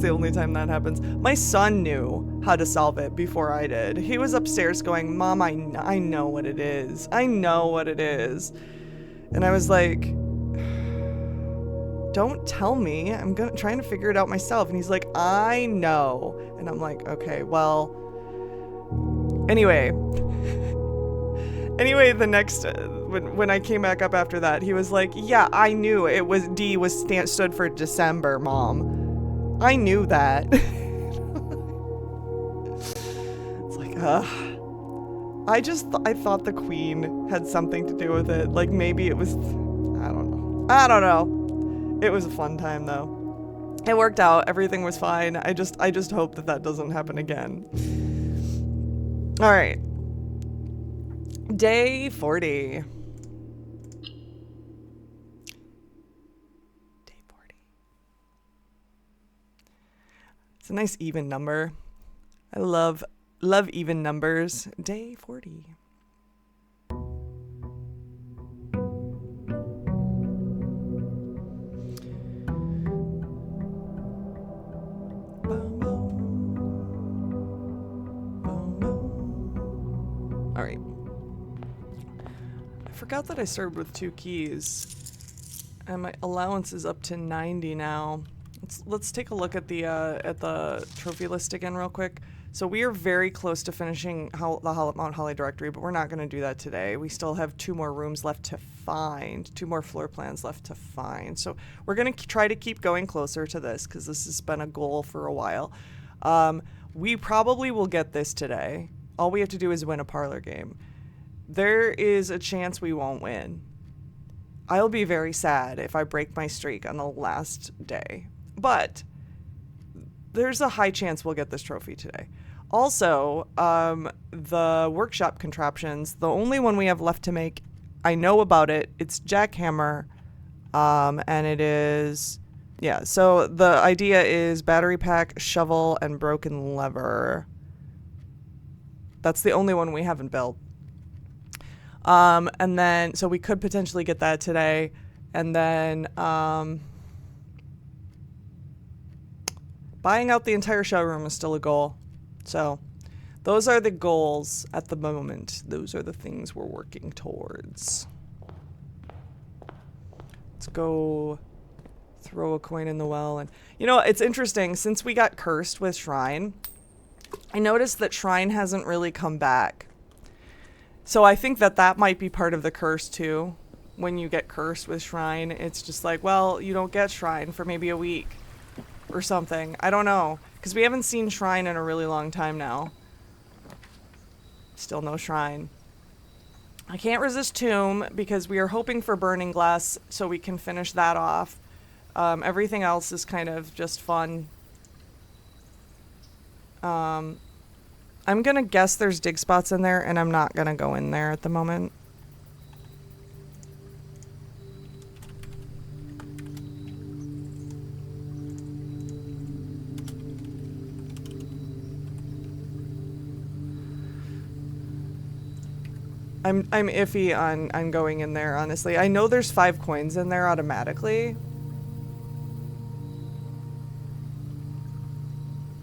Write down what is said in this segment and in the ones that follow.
the only time that happens. My son knew how to solve it before I did. He was upstairs going, Mom, I know what it is. I know what it is. And I was like, don't tell me. I'm trying to figure it out myself. And he's like, I know. And I'm like, okay, well, anyway, the next, when I came back up after that, he was like, yeah, I knew it was, D was stood for December, Mom. I knew that. It's like, I thought the Queen had something to do with it. Like, maybe it was, I don't know. It was a fun time, though. It worked out. Everything was fine. I just hope that doesn't happen again. All right. Day 40. Day 40. It's a nice even number. I love even numbers. Day 40. All right. I forgot that I served with 2 keys, and my allowance is up to 90 now. Let's take a look at the trophy list again real quick. So we are very close to finishing the Mount Holly directory, but we're not going to do that today. We still have 2 more rooms left to find, 2 more floor plans left to find. So we're going to try to keep going closer to this because this has been a goal for a while. We probably will get this today. All we have to do is win a parlor game. There is a chance we won't win. I'll be very sad if I break my streak on the last day. But there's a high chance we'll get this trophy today. Also, the workshop contraptions, the only one we have left to make, I know about it. It's jackhammer, and it is, yeah. So the idea is battery pack, shovel, and broken lever. That's the only one we haven't built. And then, so we could potentially get that today. And then, buying out the entire showroom is still a goal. So those are the goals at the moment. Those are the things we're working towards. Let's go throw a coin in the well. And, you know, it's interesting. Since we got cursed with Shrine, I noticed that Shrine hasn't really come back. So I think that might be part of the curse too. When you get cursed with Shrine, it's just like, well, you don't get Shrine for maybe a week or something. I don't know. Because we haven't seen Shrine in a really long time now. Still no Shrine. I can't resist Tomb because we are hoping for Burning Glass so we can finish that off. Everything else is kind of just fun. I'm gonna guess there's dig spots in there, and I'm not gonna go in there at the moment. I'm iffy on going in there, honestly. I know there's 5 coins in there automatically.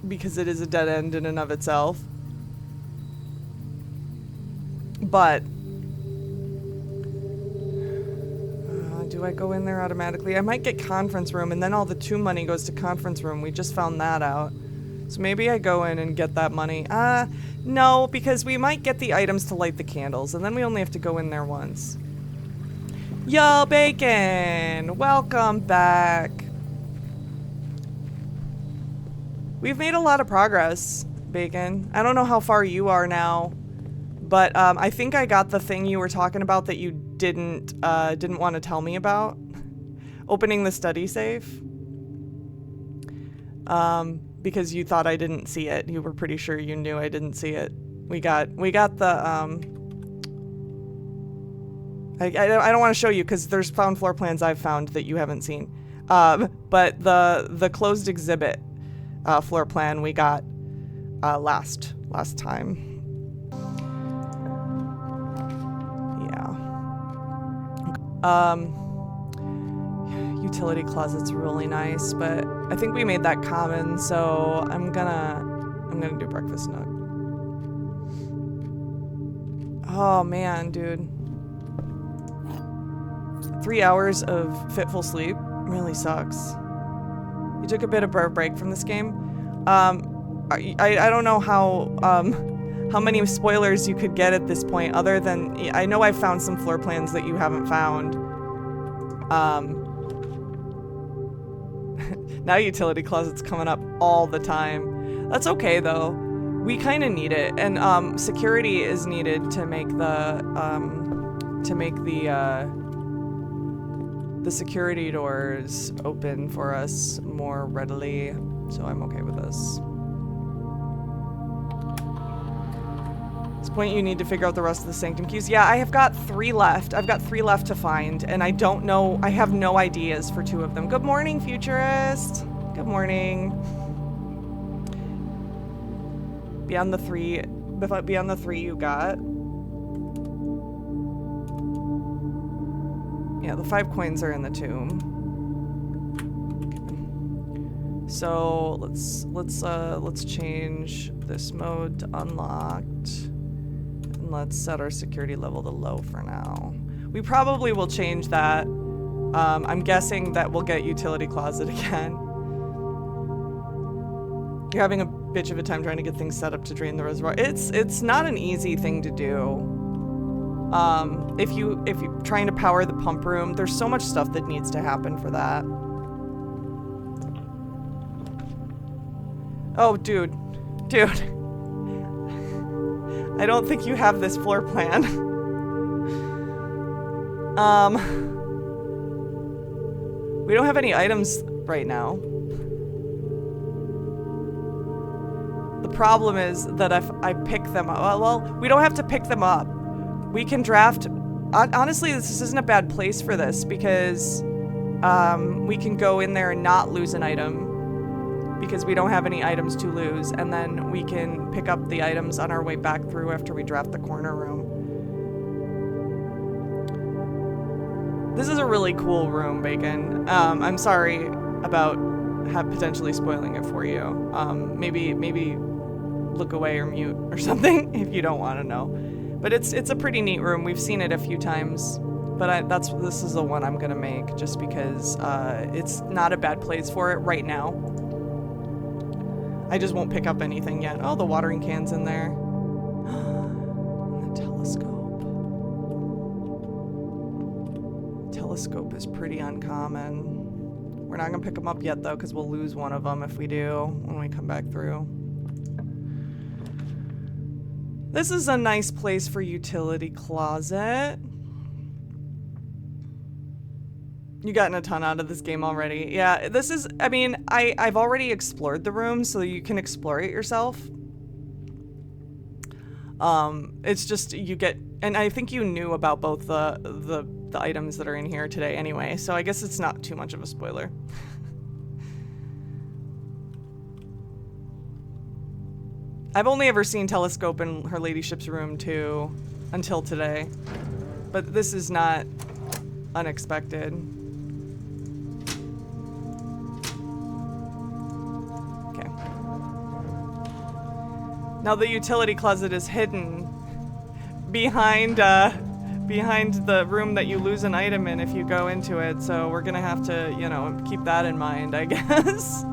Because it is a dead end in and of itself. But do I go in there automatically? I might get conference room, and then all the tomb money goes to conference room. We just found that out. So maybe I go in and get that money. No, because we might get the items to light the candles, and then we only have to go in there once. Yo, Bacon! Welcome back. We've made a lot of progress, Bacon. I don't know how far you are now, but I think I got the thing you were talking about that you didn't want to tell me about. Opening the study safe. Because you thought I didn't see it. You were pretty sure you knew I didn't see it. We got the I don't want to show you because there's found floor plans I've found that you haven't seen. But the closed exhibit floor plan we got last time. Yeah. You utility closet's really nice, but I think we made that common, so I'm gonna do breakfast nook. Oh man, dude. 3 hours of fitful sleep really sucks. You took a bit of a break from this game. I don't know how many spoilers you could get at this point, other than I know I found some floor plans that you haven't found. Now utility closet's coming up all the time. That's okay though. We kind of need it, and security is needed to make the security doors open for us more readily. So I'm okay with this. At this point, you need to figure out the rest of the sanctum keys. Yeah, I have got 3 left. I've got 3 left to find, and I don't know. I have no ideas for 2 of them. Good morning, futurist. Good morning. Beyond the 3 you got. Yeah, the 5 coins are in the tomb. Okay. So let's change this mode to unlocked, and let's set our security level to low for now. We probably will change that. I'm guessing that we'll get utility closet again. You're having a bitch of a time trying to get things set up to drain the reservoir. It's not an easy thing to do. If you're trying to power the pump room, there's so much stuff that needs to happen for that. Oh, dude. I don't think you have this floor plan. We don't have any items right now. The problem is that if I pick them up, well, we don't have to pick them up. We can draft. Honestly, this isn't a bad place for this because we can go in there and not lose an item because we don't have any items to lose, and then we can pick up the items on our way back through after we draft the corner room. This is a really cool room, Bacon. I'm sorry about potentially spoiling it for you. Maybe look away or mute or something if you don't want to know. But it's a pretty neat room. We've seen it a few times, but this is the one I'm gonna make just because it's not a bad place for it right now. I just won't pick up anything yet. Oh, the watering can's in there. And the telescope. Telescope is pretty uncommon. We're not gonna pick them up yet though, because we'll lose one of them if we do when we come back through. This is a nice place for utility closet. You gotten a ton out of this game already. Yeah, this is, I mean, I've already explored the room, so you can explore it yourself. It's just, you get, and I think you knew about both the items that are in here today anyway, so I guess it's not too much of a spoiler. I've only ever seen Telescope in her ladyship's room too, until today. But this is not unexpected. Okay. Now the utility closet is hidden behind the room that you lose an item in if you go into it, so we're gonna have to, you know, keep that in mind, I guess.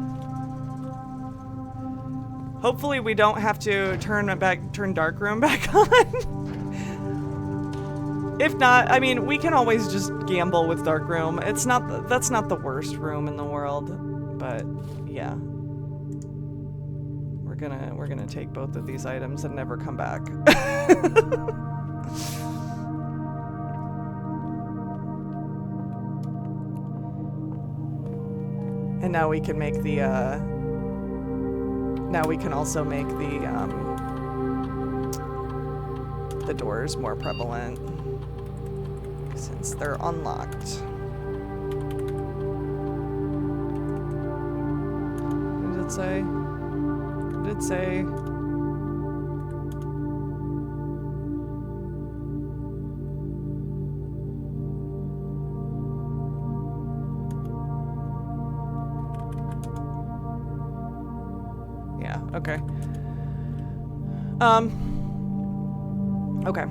Hopefully we don't have to turn Darkroom back on. If not, I mean, we can always just gamble with Darkroom. That's not the worst room in the world, but yeah. We're gonna take both of these items and never come back. And now we can make the now we can also make the doors more prevalent since they're unlocked. What did it say? What did it say? Okay. Okay.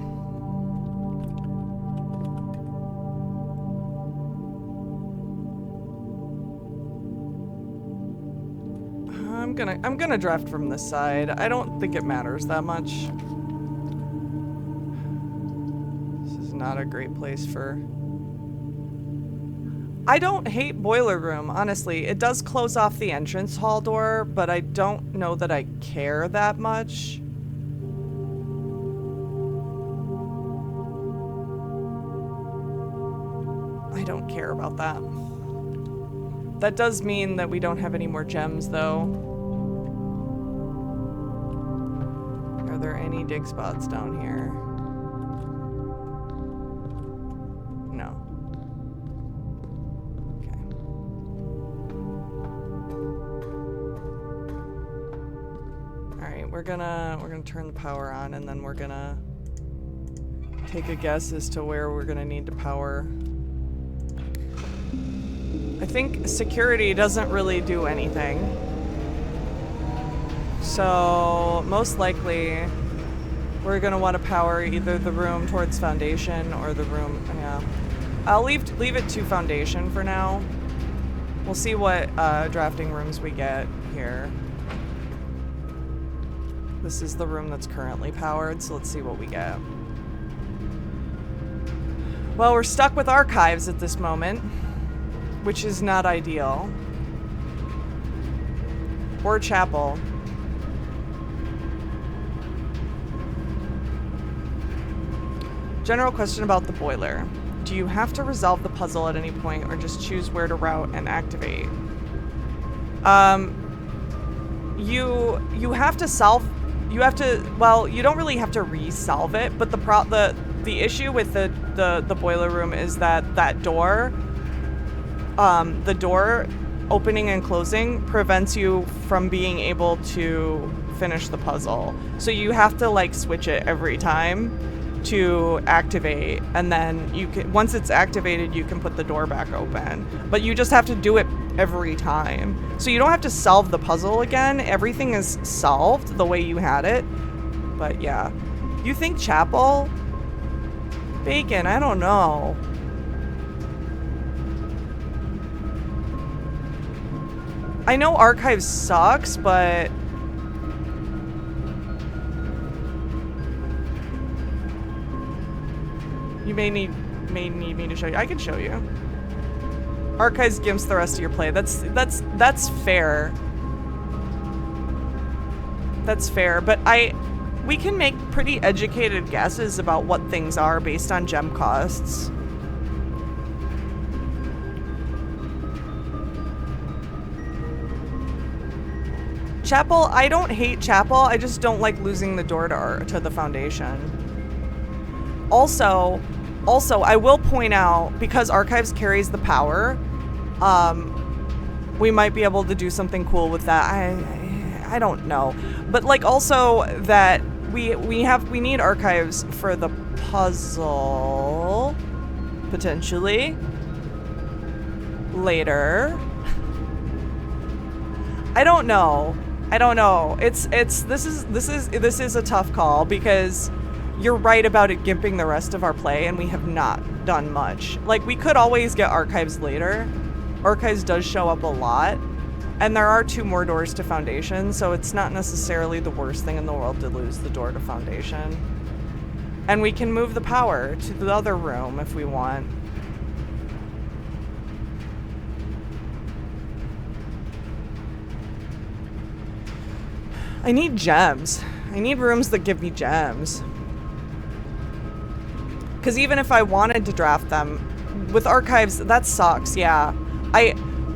I'm gonna draft from this side. I don't think it matters that much. This is not a great place for... I don't hate Boiler Room, honestly. It does close off the entrance hall door, but I don't know that I care that much. I don't care about that. That does mean that we don't have any more gems, though. Are there any dig spots down here? No. Okay. Alright, we're gonna turn the power on, and then we're gonna take a guess as to where we're gonna need to power. I think security doesn't really do anything. So most likely we're gonna want to power either the room towards foundation or the room, yeah. I'll leave it to foundation for now. We'll see what drafting rooms we get here. This is the room that's currently powered, so let's see what we get. Well, we're stuck with archives at this moment, which is not ideal. Or chapel. General question about the boiler. Do you have to resolve the puzzle at any point or just choose where to route and activate? You have to solve, well, you don't really have to resolve it, but the issue with the boiler room is that door, the door opening and closing prevents you from being able to finish the puzzle. So you have to like switch it every time to activate, and then you can, once it's activated, you can put the door back open. But you just have to do it every time. So you don't have to solve the puzzle again. Everything is solved the way you had it. But yeah. You think chapel? Bacon, I don't know. I know archives sucks, but you may need me to show you. I can show you. Archives gimps the rest of your play. That's fair. That's fair, but we can make pretty educated guesses about what things are based on gem costs. Chapel, I don't hate chapel. I just don't like losing the door to the foundation. Also, I will point out, because archives carries the power, we might be able to do something cool with that. I don't know, but like also that we need archives for the puzzle potentially later. I don't know. This is a tough call because you're right about it gimping the rest of our play, and we have not done much. Like, we could always get archives later. Archives does show up a lot, and there are 2 more doors to foundation, so it's not necessarily the worst thing in the world to lose the door to foundation. And we can move the power to the other room if we want. I need gems. I need rooms that give me gems. Because even if I wanted to draft them, with archives, that sucks, yeah.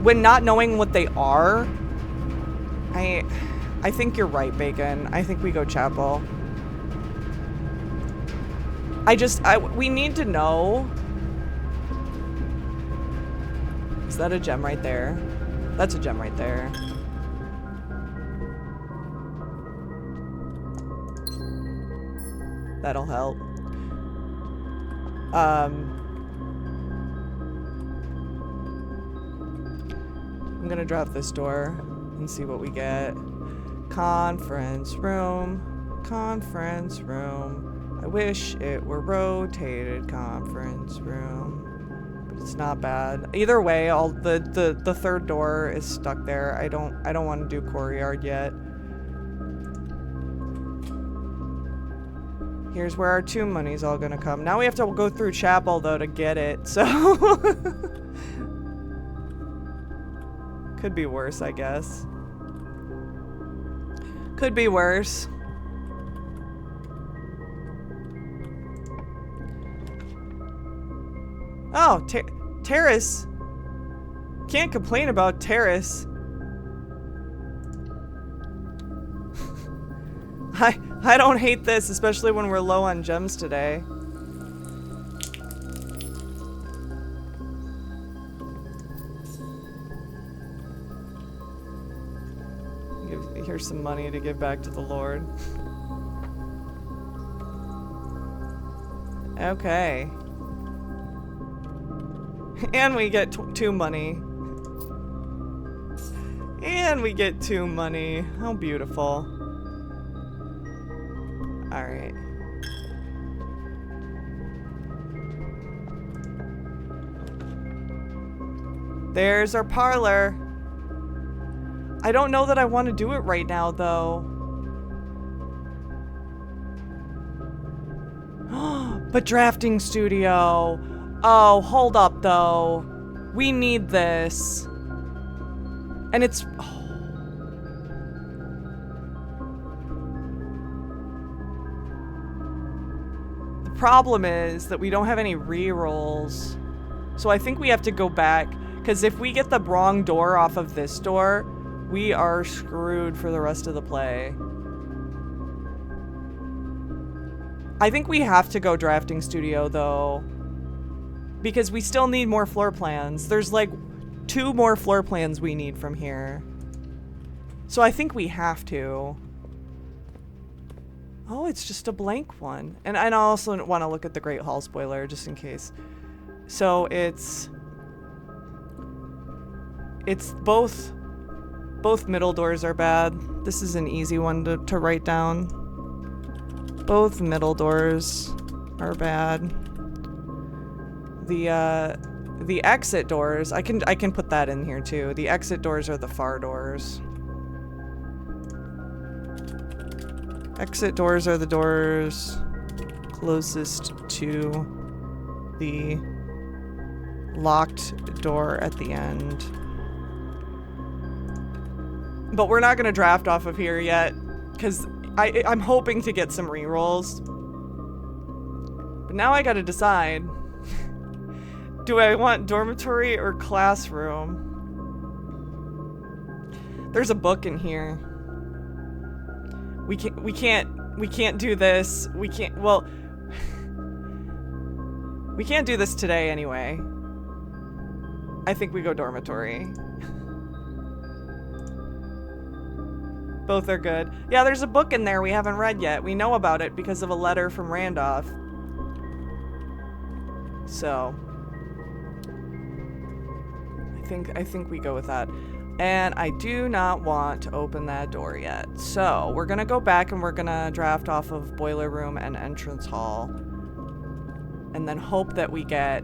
When not knowing what they are, I think you're right, Bacon. I think we go chapel. We need to know. Is that a gem right there? That's a gem right there. That'll help. I'm gonna drop this door and see what we get. Conference room. Conference room. I wish it were rotated conference room. But it's not bad. Either way, the third door is stuck there. I don't want to do courtyard yet. Here's where our tomb money's all gonna come. Now we have to go through chapel though to get it, so could be worse, I guess. Could be worse. Oh, terrace. Can't complain about terrace. I don't hate this, especially when we're low on gems today. Here's some money to give back to the Lord. Okay. And we get tomb money. And we get tomb money. How beautiful. Alright. There's our parlor. I don't know that I want to do it right now, though. But drafting studio. Oh, hold up, though. We need this. And it's... Oh. The problem is that we don't have any rerolls. So I think we have to go back. Because if we get the wrong door off of this door, we are screwed for the rest of the play. I think we have to go drafting studio, though. Because we still need more floor plans. There's like 2 more floor plans we need from here. So I think we have to. Oh, it's just a blank one. And I also want to look at the Great Hall spoiler, just in case. So it's both middle doors are bad. This is an easy one to write down. Both middle doors are bad. The exit doors, I can put that in here too. The exit doors are the far doors. Exit doors are the doors closest to the locked door at the end. But we're not gonna draft off of here yet, because I'm hoping to get some rerolls. But now I gotta decide. Do I want dormitory or classroom? There's a book in here. We can't do this. We can't do this today anyway. I think we go dormitory. Both are good. Yeah, there's a book in there we haven't read yet. We know about it because of a letter from Randolph. So I think we go with that. And I do not want to open that door yet. So we're gonna go back and we're gonna draft off of boiler room and entrance hall. And then hope that we get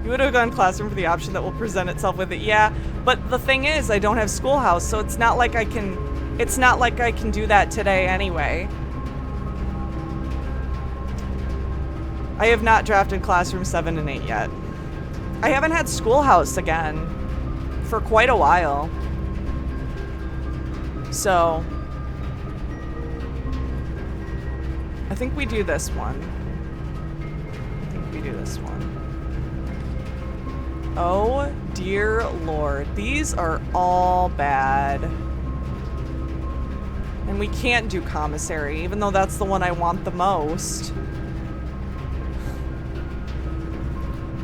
you would have gone classroom for the option that will present itself with it. Yeah, but the thing is I don't have schoolhouse, so it's not like I can do that today anyway. I have not drafted classroom 7 and 8 yet. I haven't had schoolhouse again for quite a while. So I think we do this one. Oh dear Lord, these are all bad. And we can't do commissary, even though that's the one I want the most.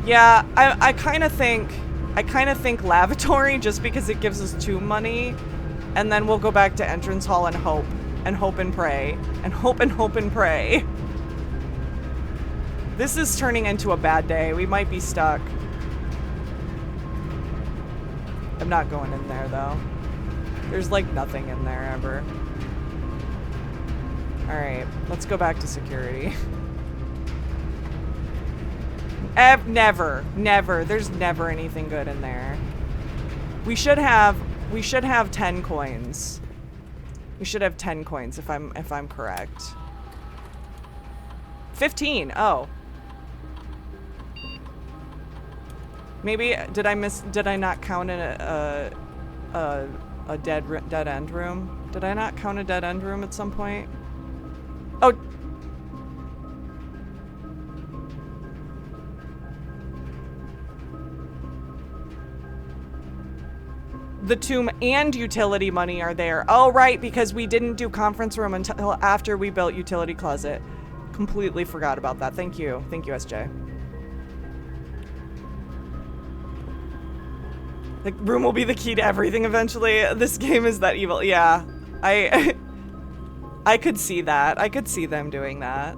Yeah, I kind of think lavatory just because it gives us 2 money, and then we'll go back to entrance hall and hope and pray and hope and pray. This is turning into a bad day. We might be stuck. I'm not going in there though. There's like nothing in there ever. Alright, let's go back to security. Never. There's never anything good in there. We should have 10 coins. We should have 10 coins if I'm correct. 15. Oh. Maybe did I not count in a dead end room? Did I not count a dead end room at some point? Oh. The tomb and utility money are there. Oh, right, because we didn't do conference room until after we built utility closet. Completely forgot about that. Thank you. Thank you, SJ. Like, room will be the key to everything eventually. This game is that evil. Yeah. I could see that. I could see them doing that.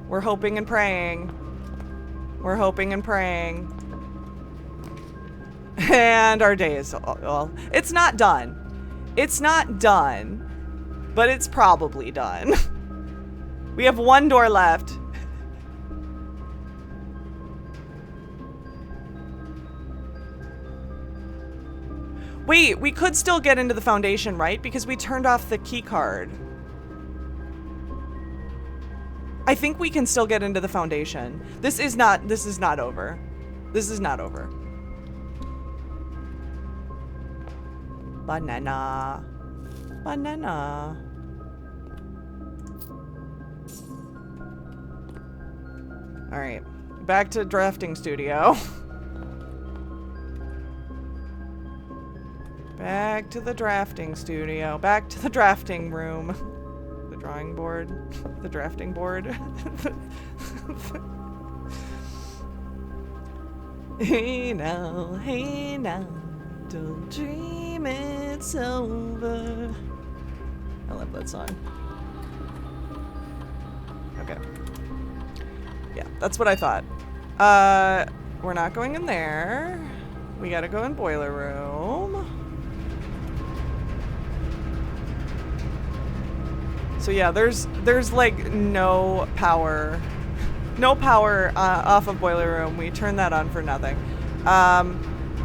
We're hoping and praying. We're hoping and praying. And our day is, well, it's not done. It's not done, but it's probably done. We have one door left. Wait, we could still get into the foundation, right? Because we turned off the key card. I think we can still get into the foundation. This is not over. This is not over. Banana. Banana. All right, back to drafting studio. Back to the drafting studio. Back to the drafting room. The drawing board. The drafting board. Hey now, don't dream it's over. I love that song. Okay. Yeah, that's what I thought. We're not going in there. We gotta go in boiler room. So yeah, there's like no power off of boiler room. We turned that on for nothing.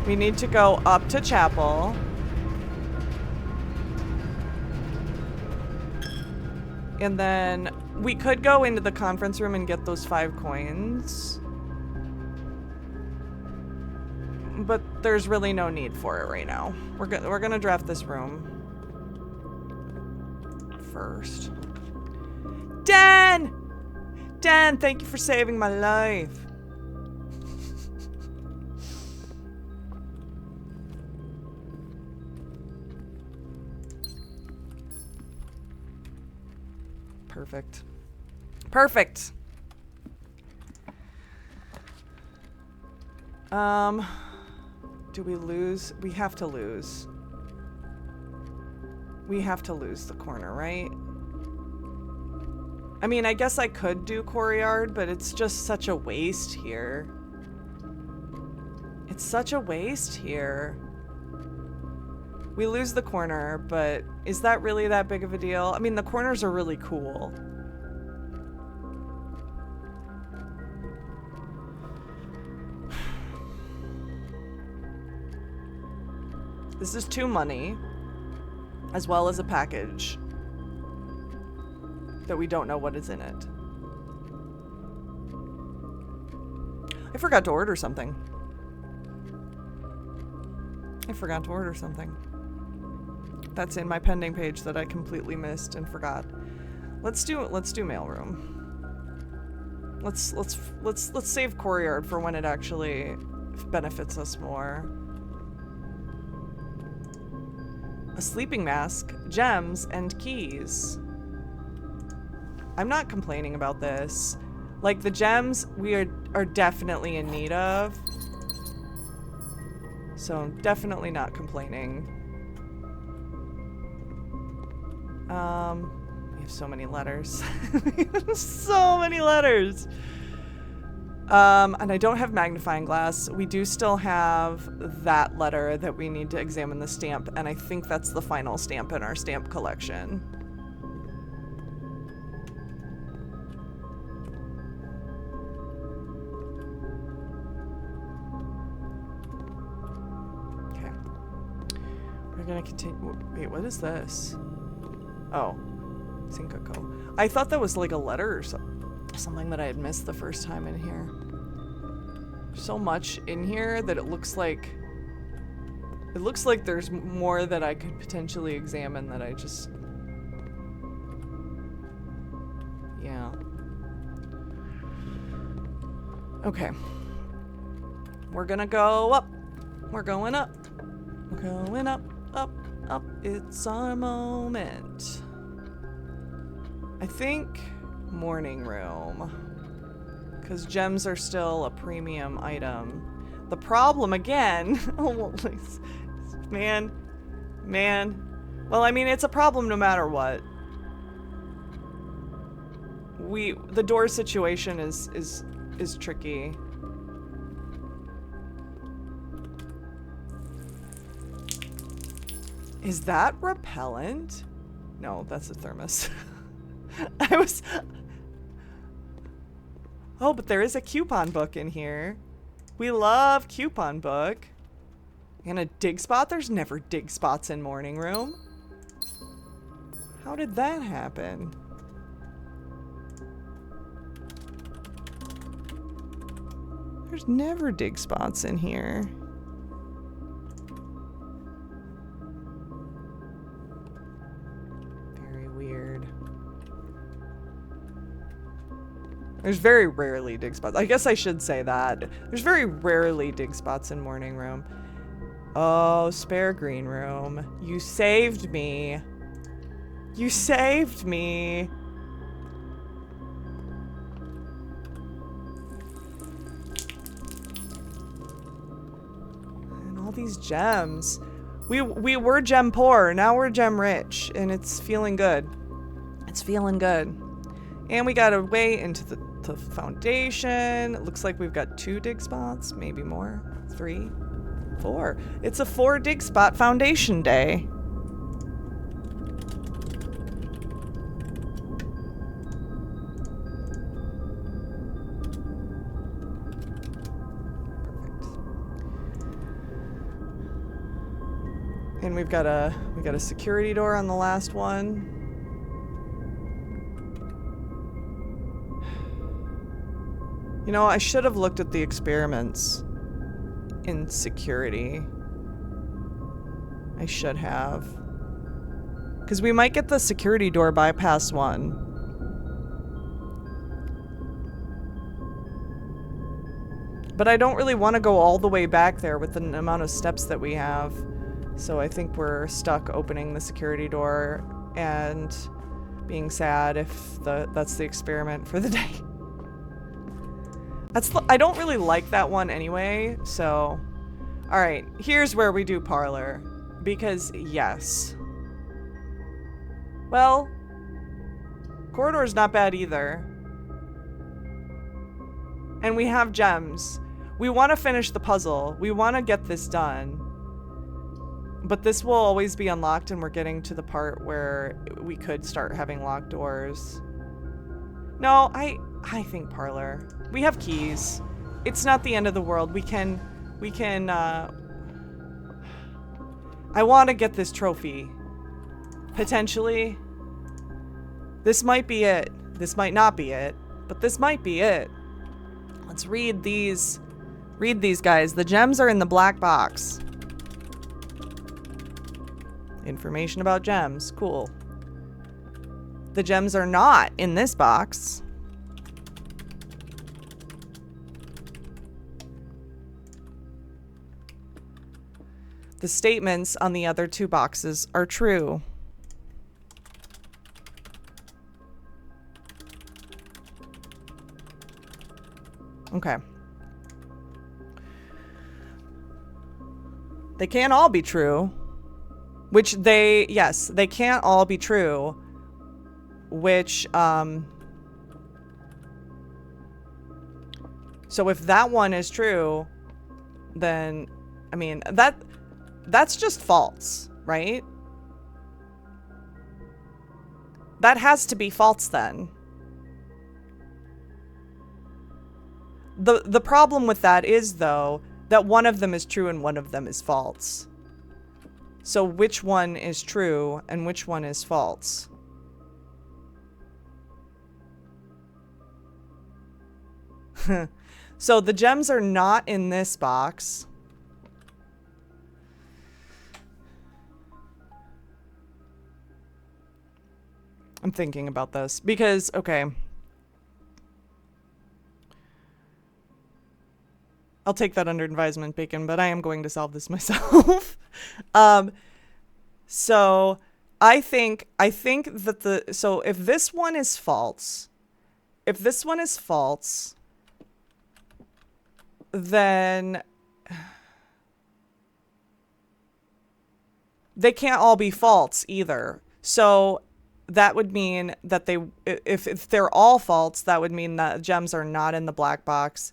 We need to go up to chapel. And then we could go into the conference room and get those 5 coins. But there's really no need for it right now. We're gonna draft this room first. Dan! Dan, thank you for saving my life. Perfect. Perfect. Do we lose? We have to lose. We have to lose the corner, right? I mean, I guess I could do courtyard, but it's just such a waste here. It's such a waste here. We lose the corner, but is that really that big of a deal? I mean, the corners are really cool. This is 2 money, as well as a package that we don't know what is in it. I forgot to order something. That's in my pending page that I completely missed and forgot. Let's do mailroom. Let's save courtyard for when it actually benefits us more. A sleeping mask, gems, and keys. I'm not complaining about this. Like, the gems we are definitely in need of. So I'm definitely not complaining. We have so many letters. We have so many letters. And I don't have magnifying glass. We do still have that letter that we need to examine the stamp, and I think that's the final stamp in our stamp collection. Okay. We're gonna continue. Wait, what is this? Oh, Sinkako. I thought that was like a letter or something that I had missed the first time in here. So much in here that it looks like there's more that I could potentially examine that I just, yeah. Okay. We're gonna go up. We're going up. We're going up, up, up. It's our moment. I think morning room. Because gems are still a premium item. The problem again, oh, man. Well, I mean, it's a problem no matter what. The door situation is tricky. Is that repellent? No, that's a thermos. Oh, but there is a coupon book in here. We love coupon book. And a dig spot? There's never dig spots in morning room. How did that happen? There's never dig spots in here. Very weird. There's very rarely dig spots. I guess I should say that. There's very rarely dig spots in morning room. Oh, spare green room. You saved me. You saved me. And all these gems. We were gem poor, now we're gem rich, and it's feeling good. It's feeling good. And we got a way into the foundation. It looks like we've got 2 dig spots, maybe more. 3, 4. It's a 4 dig spot foundation day. Perfect. And we got a security door on the last one. You know, I should have looked at the experiments in security. I should have. Because we might get the security door bypass one. But I don't really want to go all the way back there with the amount of steps that we have. So I think we're stuck opening the security door and being sad if that's the experiment for the day. I don't really like that one anyway, so... Alright, here's where we do parlor. Because, yes. Well, corridor's not bad either. And we have gems. We want to finish the puzzle. We want to get this done. But this will always be unlocked, and we're getting to the part where we could start having locked doors. No, I think parlor. We have keys. It's not the end of the world. We can, I want to get this trophy. Potentially. This might be it. This might not be it. But this might be it. Let's read these. Read these guys. The gems are in the black box. Information about gems. Cool. The gems are not in this box. The statements on the other 2 boxes are true. Okay. They can't all be true. Which yes, they can't all be true. Which, So if that one is true, then, I mean, that's just false, right? That has to be false then. The problem with that is, though, that one of them is true and one of them is false. So which one is true and which one is false? So the gems are not in this box. I'm thinking about this because, okay. I'll take that under advisement, Bacon, but I am going to solve this myself. So I think that so if this one is false, then they can't all be false either. So that would mean that if they're all false, that would mean that gems are not in the black box,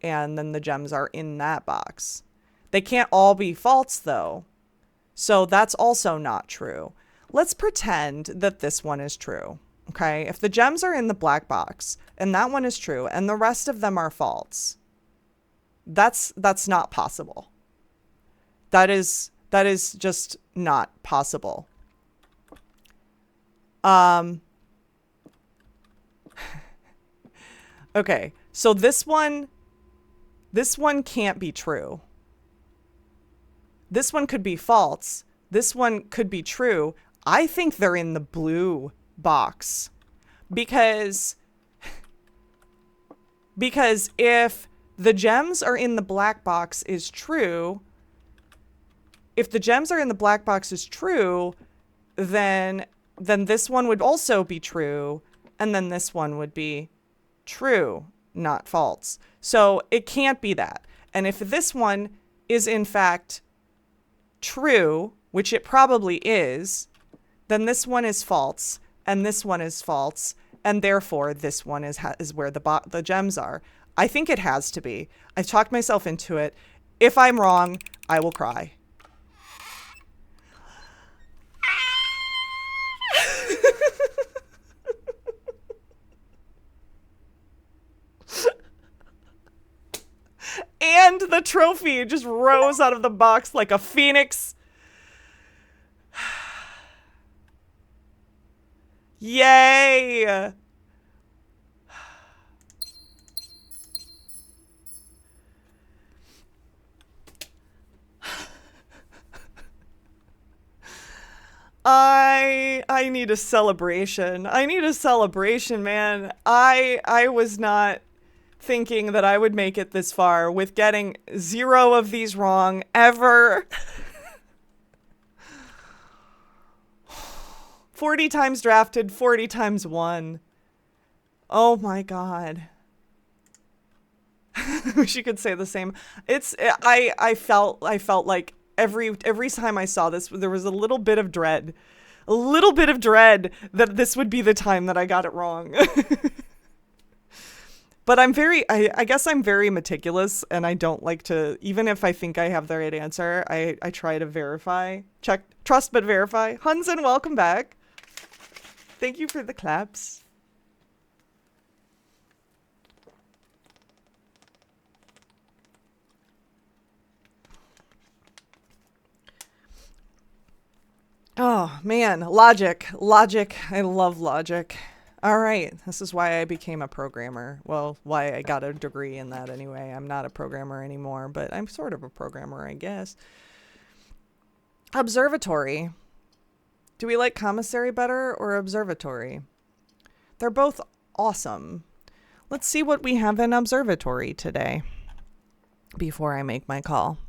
and then the gems are in that box. They can't all be false, though. So that's also not true. Let's pretend that this one is true. Okay? If the gems are in the black box, and that one is true, and the rest of them are false, that's not possible. That is just not possible. Okay, so this one can't be true. This one could be false. This one could be true. I think they're in the blue box because if the gems are in the black box is true, then this one would also be true, and then this one would be true, not false. So it can't be that. And if this one is in fact true, which it probably is, then this one is false, and this one is false, and therefore this one is where the gems are. I think it has to be. I've talked myself into it. If I'm wrong, I will cry. And the trophy just rose out of the box like a phoenix. Yay! I need a celebration. I need a celebration, man. I was not thinking that I would make it this far with getting 0 of these wrong ever. 40 times drafted, 40 times won. Oh my god. Wish you could say the same. I felt like every time I saw this, there was a little bit of dread. A little bit of dread that this would be the time that I got it wrong. But I guess I'm very meticulous, and I don't like to, even if I think I have the right answer, I try to verify. Check, trust but verify. Hunsen, welcome back. Thank you for the claps. Oh, man. Logic. I love logic. All right. This is why I became a programmer. Well, why I got a degree in that anyway. I'm not a programmer anymore, but I'm sort of a programmer, I guess. Observatory. Do we like commissary better or observatory? They're both awesome. Let's see what we have in observatory today before I make my call.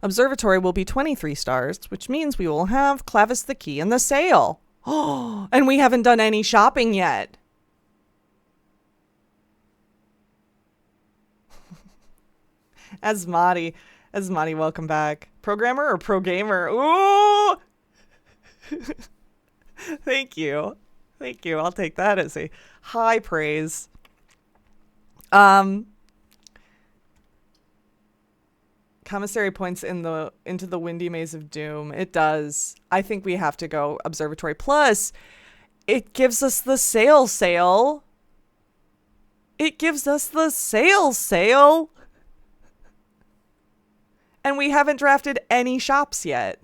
Observatory will be 23 stars, which means we will have Clavis the Key in the sale. Oh, and we haven't done any shopping yet. Asmati, welcome back. Programmer or pro gamer? Ooh! Thank you. I'll take that as a high praise. Commissary points into the windy maze of doom. It does. I think we have to go observatory. Plus, it gives us the sail. It gives us the sail. And we haven't drafted any shops yet.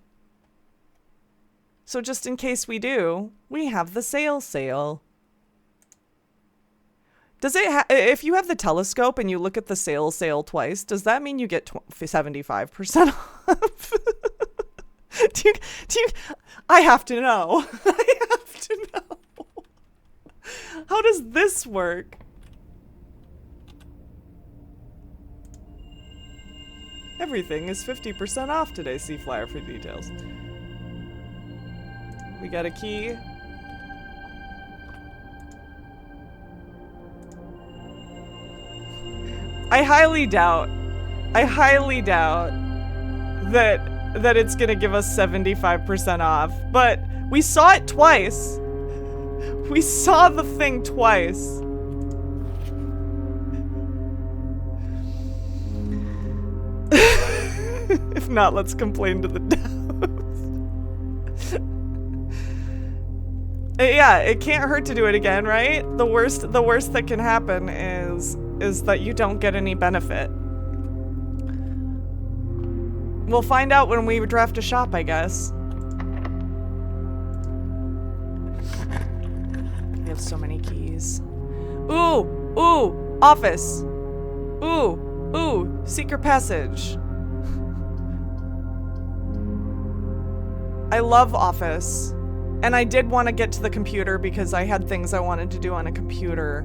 So just in case we do, we have the sail. Does it if you have the telescope and you look at the sail twice, does that mean you get 75% off? do you I have to know. I have to know. How does this work? Everything is 50% off today. See flyer for details. We got a key. I highly doubt that it's gonna give us 75% off, but we saw it twice. We saw the thing twice. If not, let's complain to the devs. Yeah, it can't hurt to do it again, right? The worst that can happen is that you don't get any benefit. We'll find out when we draft a shop, I guess. We have so many keys. Ooh, office. Ooh, secret passage. I love office. And I did want to get to the computer because I had things I wanted to do on a computer.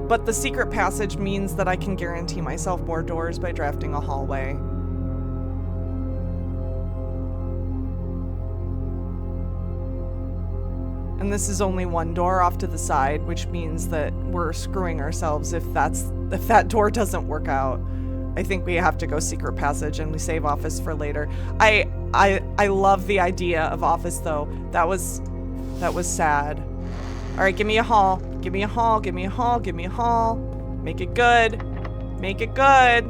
But the secret passage means that I can guarantee myself more doors by drafting a hallway. And this is only one door off to the side, which means that we're screwing ourselves if that door doesn't work out. I think we have to go secret passage and we save office for later. I love the idea of office though. That was sad. All right, give me a hall. Give me a hall. Give me a hall. Give me a hall. Make it good. Make it good.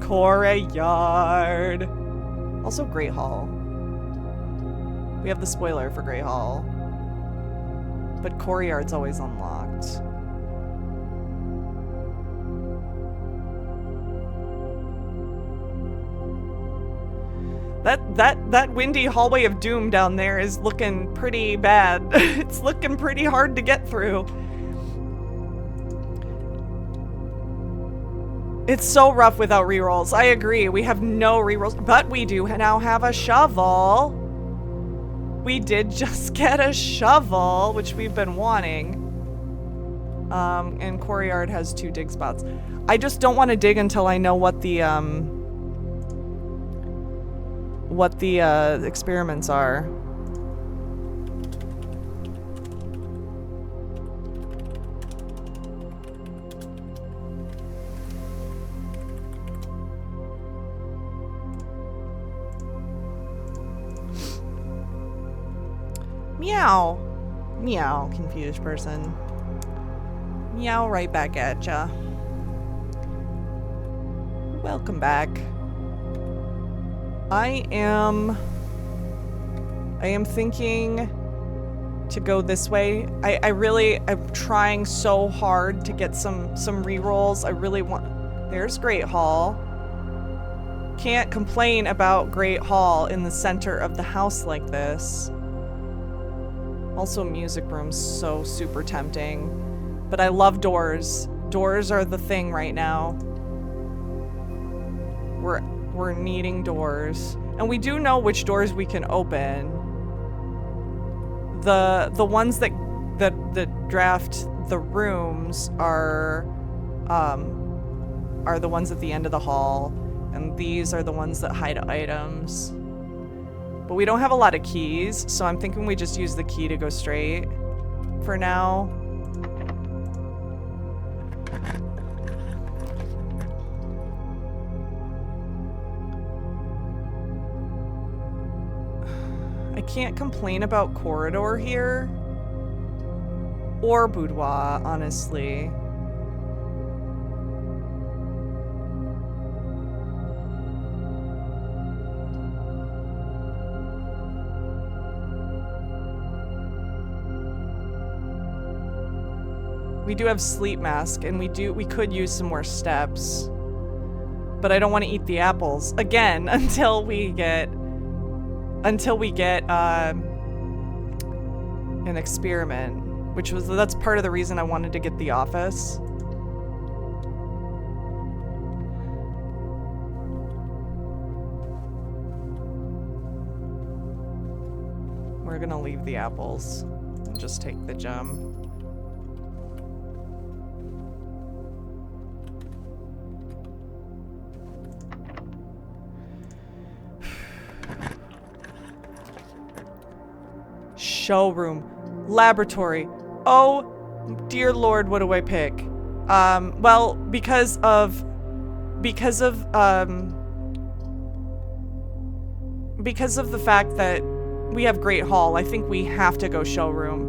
Courtyard. Also Great Hall. We have the spoiler for Great Hall. But Courtyard's always unlocked. That windy hallway of doom down there is looking pretty bad. It's looking pretty hard to get through. It's so rough without rerolls. I agree. We have no rerolls, but we do now have a shovel. We did just get a shovel, which we've been wanting. And Courtyard has 2 dig spots. I just don't want to dig until I know what the experiments are. Meow. Meow, confused person. Meow right back at ya. Welcome back. I am thinking to go this way. I'm trying so hard to get some rerolls. I really want. There's Great Hall. Can't complain about Great Hall in the center of the house like this. Also, music room's so super tempting. But I love doors. Doors are the thing right now. We're needing doors. And we do know which doors we can open. The ones that draft the rooms are the ones at the end of the hall. And these are the ones that hide items. But we don't have a lot of keys, so I'm thinking we just use the key to go straight for now. I can't complain about corridor here. or boudoir, honestly. We do have sleep mask, and we could use some more steps. But I don't want to eat the apples again until we get an experiment, that's part of the reason I wanted to get the office. We're gonna leave the apples and just take the gem. Showroom, laboratory. Oh, dear Lord, what do I pick? Well, because of the fact that we have Great Hall, I think we have to go showroom.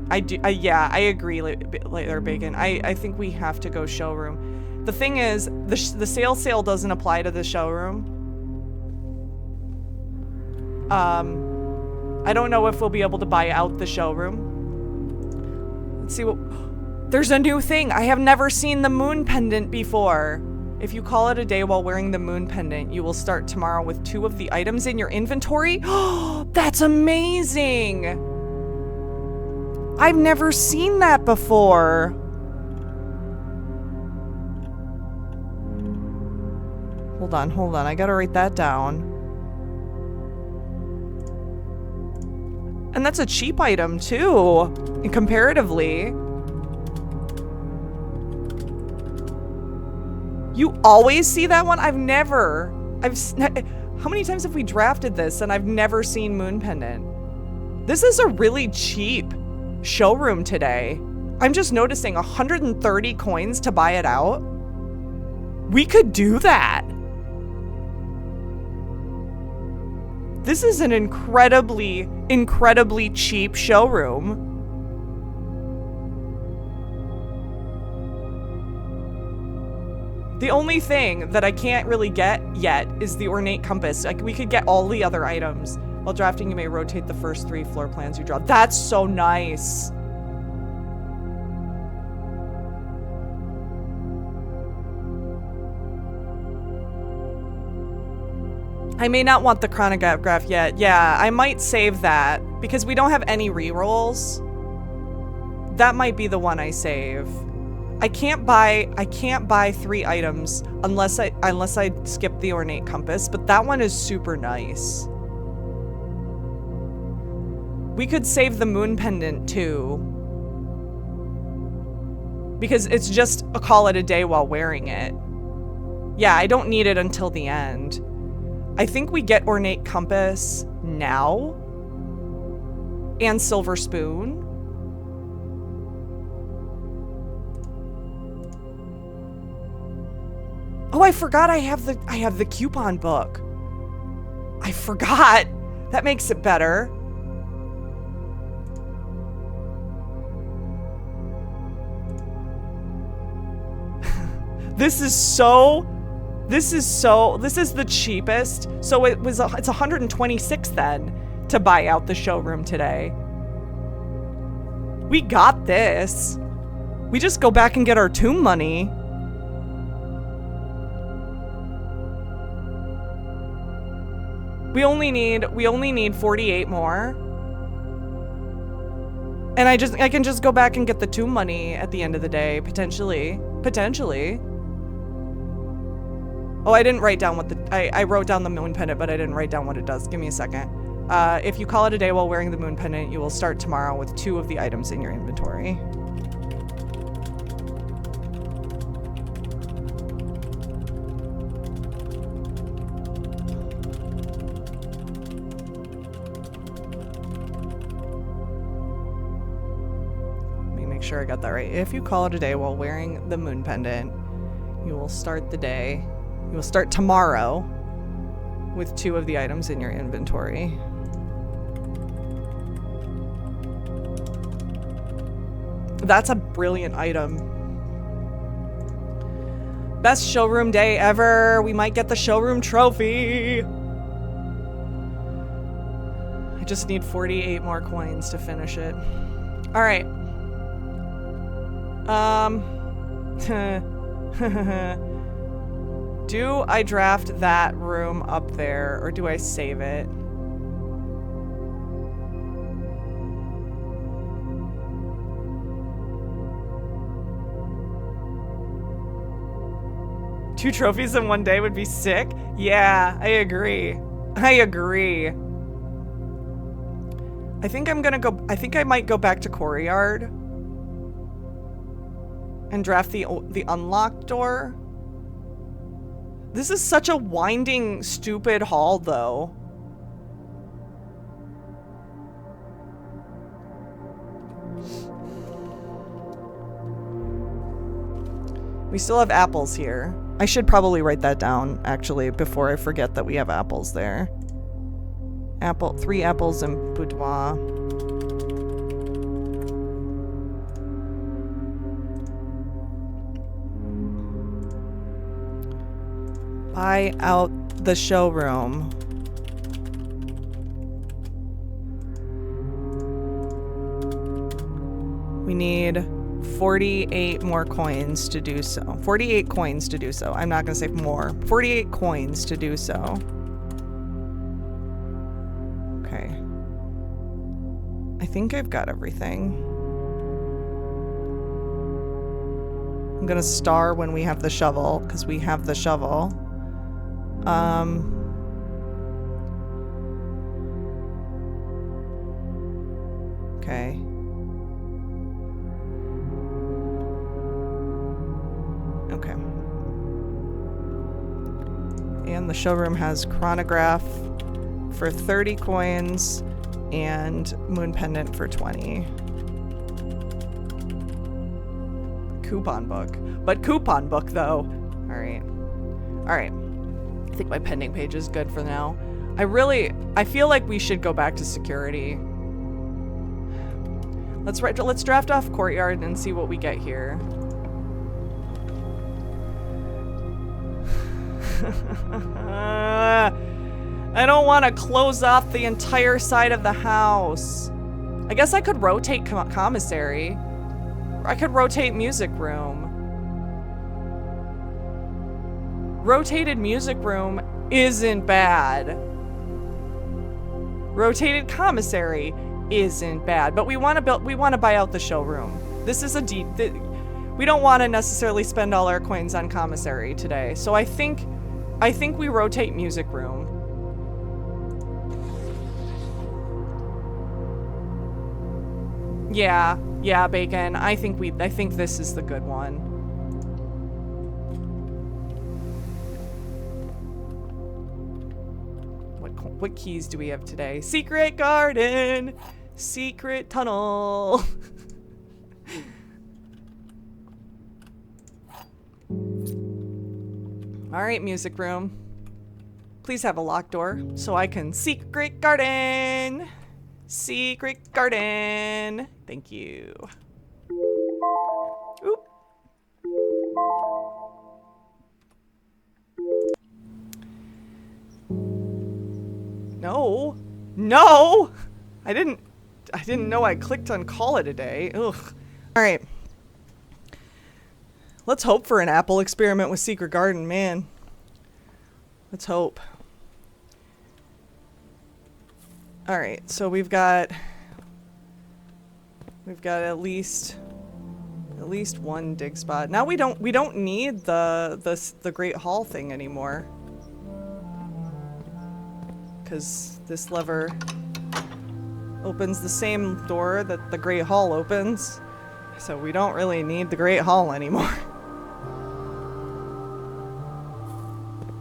Yeah, I agree, later Bacon. I think we have to go showroom. The thing is, the sale doesn't apply to the showroom. I don't know if we'll be able to buy out the showroom. Let's see what... There's a new thing! I have never seen the moon pendant before! If you call it a day while wearing the moon pendant, you will start tomorrow with 2 of the items in your inventory? Oh, that's amazing! I've never seen that before! Hold on, I gotta write that down. And that's a cheap item, too, comparatively. You always see that one? How many times have we drafted this and I've never seen Moon Pendant? This is a really cheap showroom today. I'm just noticing 130 coins to buy it out. We could do that. This is an incredibly, incredibly cheap showroom. The only thing that I can't really get yet is the ornate compass. Like, we could get all the other items. While drafting, you may rotate the first 3 floor plans you draw. That's so nice. I may not want the chronograph yet. Yeah, I might save that because we don't have any rerolls. That might be the one I save. I can't buy 3 items unless I skip the ornate compass, but that one is super nice. We could save the moon pendant too, because it's just a call it a day while wearing it. Yeah, I don't need it until the end. I think we get ornate compass now and silver spoon. Oh, I forgot I have the coupon book. I forgot. That makes it better. This is the cheapest. So it's 126 then to buy out the showroom today. We got this. We just go back and get our tomb money. We only need 48 more. And I can just go back and get the tomb money at the end of the day, potentially. Potentially. Oh, I didn't write down what I wrote down the moon pendant, but I didn't write down what it does. Give me a second. If you call it a day while wearing the moon pendant, you will start tomorrow with 2 of the items in your inventory. Let me make sure I got that right. If you call it a day while wearing the moon pendant, you will start the day. You will start tomorrow with 2 of the items in your inventory. That's a brilliant item. Best showroom day ever. We might get the showroom trophy. I just need 48 more coins to finish it. All right. Do I draft that room up there or do I save it? Two trophies in one day would be sick. Yeah, I agree. I agree. I think I'm gonna go, I think I might go back to Courtyard and draft the unlocked door. This is such a winding, stupid hall, though. We still have apples here. I should probably write that down, actually, before I forget that we have apples there. 3 apples in boudoir. Buy out the showroom. We need 48 more coins to do so. 48 coins to do so. I'm not gonna say more. 48 coins to do so. Okay. I think I've got everything. I'm gonna star when we have the shovel, because we have the shovel. Okay. Okay. And the showroom has chronograph for 30 coins and moon pendant for 20. Coupon book. But coupon book, though. All right. All right. I think my pending page is good for now. I feel like we should go back to security. Let's draft off Courtyard and see what we get here. I don't want to close off the entire side of the house. I guess I could rotate commissary. Or I could rotate music room. Rotated music room isn't bad. Rotated commissary isn't bad, but we want to buy out the showroom. This is we don't want to necessarily spend all our coins on commissary today. So I think we rotate music room. Yeah, Bacon. I think this is the good one. What keys do we have today? Secret garden, secret tunnel. All right, music room. Please have a locked door so I can secret garden. Secret garden. Thank you. Oop. No. No! I didn't know I clicked on call it a day. Ugh. All right. Let's hope for an apple experiment with Secret Garden, man. Let's hope. All right, so we've got at least one dig spot. Now we don't need the Great Hall thing anymore. Cuz this lever opens the same door that the Great Hall opens. So we don't really need the Great Hall anymore.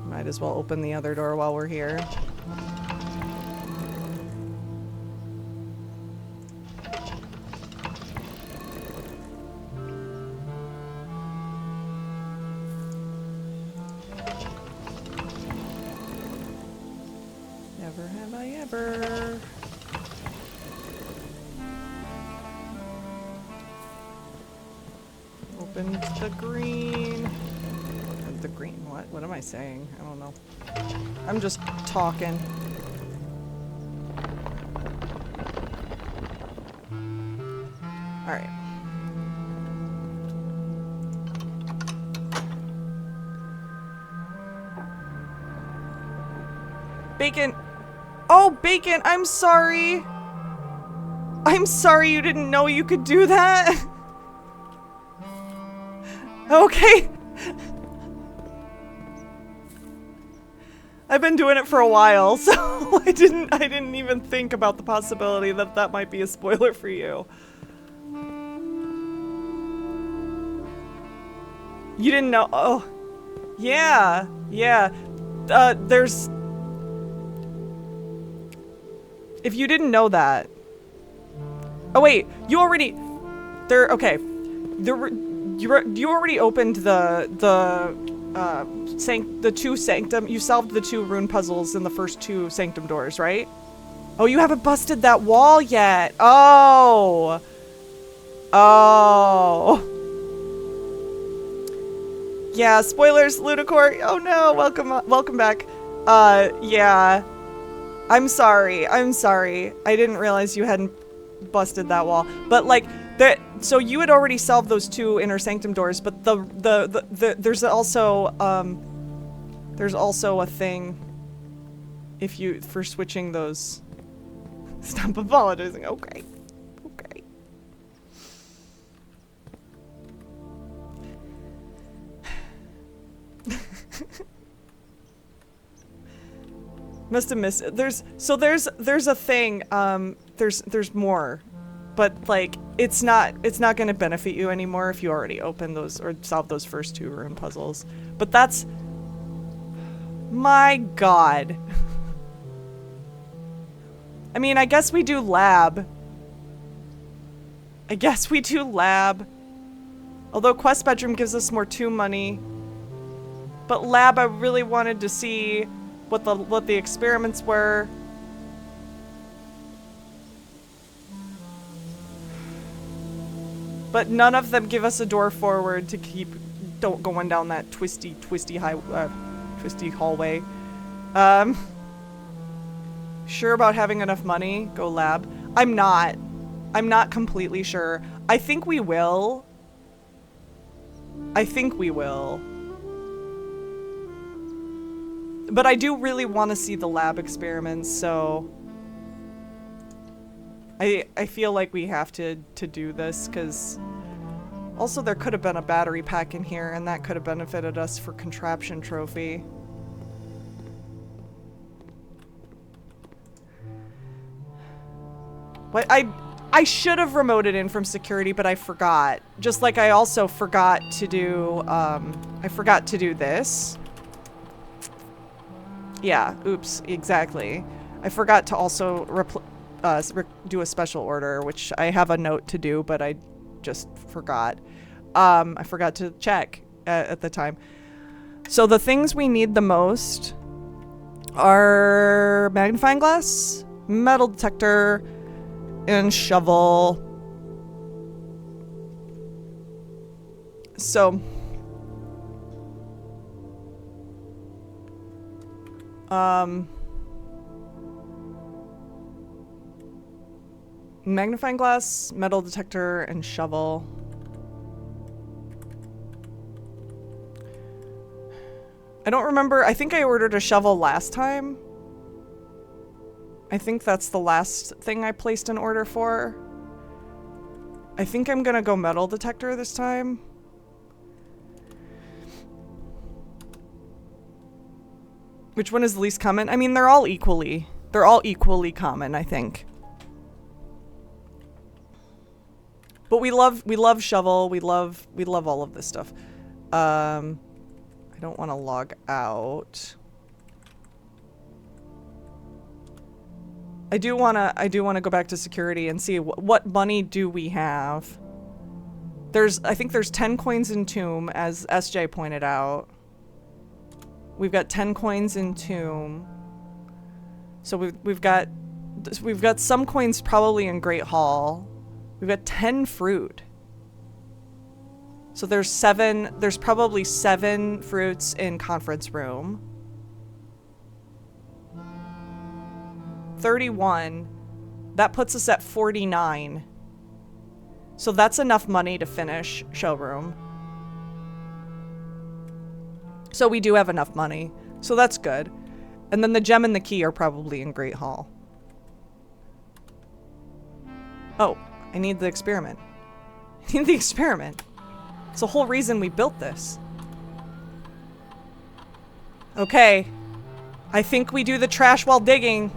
Might as well open the other door while we're here. Never have I ever. Open the green. The green, what? What am I saying? I don't know. I'm just talking. Alright. Bacon! Oh, Bacon, I'm sorry! I'm sorry you didn't know you could do that! Okay. I've been doing it for a while, so I didn't even think about the possibility that that might be a spoiler for you. You didn't know? Oh. Yeah. Yeah. There's... If you didn't know that... Oh wait, you already... Okay. You already opened the two sanctum... You solved the 2 rune puzzles in the first 2 sanctum doors, right? Oh, you haven't busted that wall yet. Oh. Oh. Yeah, spoilers, Ludicor. Oh no, welcome back. Yeah. I'm sorry. I'm sorry. I didn't realize you hadn't busted that wall. But like so you had already solved those 2 inner sanctum doors, but there's also a thing for switching those. Stop apologizing. Okay. Okay. Must have missed it. There's a thing, there's more. But like it's not going to benefit you anymore if you already opened those or solved those first 2 rune puzzles. But that's, my god. I mean, I guess we do lab. Although Quest Bedroom gives us more tomb money. But lab, I really wanted to see what the experiments were. But none of them give us a door forward to keep going down that twisty hallway. Sure about having enough money? Go lab. I'm not completely sure. I think we will. But I do really want to see the lab experiments, so I feel like we have to do this, because also there could have been a battery pack in here, and that could have benefited us for contraption trophy. But I should have remoted in from security, but I forgot. Just like I also forgot to do this. Yeah, oops, exactly. I forgot to also do a special order, which I have a note to do, but I just forgot. I forgot to check at the time. So the things we need the most are magnifying glass, metal detector, and shovel. So magnifying glass, metal detector, and shovel. I don't remember. I think I ordered a shovel last time. I think that's the last thing I placed an order for. I think I'm gonna go metal detector this time. Which one is the least common? I mean, they're all equally common, I think. But we love shovel. We love all of this stuff. I don't want to log out. I do want to go back to security and see what money do we have. I think there's 10 coins in tomb, as SJ pointed out. We've got 10 coins in tomb. So we've got some coins probably in Great Hall. We've got 10 fruit. So there's probably 7 fruits in conference room. 31. That puts us at 49. So that's enough money to finish showroom. So we do have enough money. So that's good. And then the gem and the key are probably in Great Hall. Oh, I need the experiment. I need the experiment. It's the whole reason we built this. Okay. I think we do the trash while digging.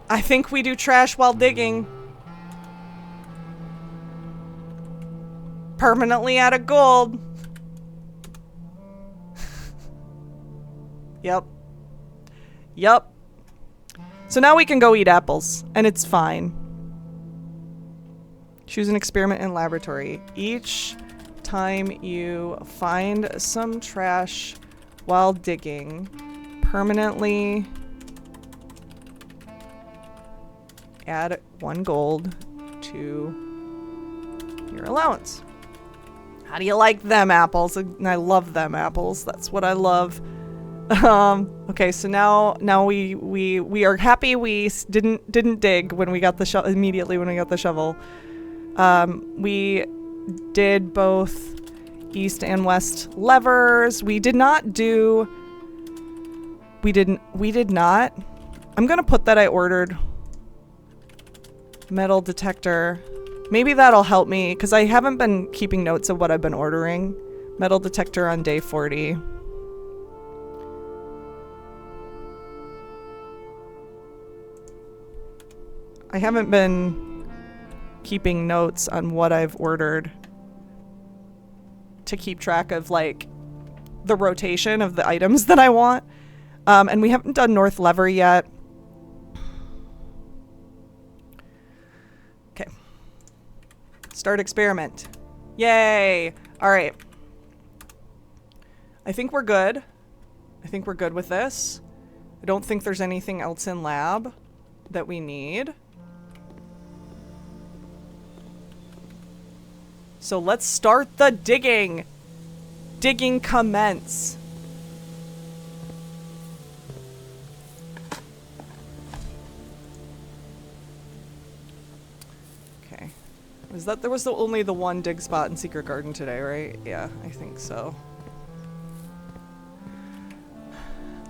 I think we do trash while digging. Permanently out of gold. Yep. Yep. So now we can go eat apples, and it's fine. Choose an experiment in laboratory. Each time you find some trash while digging, permanently add 1 gold to your allowance. How do you like them apples? And I love them apples. That's what I love. Okay, so now we are happy we didn't dig when we got the shovel immediately when we got the shovel. We did both east and west levers. We did not. I'm gonna put that I ordered metal detector. Maybe that'll help me because I haven't been keeping notes of what I've been ordering. Metal detector on day 40. I haven't been keeping notes on what I've ordered to keep track of, like, the rotation of the items that I want. And we haven't done North Lever yet. Okay. Start experiment. Yay! Alright. I think we're good. I think we're good with this. I don't think there's anything else in lab that we need. So let's start the digging. Digging commence. Okay. There was only the one dig spot in Secret Garden today, right? Yeah, I think so.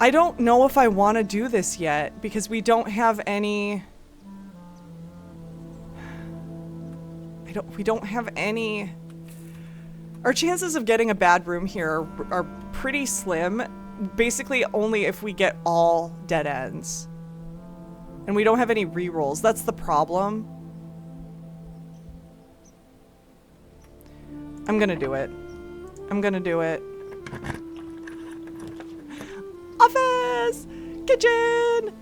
I don't know if I want to do this yet because we don't have any... We don't have any... Our chances of getting a bad room here are pretty slim. Basically only if we get all dead ends. And we don't have any rerolls. That's the problem. I'm gonna do it. I'm gonna do it. Office! Kitchen!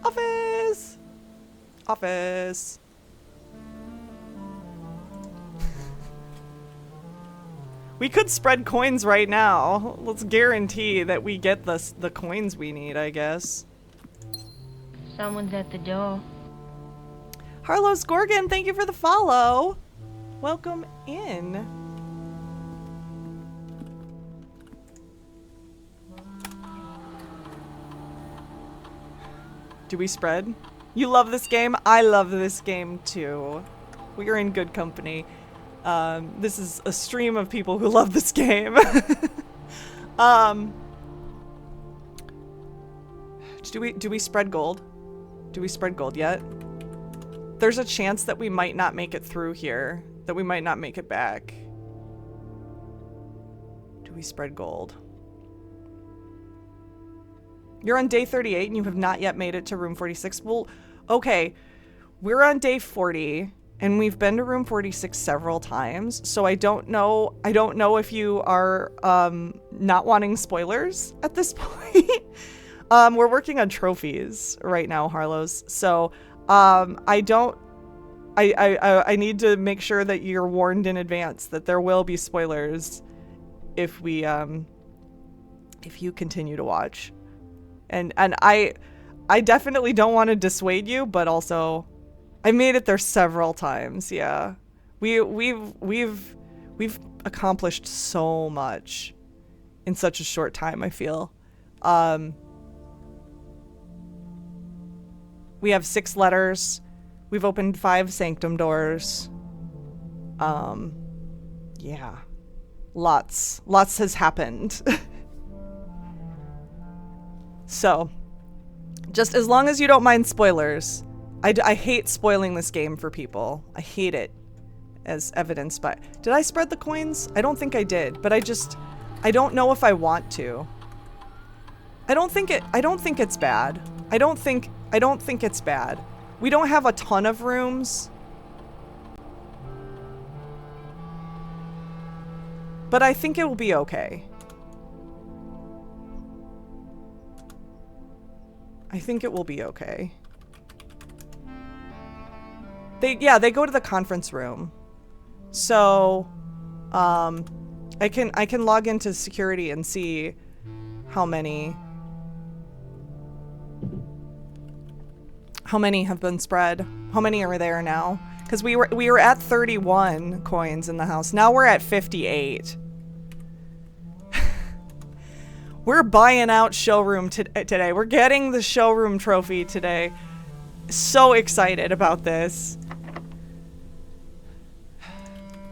Office! Office! We could spread coins right now. Let's guarantee that we get the coins we need, I guess. Someone's at the door. Harlow Gorgon, thank you for the follow. Welcome in. Do we spread? You love this game? I love this game too. We are in good company. This is a stream of people who love this game. Do we spread gold? Do we spread gold yet? There's a chance that we might not make it through here. That we might not make it back. Do we spread gold? You're on day 38 and you have not yet made it to room 46. Well, okay. We're on day 40. And we've been to room 46 several times, so I don't know if you are not wanting spoilers at this point. We're working on trophies right now, Harlow's. So I need to make sure that you're warned in advance that there will be spoilers if you continue to watch. And I definitely don't want to dissuade you, but also I made it there several times. Yeah. We've We've accomplished so much in such a short time, I feel. We have 6 letters. We've opened 5 sanctum doors. Yeah. Lots has happened. So, just as long as you don't mind spoilers. I hate spoiling this game for people. I hate it, as evidenced by... Did I spread the coins? I don't think I did, but I don't know if I want to. I don't think it's bad. I don't think it's bad. We don't have a ton of rooms. But I think it will be okay. I think it will be okay. They go to the conference room. So, I can log into security and see how many have been spread. How many are there now? Because we were at 31 coins in the house. Now we're at 58. We're buying out showroom today. We're getting the showroom trophy today. So excited about this.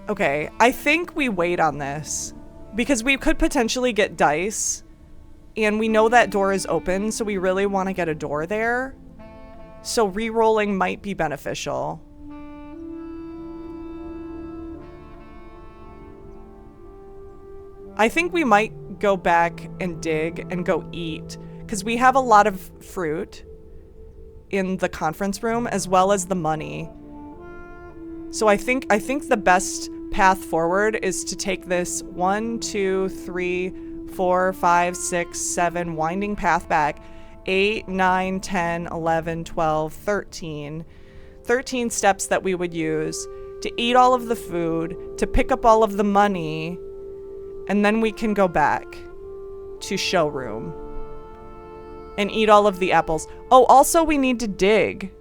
Okay, I think we wait on this because we could potentially get dice and we know that door is open, so we really want to get a door there. So re-rolling might be beneficial. I think we might go back and dig and go eat because we have a lot of fruit in the conference room as well as the money. So I think the best path forward is to take this 1, 2, 3, 4, 5, 6, 7 winding path back, 8, 9, 10, 11, 12, 13. 13 steps that we would use to eat all of the food, to pick up all of the money, and then we can go back to showroom and eat all of the apples. Oh, also we need to dig.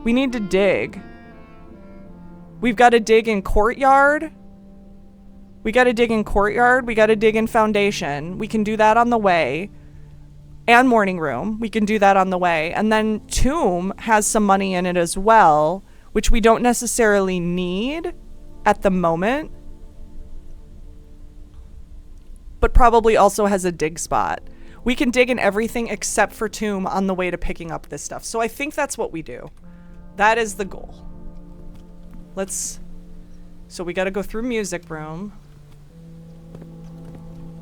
We need to dig. We've got to dig in courtyard. We got to dig in courtyard. We got to dig in foundation. We can do that on the way. And morning room. We can do that on the way. And then tomb has some money in it as well, which we don't necessarily need at the moment, but probably also has a dig spot. We can dig in everything except for tomb on the way to picking up this stuff. So I think that's what we do. That is the goal. So we got to go through music room.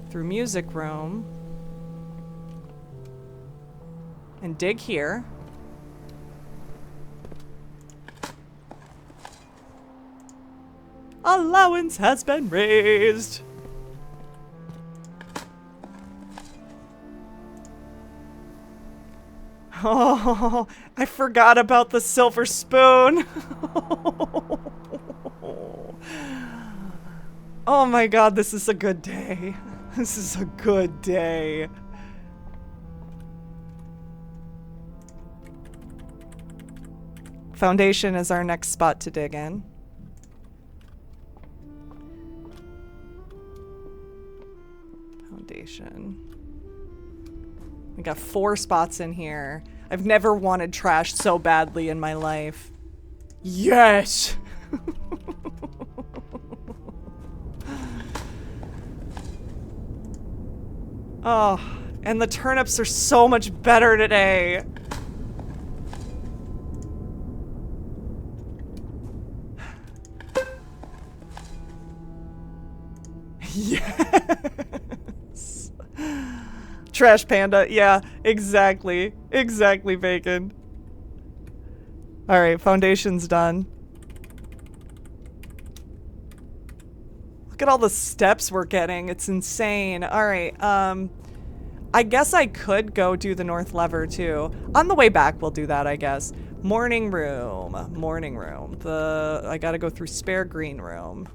Through music room. And dig here. Allowance has been raised. Oh, I forgot about the silver spoon. Oh my god, this is a good day. This is a good day. Foundation is our next spot to dig in. Foundation. We got 4 spots in here. I've never wanted trash so badly in my life. Yes! Oh, and the turnips are so much better today. Yes! Trash panda. Yeah, exactly. Exactly, Bacon. Alright, foundation's done. Look at all the steps we're getting. It's insane. Alright, I guess I could go do the north lever too. On the way back, we'll do that, I guess. Morning room. Morning room. I gotta go through spare green room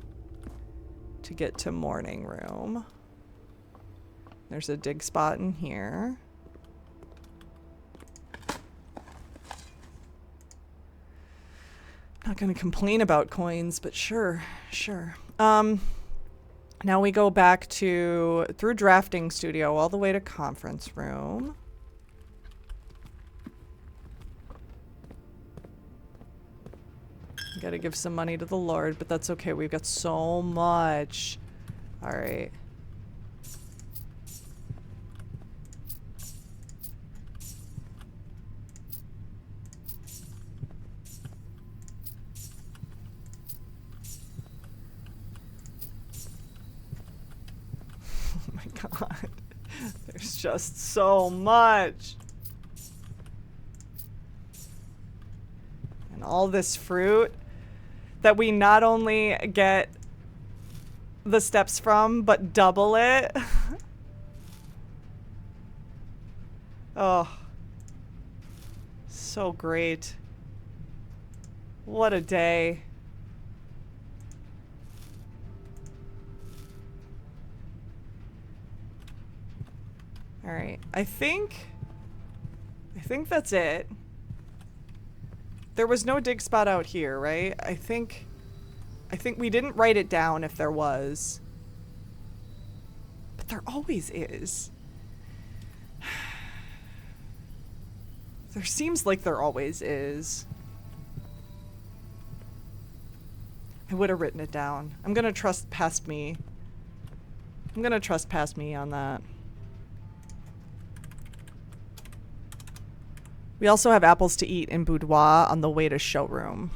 to get to morning room. There's a dig spot in here. Not gonna complain about coins, but sure, sure. Now we go back through drafting studio all the way to conference room. Gotta give some money to the Lord, but that's okay. We've got so much. All right. Oh my God. There's just so much. And all this fruit that we not only get the steps from, but double it. Oh. So great. What a day. All right. I think that's it. There was no dig spot out here, right? I think we didn't write it down if there was. But there always is. There seems like there always is. I would have written it down. I'm gonna trust past me. I'm gonna trust past me on that. We also have apples to eat in Boudoir on the way to showroom.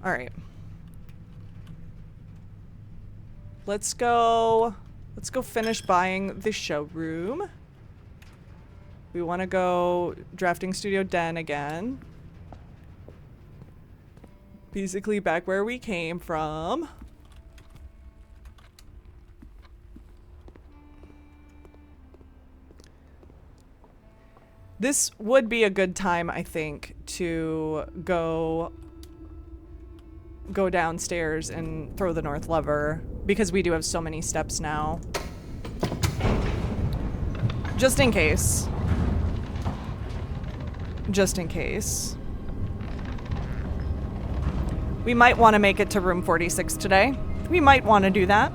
All right. Let's go finish buying the showroom. We want to go drafting studio den again. Basically back where we came from. This would be a good time, I think, to go downstairs and throw the north lever, because we do have so many steps now. Just in case. Just in case. We might want to make it to room 46 today. We might want to do that.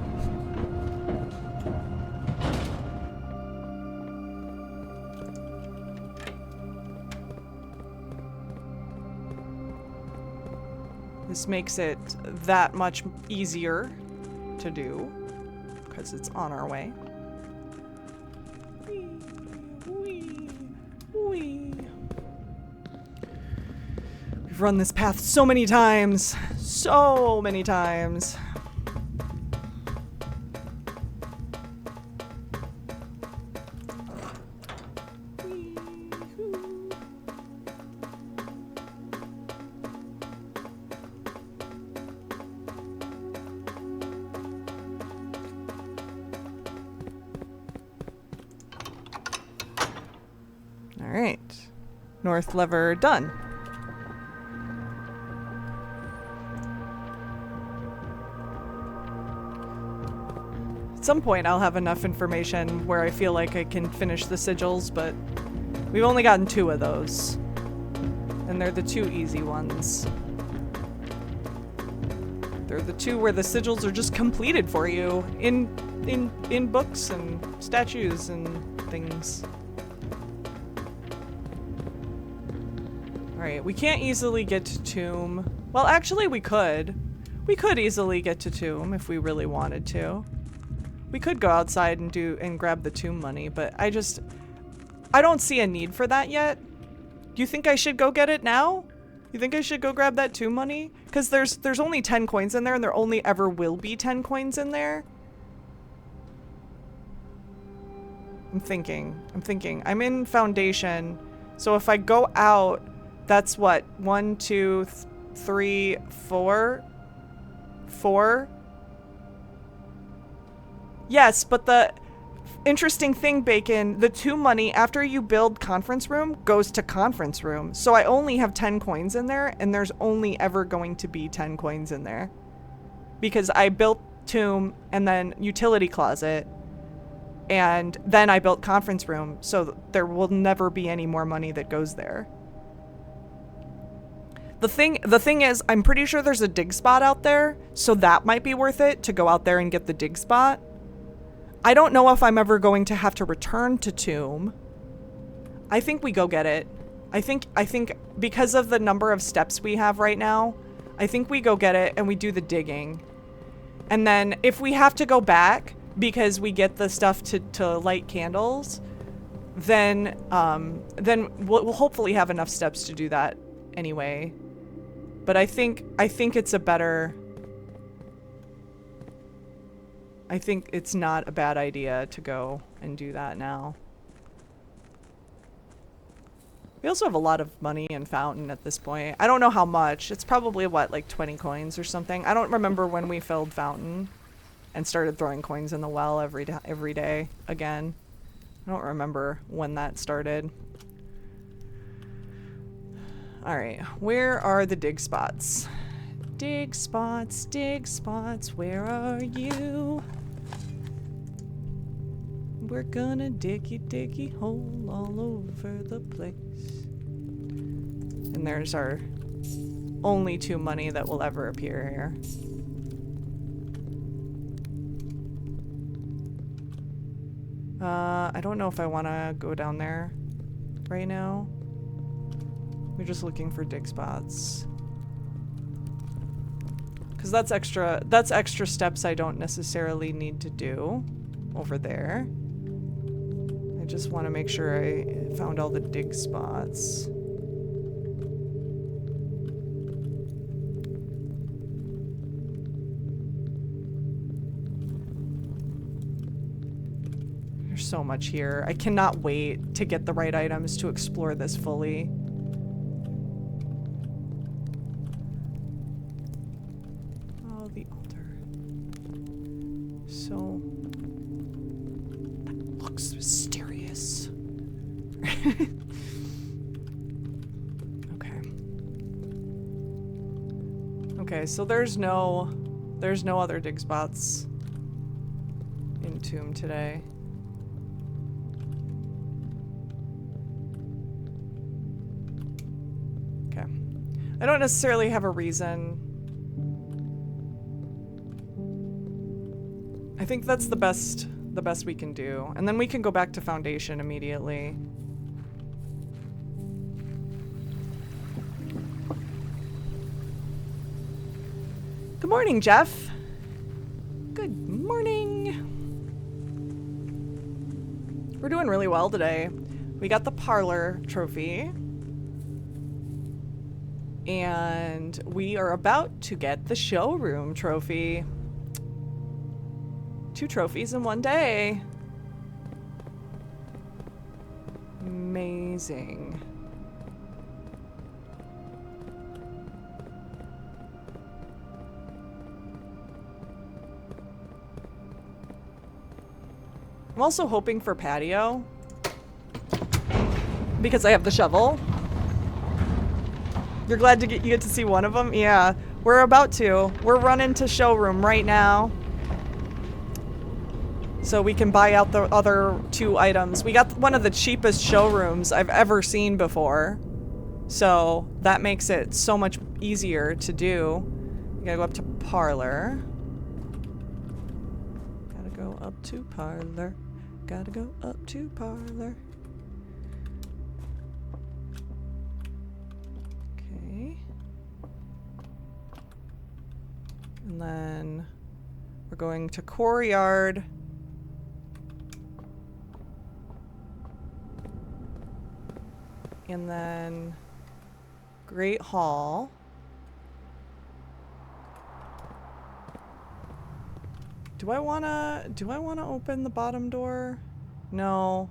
This makes it that much easier to do because it's on our way. Wee, wee, wee. We've run this path so many times. So many times. Alright. North lever done. At some point I'll have enough information where I feel like I can finish the sigils, but we've only gotten 2 of those. And they're the 2 easy ones. They're the 2 where the sigils are just completed for you in books and statues and things. Alright, we can't easily get to Tomb. Well, actually we could. We could easily get to Tomb if we really wanted to. We could go outside and grab the Tomb money, but I don't see a need for that yet. Do you think I should go get it now? You think I should go grab that Tomb money? Because there's only 10 coins in there, and there only ever will be 10 coins in there. I'm thinking. I'm in Foundation, so if I go out, that's what? 1, 2, 3, 4? 4? Yes, but the interesting thing, Bacon, the Tomb money, after you build conference room, goes to conference room. So I only have 10 coins in there, and there's only ever going to be 10 coins in there. Because I built Tomb, and then utility closet, and then I built conference room, so there will never be any more money that goes there. The thing is, I'm pretty sure there's a dig spot out there, so that might be worth it to go out there and get the dig spot. I don't know if I'm ever going to have to return to Tomb. I think we go get it. I think because of the number of steps we have right now, I think we go get it and we do the digging. And then if we have to go back because we get the stuff to light candles, then we'll hopefully have enough steps to do that anyway. But I think it's a better... I think it's not a bad idea to go and do that now. We also have a lot of money in Fountain at this point. I don't know how much. It's probably, what, like 20 coins or something? I don't remember when we filled Fountain and started throwing coins in the well every day again. I don't remember when that started. Alright, where are the dig spots? Dig spots, where are you? We're gonna diggy hole all over the place. And there's our only 2 money that will ever appear here. I don't know if I want to go down there right now. We're just looking for dig spots. Because that's extra steps I don't necessarily need to do over there. I just want to make sure I found all the dig spots. There's so much here. I cannot wait to get the right items to explore this fully. Oh, the altar. So... that looks mysterious. Okay. Okay, so there's no other dig spots in Tomb today. Okay. I don't necessarily have a reason. I think that's the best we can do. And then we can go back to Foundation immediately. Good morning, Jeff. Good morning. We're doing really well today. We got the parlor trophy. And we are about to get the showroom trophy. 2 trophies in one day. Amazing. I'm also hoping for patio because I have the shovel. You're glad you get to see one of them? Yeah, we're about to. We're running to showroom right now. So we can buy out the other 2 items. We got one of the cheapest showrooms I've ever seen before. So that makes it so much easier to do. We gotta go up to parlor. Gotta go up to parlor. Gotta go up to parlor. Okay. And then we're going to Courtyard. And then Great Hall. Do I wanna open the bottom door? No.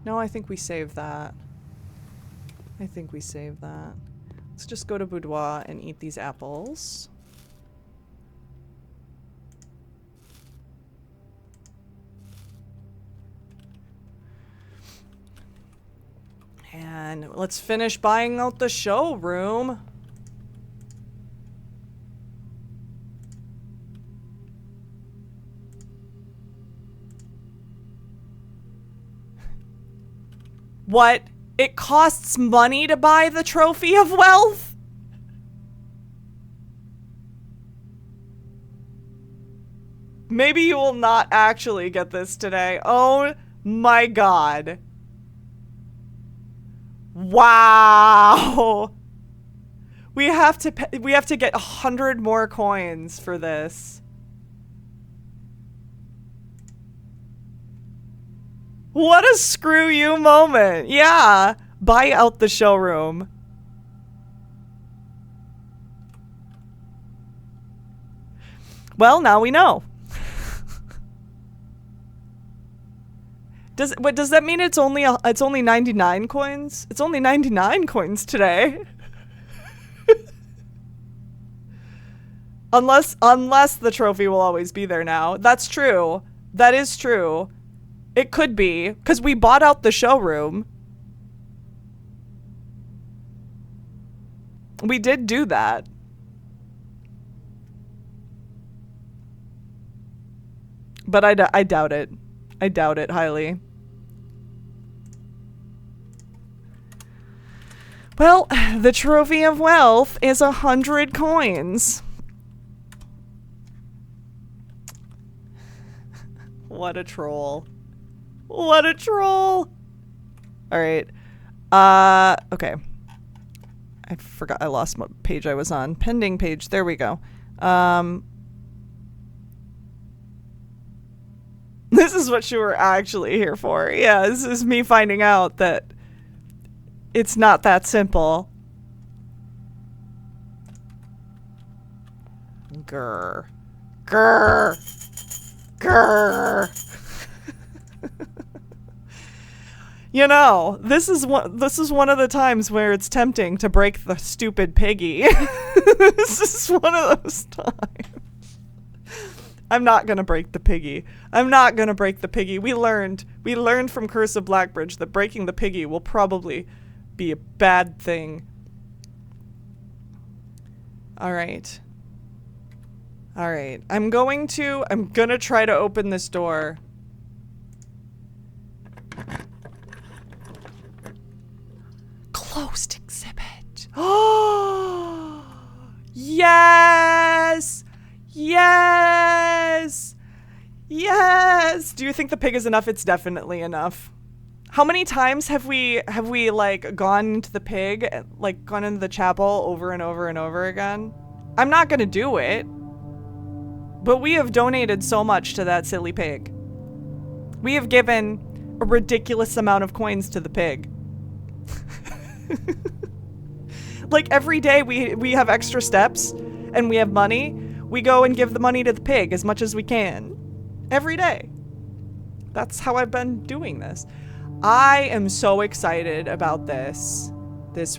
No, I think we save that. I think we save that. Let's just go to Boudoir and eat these apples. And let's finish buying out the showroom. What? It costs money to buy the Trophy of Wealth? Maybe you will not actually get this today. Oh my god. Wow. We have to get 100 more coins for this. What a screw you moment. Yeah. Buy out the showroom. Well, now we know. Does that mean it's only 99 coins? It's only 99 coins today. unless the trophy will always be there now. That's true. That is true. It could be, because we bought out the showroom. We did do that. But I doubt it. I doubt it highly. Well, the trophy of wealth is 100 coins. What a troll. What a troll. All right. Okay. I forgot. I lost what page I was on. Pending page. There we go. This is what you were actually here for. Yeah, this is me finding out that it's not that simple. Grr. Grr. Grr. You know, this is one of the times where it's tempting to break the stupid piggy. This is one of those times. I'm not gonna break the piggy. I'm not gonna break the piggy. We learned from Curse of Blackbridge that breaking the piggy will probably be a bad thing. All right. All right. I'm gonna try to open this door. Closed exhibit. Oh, yes. Yes! Yes! Do you think the pig is enough? It's definitely enough. How many times have we like gone into the pig, like gone into the chapel over and over and over again? I'm not gonna do it. But we have donated so much to that silly pig. We have given a ridiculous amount of coins to the pig. Like every day we have extra steps and we have money. We go and give the money to the pig as much as we can. Every day. That's how I've been doing this. I am so excited about this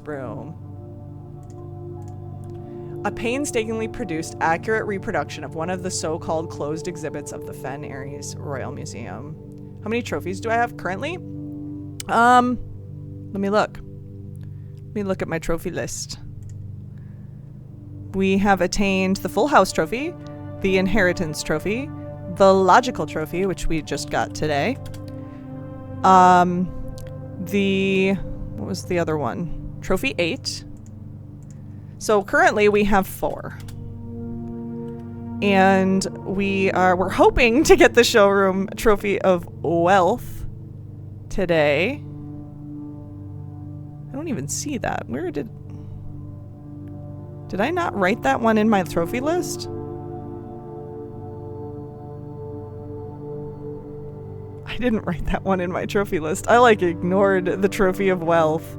room. A painstakingly produced, accurate reproduction of one of the so-called closed exhibits of the Fen Aries Royal Museum. How many trophies do I have currently? Let me look. Let me look at my trophy list. We have attained the Full House Trophy, the Inheritance Trophy, the Logical Trophy, which we just got today. What was the other one? Trophy 8. So currently we have 4. And we're hoping to get the showroom Trophy of Wealth today. I don't even see that. Where did I not write that one in my trophy list? I didn't write that one in my trophy list. I like ignored the Trophy of Wealth.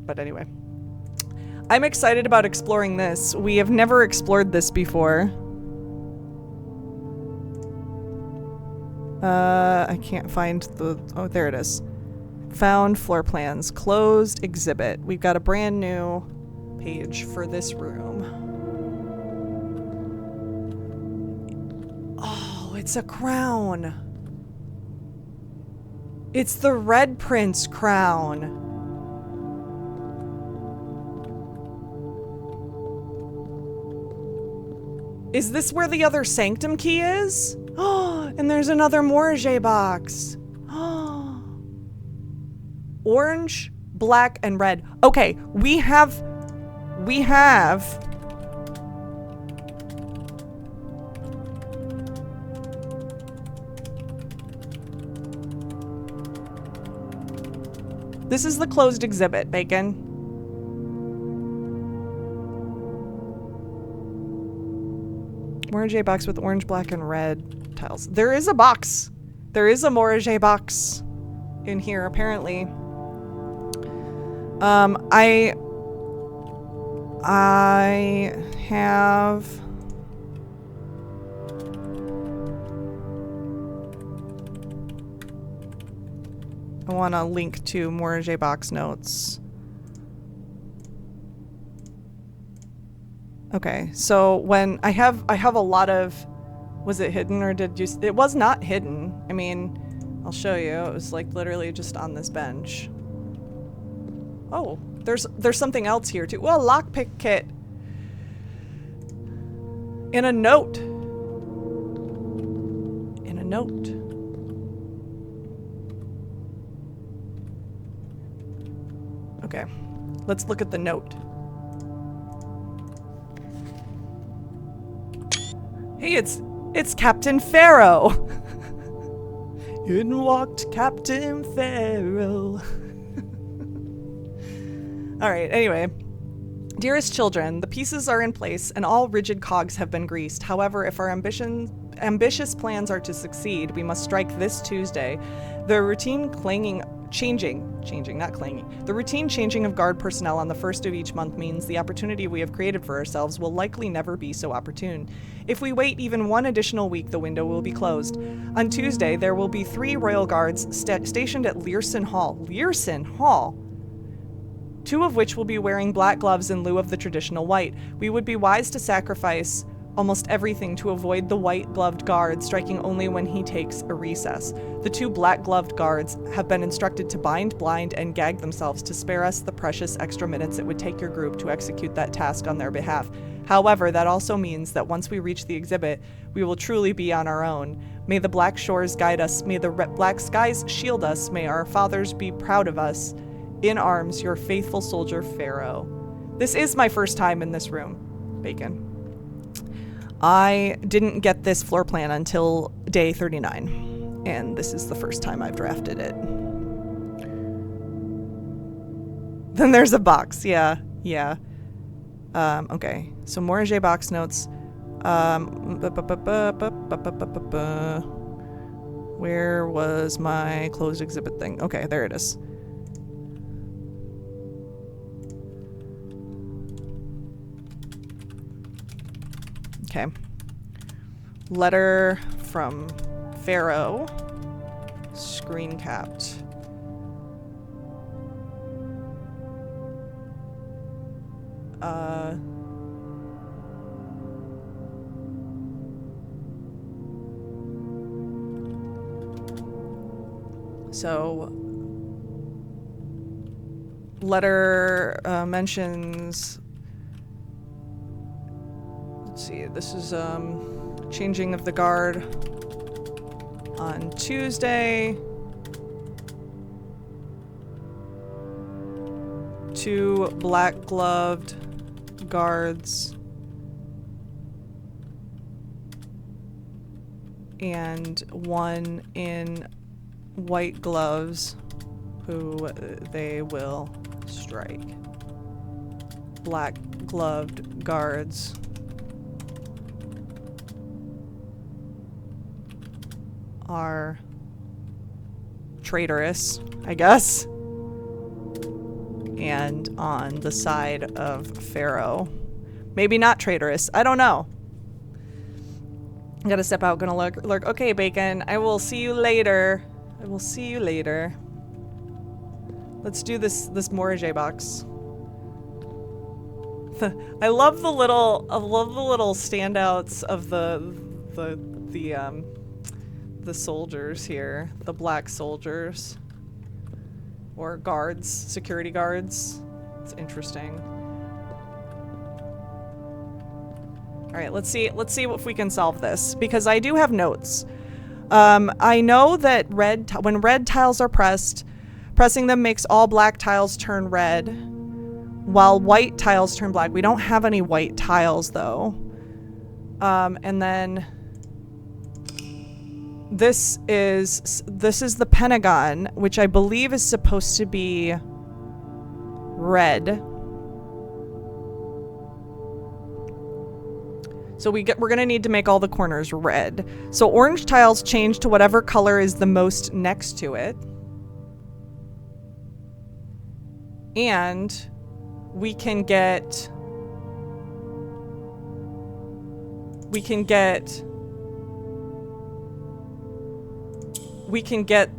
But anyway. I'm excited about exploring this. We have never explored this before. I can't find the... Oh, there it is. Found floor plans. Closed exhibit. We've got a brand new page for this room. Oh, it's a crown. It's the Red Prince crown. Is this where the other Sanctum key is? Oh, and there's another Morge box. Oh. Orange, black, and red. Okay, we have This is the closed exhibit, Bacon. Morage box with orange, black, and red tiles. There is a box. There is a Morage box in here, apparently. I have... I want to link to Morage box notes. Okay, so when I have a lot of, was it hidden or did you, it was not hidden. I mean, I'll show you. It was like literally just on this bench. Oh, there's something else here too. Well, lockpick kit. In a note. In a note. Okay, let's look at the note. Hey, it's Captain Pharaoh. In walked Captain Pharaoh. All right, anyway. Dearest children, the pieces are in place and all rigid cogs have been greased. However, if our ambitious plans are to succeed, we must strike this Tuesday. The routine changing of guard personnel on the first of each month means the opportunity we have created for ourselves will likely never be so opportune. If we wait even one additional week, the window will be closed. On Tuesday, there will be 3 royal guards stationed at Learson Hall. Learson Hall? 2 of which will be wearing black gloves in lieu of the traditional white. We would be wise to sacrifice almost everything to avoid the white-gloved guard striking only when he takes a recess. The 2 black-gloved guards have been instructed to bind, blind, and gag themselves to spare us the precious extra minutes it would take your group to execute that task on their behalf. However, that also means that once we reach the exhibit, we will truly be on our own. May the black shores guide us, may the black skies shield us, may our fathers be proud of us. In arms, your faithful soldier, Pharaoh. This is my first time in this room, Bacon. I didn't get this floor plan until day 39, and this is the first time I've drafted it. Then there's a box, yeah. Okay, so Morage box notes. Where was my closed exhibit thing? Okay, there it is. Okay. Letter from Pharaoh. Screen capped. So, letter mentions, let's see, this is changing of the guard on Tuesday. 2 black-gloved guards and 1 in white gloves who they will strike. Black-gloved guards are traitorous, I guess, and on the side of Pharaoh. Maybe not traitorous. I don't know. I gotta step out, gonna lurk. Okay, Bacon, I will see you later. I will see you later. Let's do this Morage box. I love the little standouts of the soldiers here, the black soldiers or guards, security guards. It's interesting. All right, let's see if we can solve this because I do have notes. I know that when red tiles are pressed, pressing them makes all black tiles turn red, while white tiles turn black. We don't have any white tiles though. And then this is the Pentagon, which I believe is supposed to be red. So we're gonna need to make all the corners red. So orange tiles change to whatever color is the most next to it. And we can get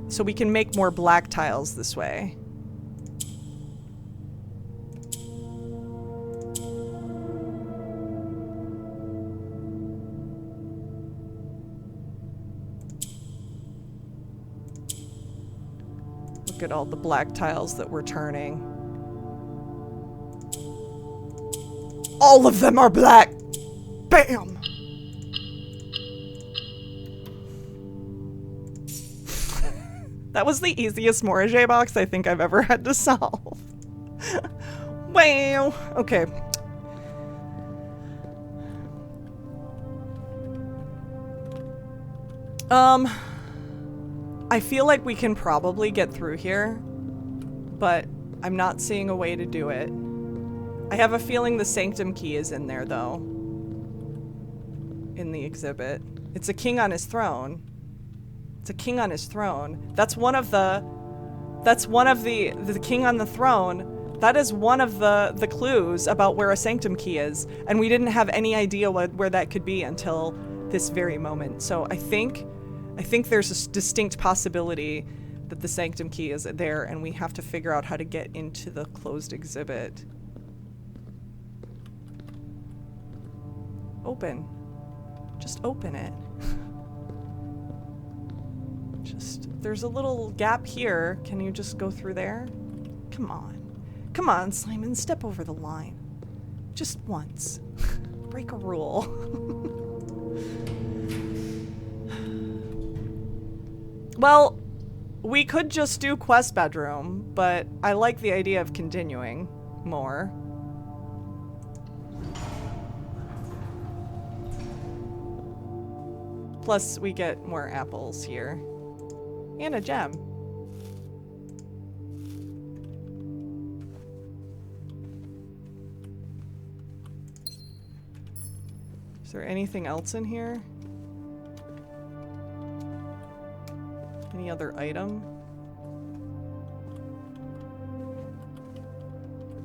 so we can make more black tiles this way. Look at all the black tiles that we're turning. All of them are black! Bam! That was the easiest Morage box I think I've ever had to solve. Wow! Okay. I feel like we can probably get through here, but I'm not seeing a way to do it. I have a feeling the Sanctum key is in there, though. In the exhibit. It's a king on his throne. It's a king on his throne. That's one of the king on the throne. That is one of the clues about where a Sanctum key is. And we didn't have any idea where that could be until this very moment. So I think there's a distinct possibility that the Sanctum key is there, and we have to figure out how to get into the closed exhibit. Open. Just open it. There's a little gap here. Can you just go through there? Come on. Come on, Simon, step over the line. Just once. Break a rule. Well, we could just do quest bedroom, but I like the idea of continuing more. Plus, we get more apples here. And a gem. Is there anything else in here? Any other item?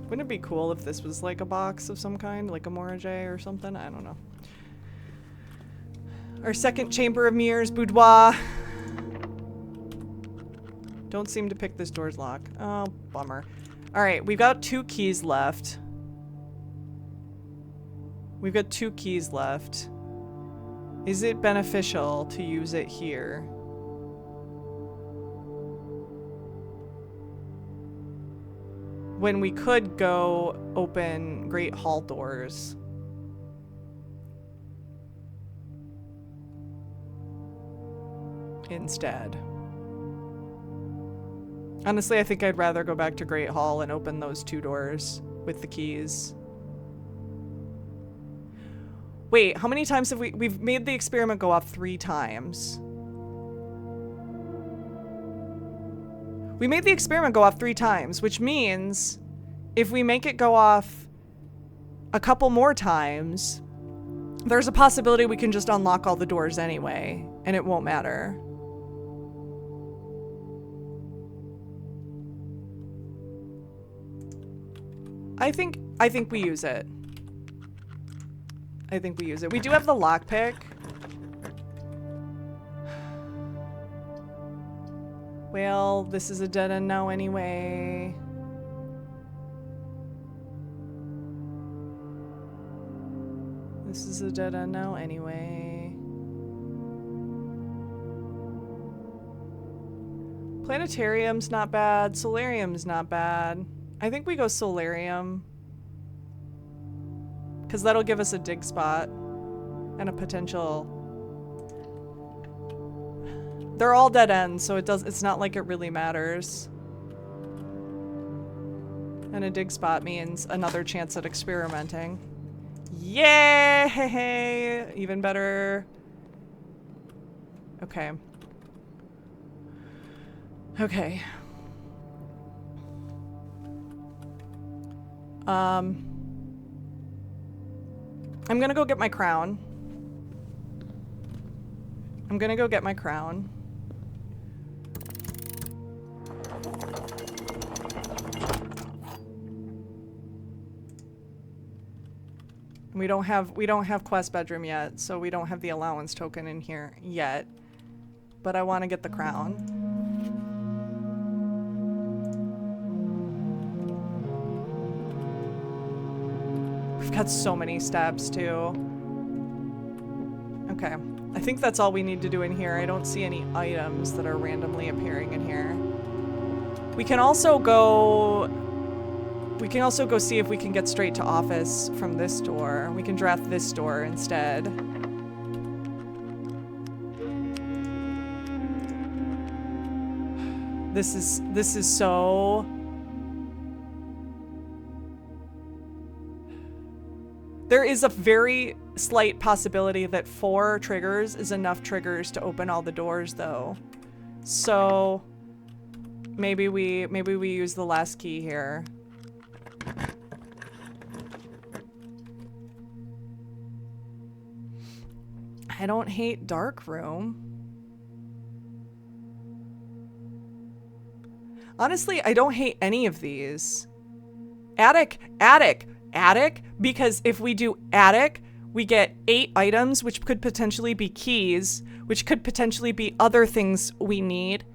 Wouldn't it be cool if this was like a box of some kind, like a Morage or something? I don't know. Our second chamber of mirrors, boudoir. Don't seem to pick this door's lock. Oh, bummer. Alright, we've got 2 keys left. We've got 2 keys left. Is it beneficial to use it here? When we could go open Great Hall doors. Instead. Honestly, I think I'd rather go back to Great Hall and open those 2 doors with the keys. Wait, how many times have we've made the experiment go off 3 times? We made the experiment go off 3 times, which means if we make it go off a couple more times, there's a possibility we can just unlock all the doors anyway, and it won't matter. I think we use it. I think we use it. We do have the lockpick. Well, this is a dead end now anyway. This is a dead end now anyway. Planetarium's not bad. Solarium's not bad. I think we go Solarium. Because that'll give us a dig spot. And a potential... They're all dead ends, so it's not like it really matters. And a dig spot means another chance at experimenting. Yay! Even better. Okay. Okay. I'm gonna go get my crown. We don't have quest bedroom yet, so we don't have the allowance token in here yet. But I want to get the crown. We've got so many steps too. Okay. I think that's all we need to do in here. I don't see any items that are randomly appearing in here. We can also go see if we can get straight to office from this door. We can draft this door instead. This is so... There is a very slight possibility that 4 triggers is enough triggers to open all the doors, though. So maybe we use the last key here. I don't hate dark room. Honestly, I don't hate any of these. Attic, because if we do attic, we get 8 items, which could potentially be keys, which could potentially be other things we need.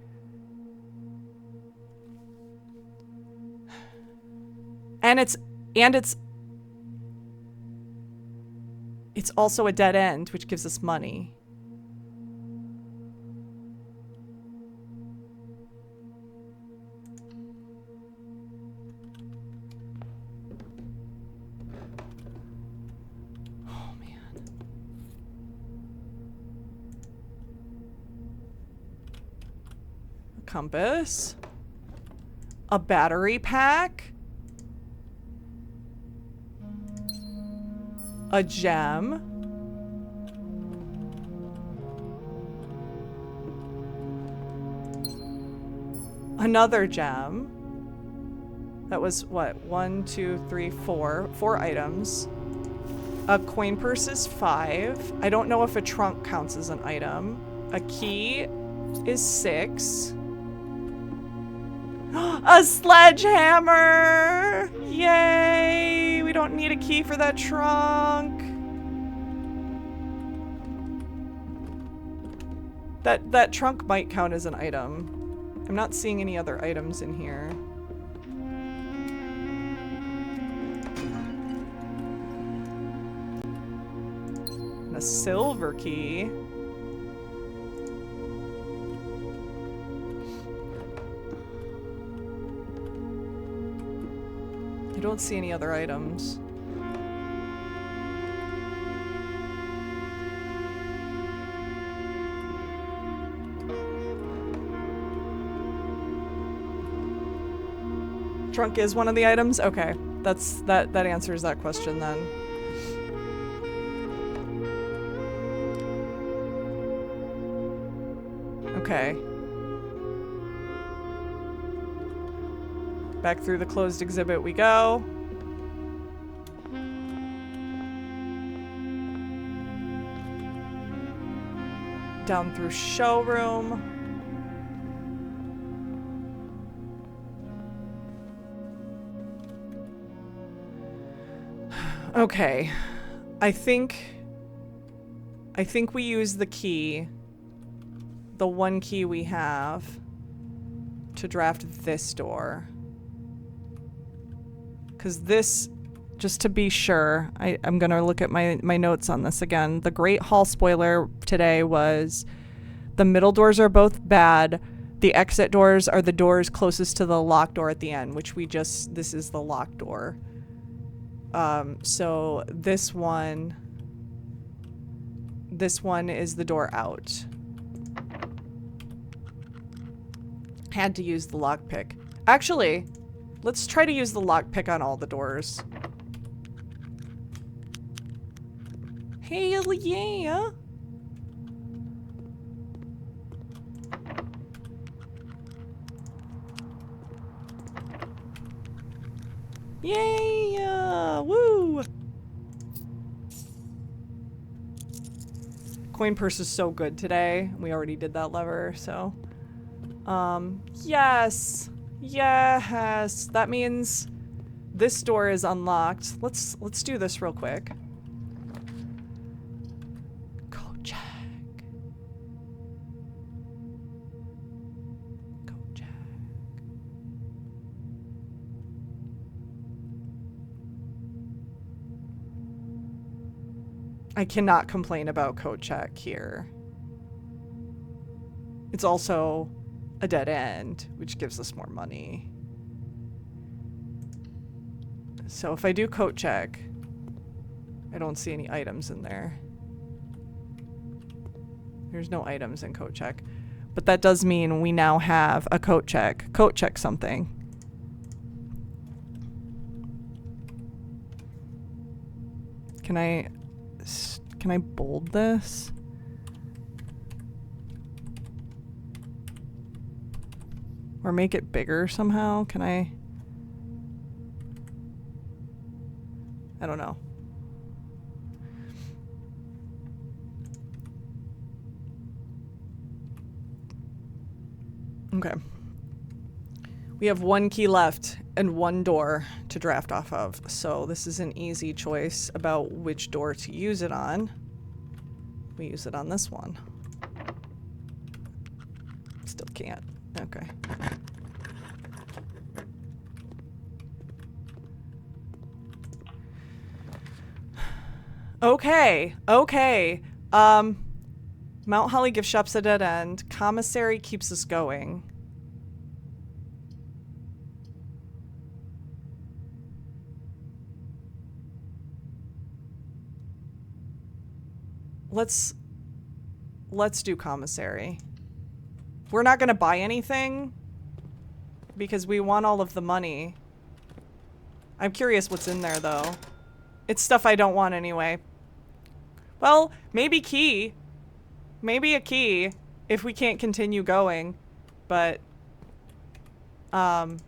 And it's also a dead end, which gives us money. Oh, man. A compass. A battery pack. A gem. Another gem. That was what? 1, 2, 3, 4. 4 items. A coin purse is 5. I don't know if a trunk counts as an item. A key is 6. A sledgehammer! Yay! We don't need a key for that trunk. That trunk might count as an item. I'm not seeing any other items in here. And a silver key. I don't see any other items. Trunk is one of the items? Okay. That answers that question then. Okay. Back through the closed exhibit we go. Down through showroom. Okay. I think we use the key. The one key we have to draft this door. Because this, just to be sure, I'm going to look at my notes on this again. The Great Hall spoiler today was the middle doors are both bad. The exit doors are the doors closest to the locked door at the end, which this is the locked door. So this one is the door out. Had to use the lockpick. Actually, let's try to use the lockpick on all the doors. Hell yeah! Yay! Woo! Coin purse is so good today. We already did that lever, so. Yes! Yes! That means this door is unlocked. Let's do this real quick. Code check. Code check. I cannot complain about code check here. It's also a dead end, which gives us more money. So if I do coat check, I don't see any items in there. There's no items in coat check. But that does mean we now have a coat check. Coat check something. Can I bold this? Or make it bigger somehow? Can I don't know. Okay. We have one key left and one door to draft off of. So this is an easy choice about which door to use it on. We use it on this one. Still can't. Okay. Okay, okay. Mount Holly gift shop's a dead end. Commissary keeps us going. Let's do commissary. We're not gonna buy anything because we want all of the money. I'm curious what's in there though. It's stuff I don't want anyway. Well, maybe key. Maybe a key if we can't continue going. But I'm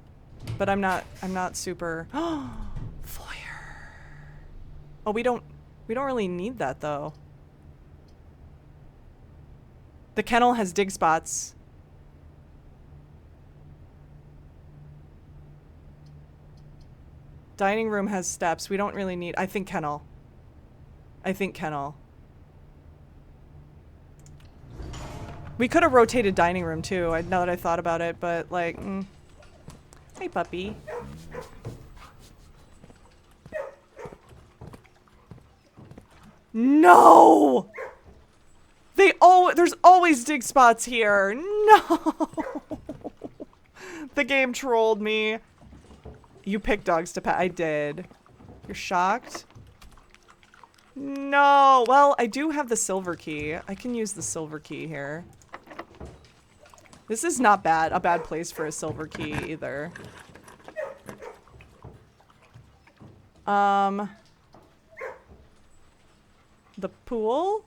not super foyer. Oh, we don't really need that though. The kennel has dig spots. Dining room has steps. We don't really need... I think kennel. I think kennel. We could have rotated dining room too, now that I thought about it, but like... Hey, puppy. No! There's always dig spots here. No! The game trolled me. You picked dogs to pet. I did. You're shocked? No. Well, I do have the silver key. I can use the silver key here. This is not bad. A bad place for a silver key either. The pool?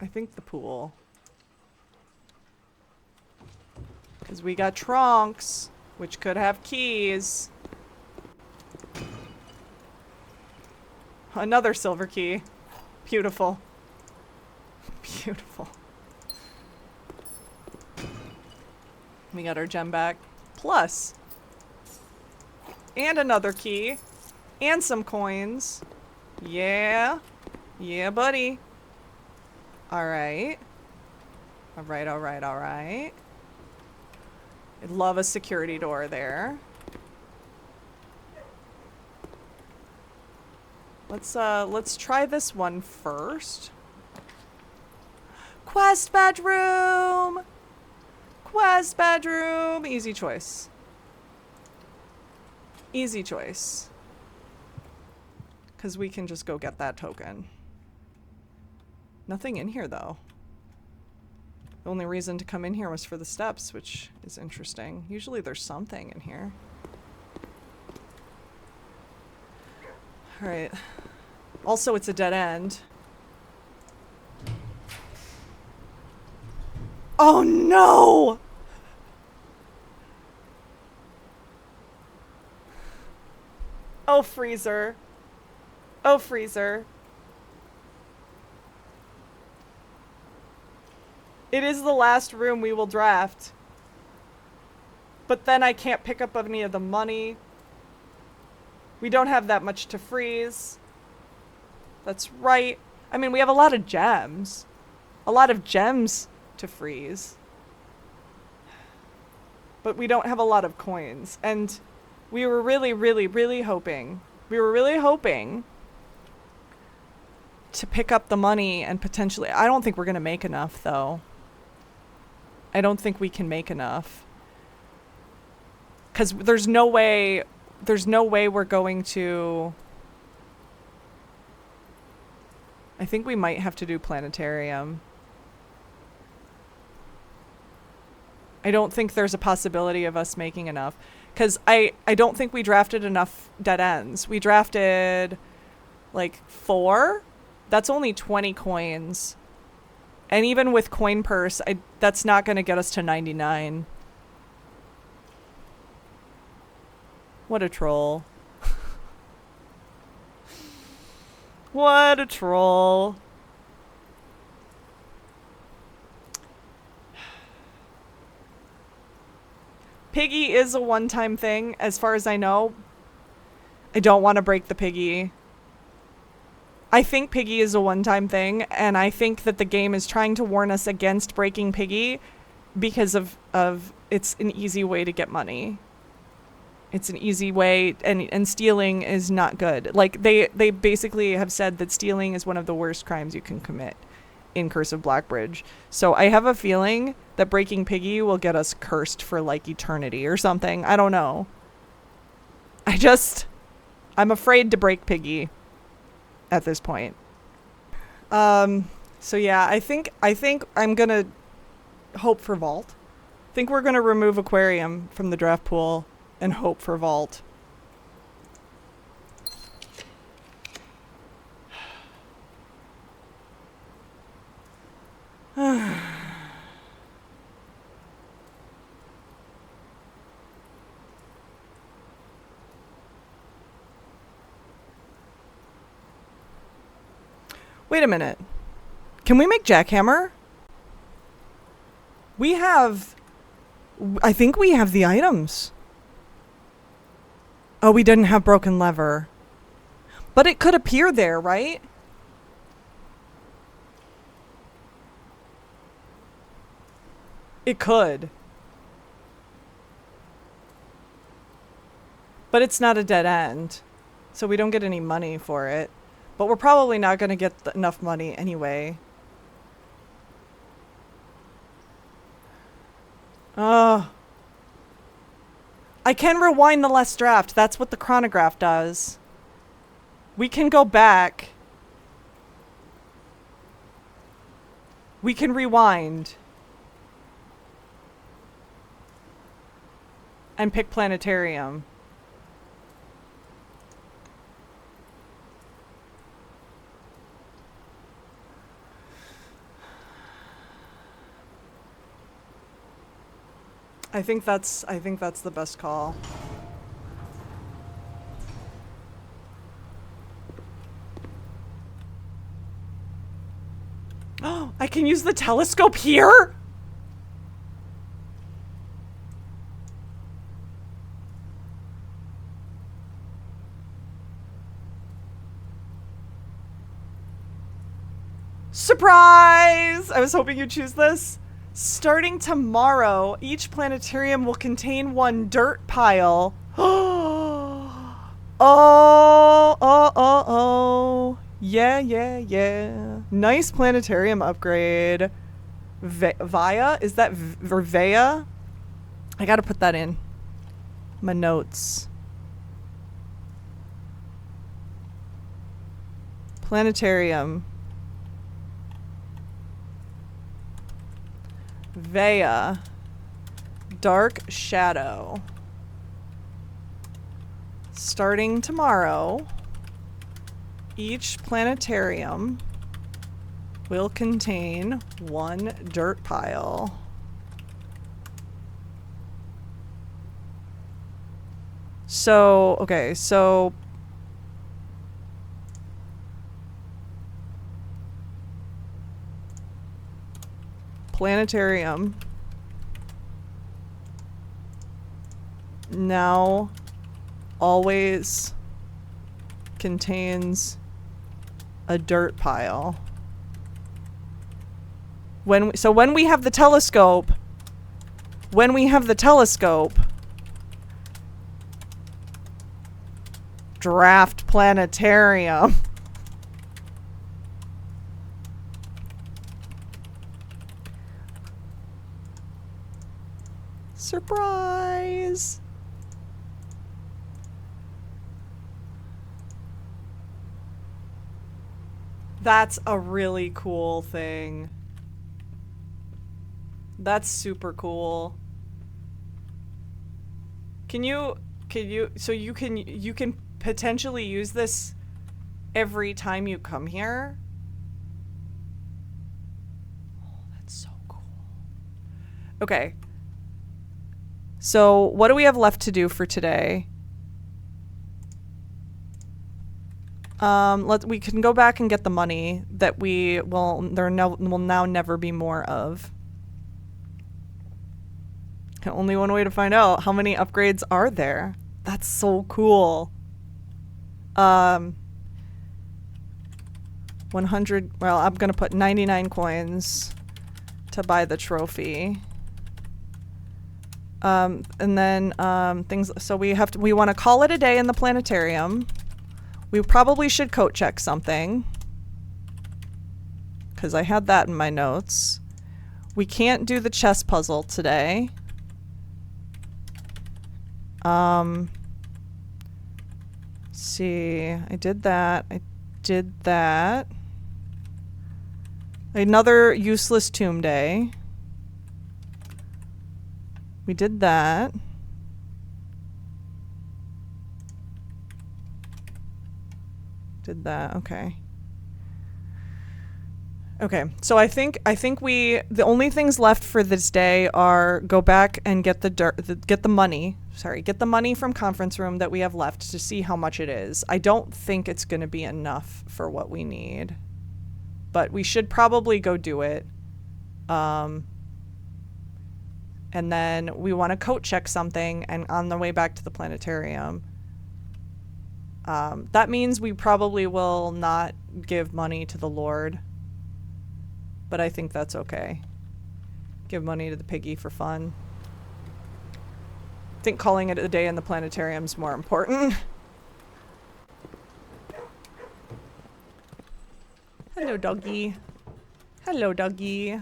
I think the pool. Because we got trunks, which could have keys. Another silver key. Beautiful. Beautiful. We got our gem back. Plus. And another key. And some coins. Yeah. Yeah, buddy. Alright. Alright, alright, alright. I'd love a security door there. Let's try this one first. Quest bedroom! Quest bedroom! Easy choice. Easy choice. 'Cause we can just go get that token. Nothing in here, though. The only reason to come in here was for the steps, which is interesting. Usually there's something in here. Alright. Also, it's a dead end. Oh no! Oh, freezer. Oh, freezer. It is the last room we will draft. But then I can't pick up any of the money. We don't have that much to freeze. That's right. I mean, we have a lot of gems. A lot of gems to freeze. But we don't have a lot of coins. And we were really, really, really hoping. We were really hoping to pick up the money and potentially... I don't think we're going to make enough, though. I don't think we can make enough. Because there's no way we're going to... I think we might have to do planetarium. I don't think there's a possibility of us making enough. Because I don't think we drafted enough dead ends. We drafted, like, 4? That's only 20 coins. And even with coin purse, that's not going to get us to 99. What a troll. What a troll. Piggy is a one-time thing, as far as I know. I don't want to break the piggy. I think piggy is a one-time thing, and I think that the game is trying to warn us against breaking piggy because of it's an easy way to get money. It's an easy way, and stealing is not good. Like, they basically have said that stealing is one of the worst crimes you can commit in Curse of Blackbridge. So I have a feeling that breaking piggy will get us cursed for, like, eternity or something. I don't know. I'm afraid to break piggy at this point. So yeah, I think I'm gonna hope for vault. I think we're gonna remove aquarium from the draft pool and hope for vault. Wait a minute. Can we make jackhammer? I think we have the items. Oh, we didn't have broken lever. But it could appear there, right? It could. But it's not a dead end. So we don't get any money for it. But we're probably not going to get enough money anyway. I can rewind the last draft. That's what the chronograph does. We can go back. We can rewind. And pick planetarium. I think that's the best call. Oh, I can use the telescope here? Surprise! I was hoping you'd choose this. Starting tomorrow, each planetarium will contain one dirt pile. Oh. Yeah. Nice planetarium upgrade. Via? Is that Vervea? I gotta put that in my notes. Planetarium. Vea. Dark Shadow. Starting tomorrow, each planetarium will contain one dirt pile. So, okay, so planetarium now always contains a dirt pile. When we have the telescope, draft planetarium. Surprise! That's a really cool thing. That's super cool. So you can potentially use this every time you come here? Oh, that's so cool. Okay. So what do we have left to do for today? We can go back and get the money that will now never be more of. Only one way to find out. How many upgrades are there? That's so cool. 100, well, I'm gonna put 99 coins to buy the trophy. And then, so we want to call it a day in the planetarium. We probably should coat check something, because I had that in my notes. We can't do the chess puzzle today. Let's see, I did that. Another useless tomb day. We did that. Did that, okay. Okay, so I think the only things left for this day are go back and get get the money from conference room that we have left to see how much it is. I don't think it's going to be enough for what we need, but we should probably go do it. And then we want to coat check something, and on the way back to the planetarium. That means we probably will not give money to the Lord. But I think that's okay. Give money to the piggy for fun. I think calling it a day in the planetarium is more important. Hello, doggy. Hello, doggy.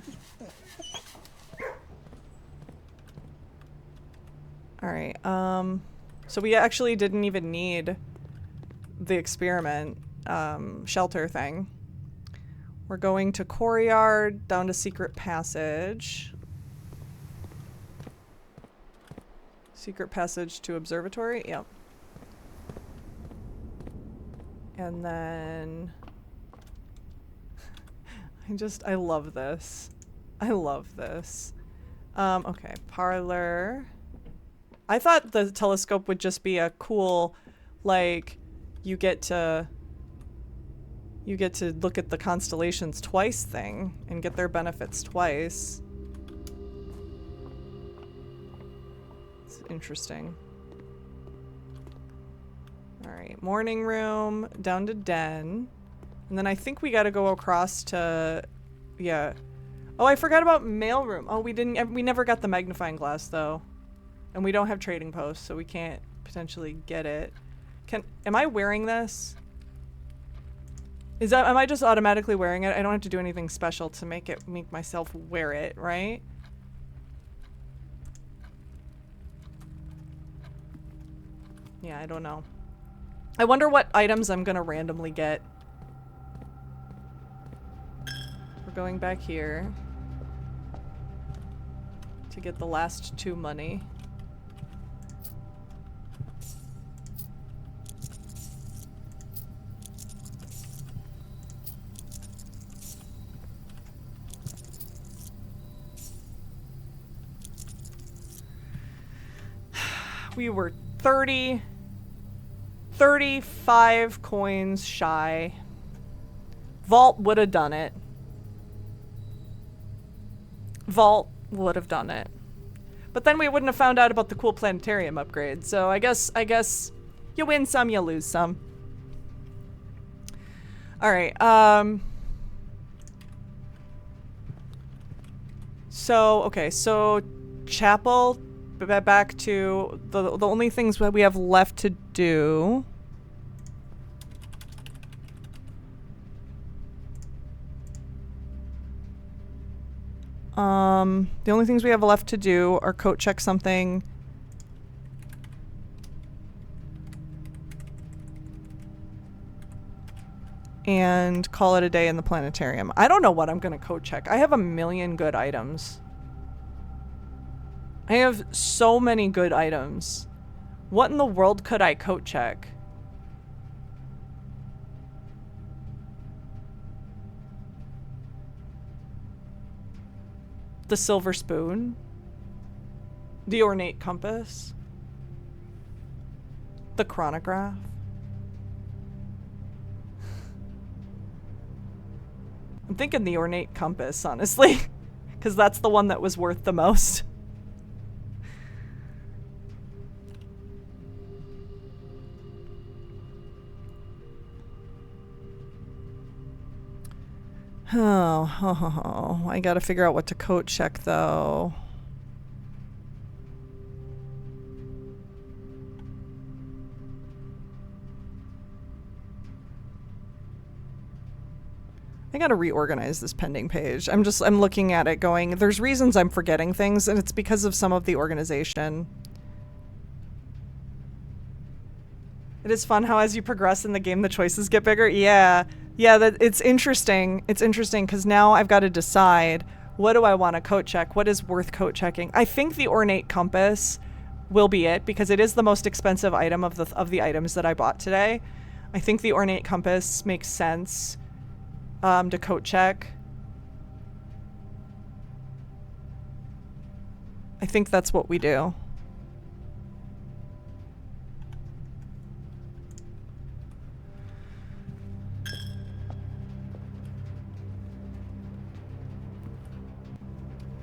Alright, so we actually didn't even need the experiment shelter thing. We're going to Courtyard, down to Secret Passage. Secret Passage to Observatory, yep. And then... I love this. I love this. Okay, Parlor. I thought the telescope would just be a cool, like, you get to look at the constellations twice thing and get their benefits twice. It's interesting. Alright, morning room, down to den. And then I think we gotta go across to, yeah. Oh, I forgot about mailroom. Oh, we never got the magnifying glass though. And we don't have trading posts, so we can't potentially get it. Am I wearing this? Am I just automatically wearing it? I don't have to do anything special to make myself wear it, right? Yeah, I don't know. I wonder what items I'm gonna randomly get. We're going back here to get the last 2 money. We were 30 35 coins shy. Vault would have done it. Vault would have done it. But then we wouldn't have found out about the cool planetarium upgrade. So I guess you win some, you lose some. All right. So okay. So chapel. Back to the only things that we have left to do. The only things we have left to do are coat check something. And call it a day in the planetarium. I don't know what I'm gonna coat check. I have a million good items. I have so many good items. What in the world could I coat check? The silver spoon? The ornate compass? The chronograph? I'm thinking the ornate compass, honestly. Because that's the one that was worth the most. Oh, I gotta figure out what to coat check though. I gotta reorganize this pending page. I'm looking at it going, there's reasons I'm forgetting things, and it's because of some of the organization. It is fun how as you progress in the game, the choices get bigger. Yeah. Yeah, it's interesting. It's interesting because now I've got to decide, what do I want to coat check? What is worth coat checking? I think the ornate compass will be it because it is the most expensive item of the items that I bought today. I think the ornate compass makes sense to coat check. I think that's what we do.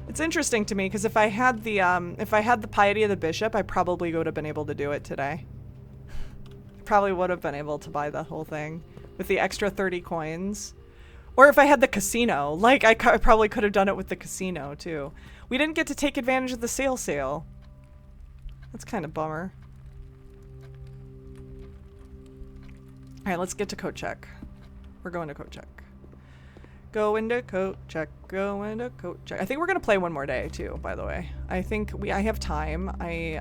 It's interesting to me because if I had the piety of the bishop, I probably would have been able to do it today. Probably would have been able to buy the whole thing with the extra 30 coins. Or if I had the casino, like I probably could have done it with the casino too. We didn't get to take advantage of the sale. That's kind of bummer. All right, let's get to coat check. We're going to coat check. Go into coat check, go into coat check. I think we're gonna play one more day too, by the way. I think I have time. I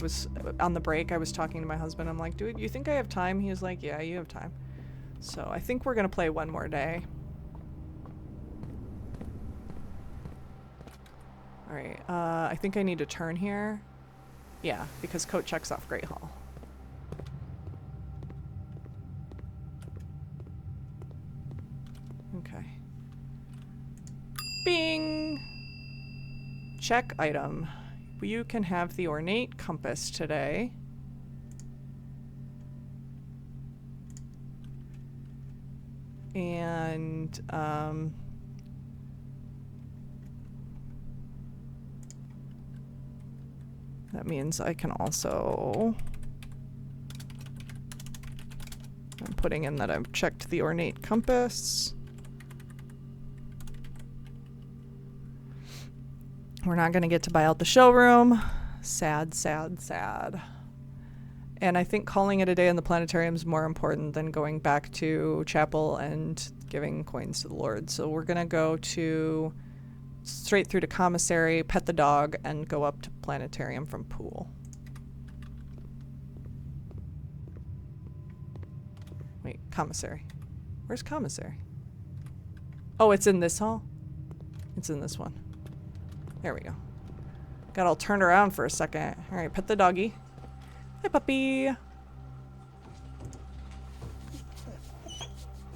was on the break, I was talking to my husband. I'm like, dude, you think I have time? He was like, yeah, you have time. So I think we're gonna play one more day. All right, I think I need to turn here. Yeah, because coat check's off Great Hall. Okay. Bing! Check item. You can have the ornate compass today. And, that means I can also... I'm putting in that I've checked the ornate compass. We're not going to get to buy out the showroom. Sad, sad, sad. And I think calling it a day in the planetarium is more important than going back to chapel and giving coins to the Lord. So we're going to go straight through to commissary, pet the dog, and go up to planetarium from pool. Wait, commissary. Where's commissary? Oh, it's in this hall? It's in this one. There we go. Got all turned around for a second. All right, pet the doggy. Hey, puppy.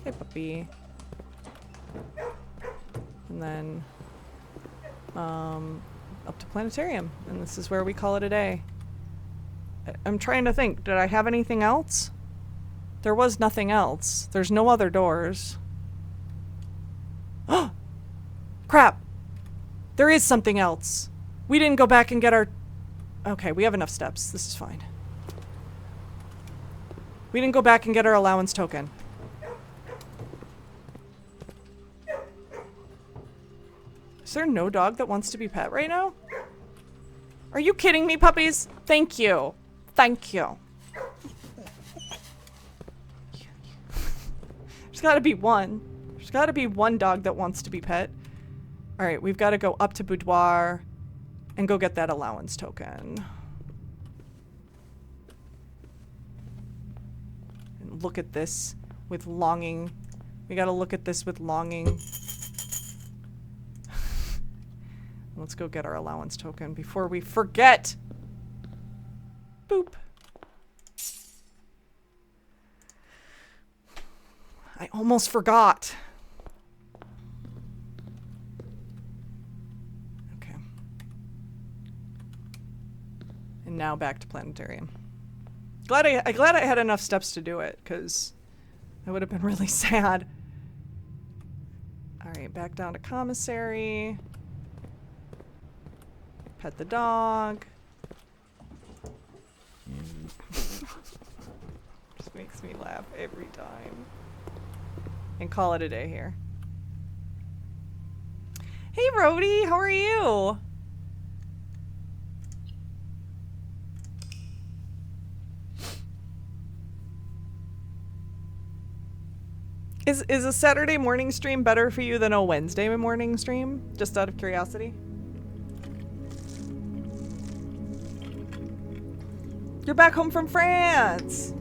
Hey, puppy. And then up to planetarium. And this is where we call it a day. I'm trying to think. Did I have anything else? There was nothing else. There's no other doors. Oh! Crap! There is something else. We didn't go back and get our... Okay, we have enough steps. This is fine. We didn't go back and get our allowance token. Is there no dog that wants to be pet right now? Are you kidding me, puppies? Thank you. Thank you. There's gotta be one. There's gotta be one dog that wants to be pet. Alright, we've gotta go up to Boudoir and go get that allowance token. And look at this with longing. We gotta look at this with longing. Let's go get our allowance token before we forget. Boop. I almost forgot. Okay. And now back to planetarium. Glad I had enough steps to do it, because that would have been really sad. Alright, back down to commissary. Pet the dog. Just makes me laugh every time. And call it a day here. Hey Rhodey, how are you? Is a Saturday morning stream better for you than a Wednesday morning stream? Just out of curiosity. You're back home from France.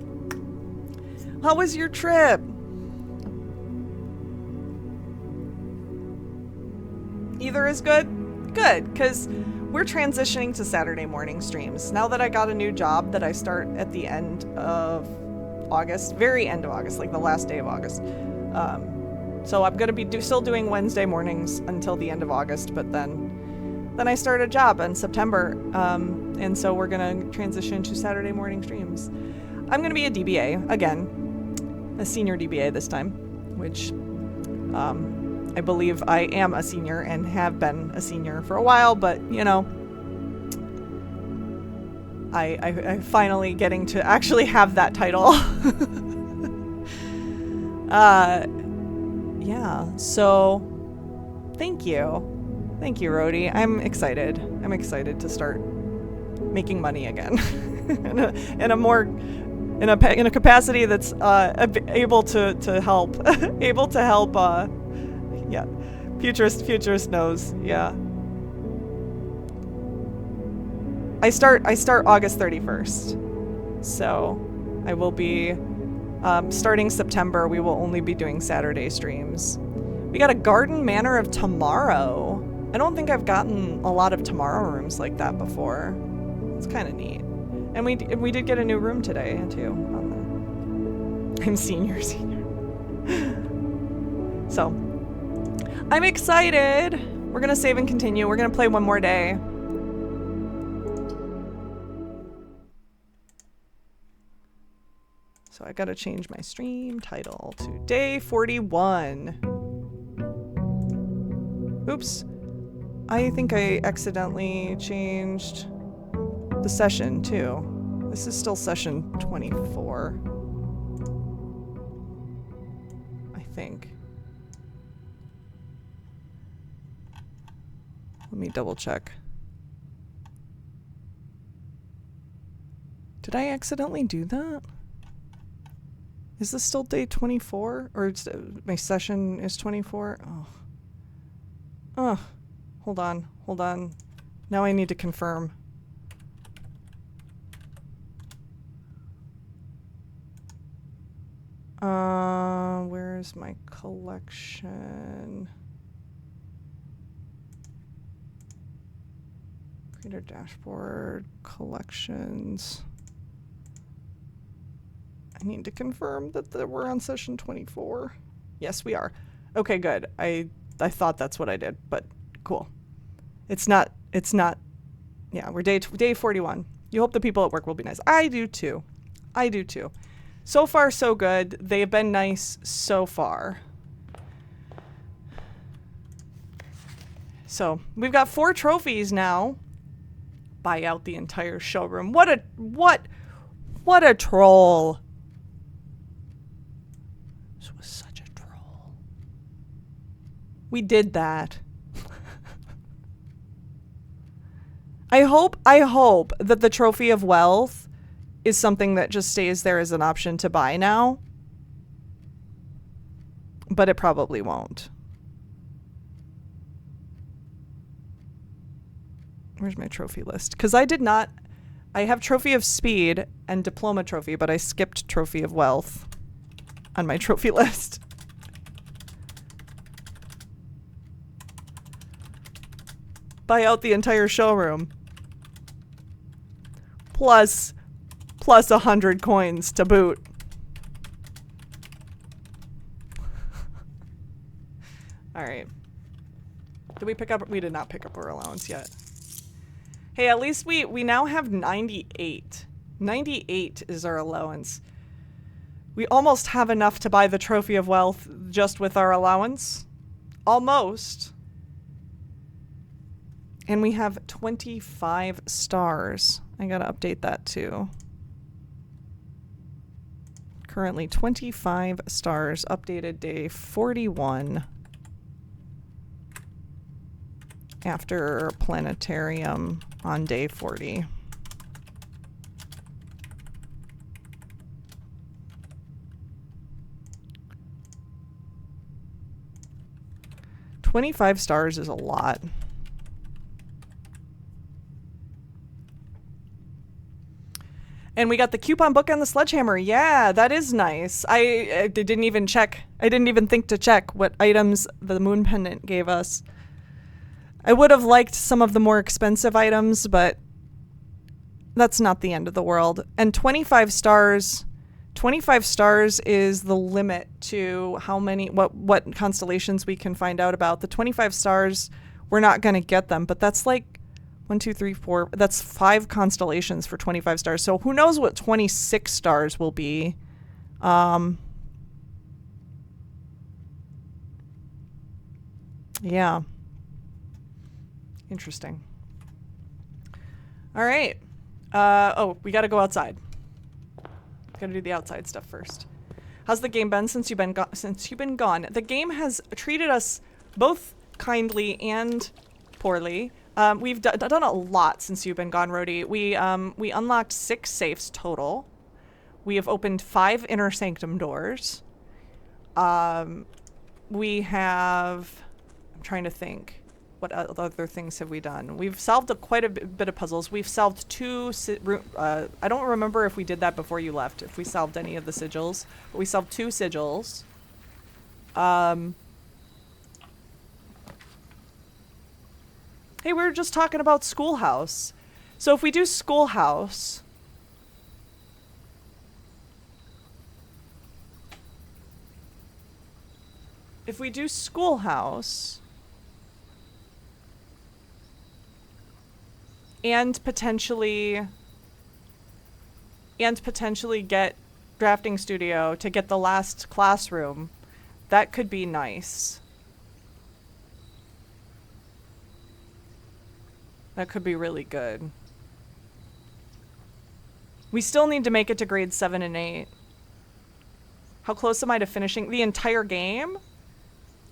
How was your trip? Either is good? Good, because we're transitioning to Saturday morning streams. Now that I got a new job that I start at the end of August, very end of August, like the last day of August. So I'm going to be still doing Wednesday mornings until the end of August, but then I start a job in September. And so we're going to transition to Saturday morning streams. I'm going to be a DBA, again, a senior DBA this time, which I believe I am a senior and have been a senior for a while, but, you know, I finally getting to actually have that title. Yeah, so thank you. Thank you, Rhodey. I'm excited. I'm excited to start making money again in a capacity that's able to help yeah, futurist knows. Yeah, I start August 31st, so I will be starting September. We will only be doing Saturday streams. We got a Garden Manor of Tomorrow. I don't think I've gotten a lot of Tomorrow rooms like that before. It's kind of neat. And we did get a new room today, too. I'm senior. So, I'm excited. We're going to save and continue. We're going to play one more day. So I got to change my stream title to Day 41. Oops. I think I accidentally changed the session too. This is still session 24. I think. Let me double check. Did I accidentally do that? Is this still day 24? Or it's, my session is 24? Oh. Oh. Hold on. Now I need to confirm. Where's my collection? Creator dashboard, collections. I need to confirm that we're on session 24. Yes, we are. Okay, good. I thought that's what I did, but cool. It's not, yeah, we're day 41. You hope the people at work will be nice. I do too. I do too. So far, so good. They've been nice so far. So we've got 4 trophies now. Buy out the entire showroom. What a troll. This was such a troll. We did that. I hope that the Trophy of Wealth is something that just stays there as an option to buy now. But it probably won't. Where's my trophy list? Because I have Trophy of Speed and Diploma Trophy, but I skipped Trophy of Wealth on my trophy list. Buy out the entire showroom. Plus 100 coins to boot. All right. Did we pick up? We did not pick up our allowance yet. Hey, at least we now have 98. 98 is our allowance. We almost have enough to buy the Trophy of Wealth just with our allowance. Almost. And we have 25 stars. I gotta update that too. Currently 25 stars, updated day 41. After Planetarium on day 40. $25 stars is a lot. And we got the coupon book and the sledgehammer. Yeah, that is nice. I didn't even check. I didn't even think to check what items the moon pendant gave us. I would have liked some of the more expensive items, but that's not the end of the world. And 25 stars is the limit to how many, what constellations we can find out about. The 25 stars, we're not going to get them, but that's like 1, 2, 3, 4. That's 5 constellations for 25 stars. So who knows what 26 stars will be. Yeah. Interesting. All right. Oh, we got to go outside. Got to do the outside stuff first. How's the game been since you've been gone? The game has treated us both kindly and poorly. We've done a lot since you've been gone, Rhodey. We unlocked 6 safes total. We have opened 5 inner sanctum doors. We have... I'm trying to think. What other things have we done? We've solved quite a bit of puzzles. We've solved 2... I don't remember if we did that before you left, if we solved any of the sigils. But we solved 2 sigils. Hey, we were just talking about Schoolhouse. So if we do Schoolhouse... If we do Schoolhouse... And potentially get Drafting Studio to get the last classroom, that could be nice. That could be really good. We still need to make it to grades 7 and 8. How close am I to finishing the entire game?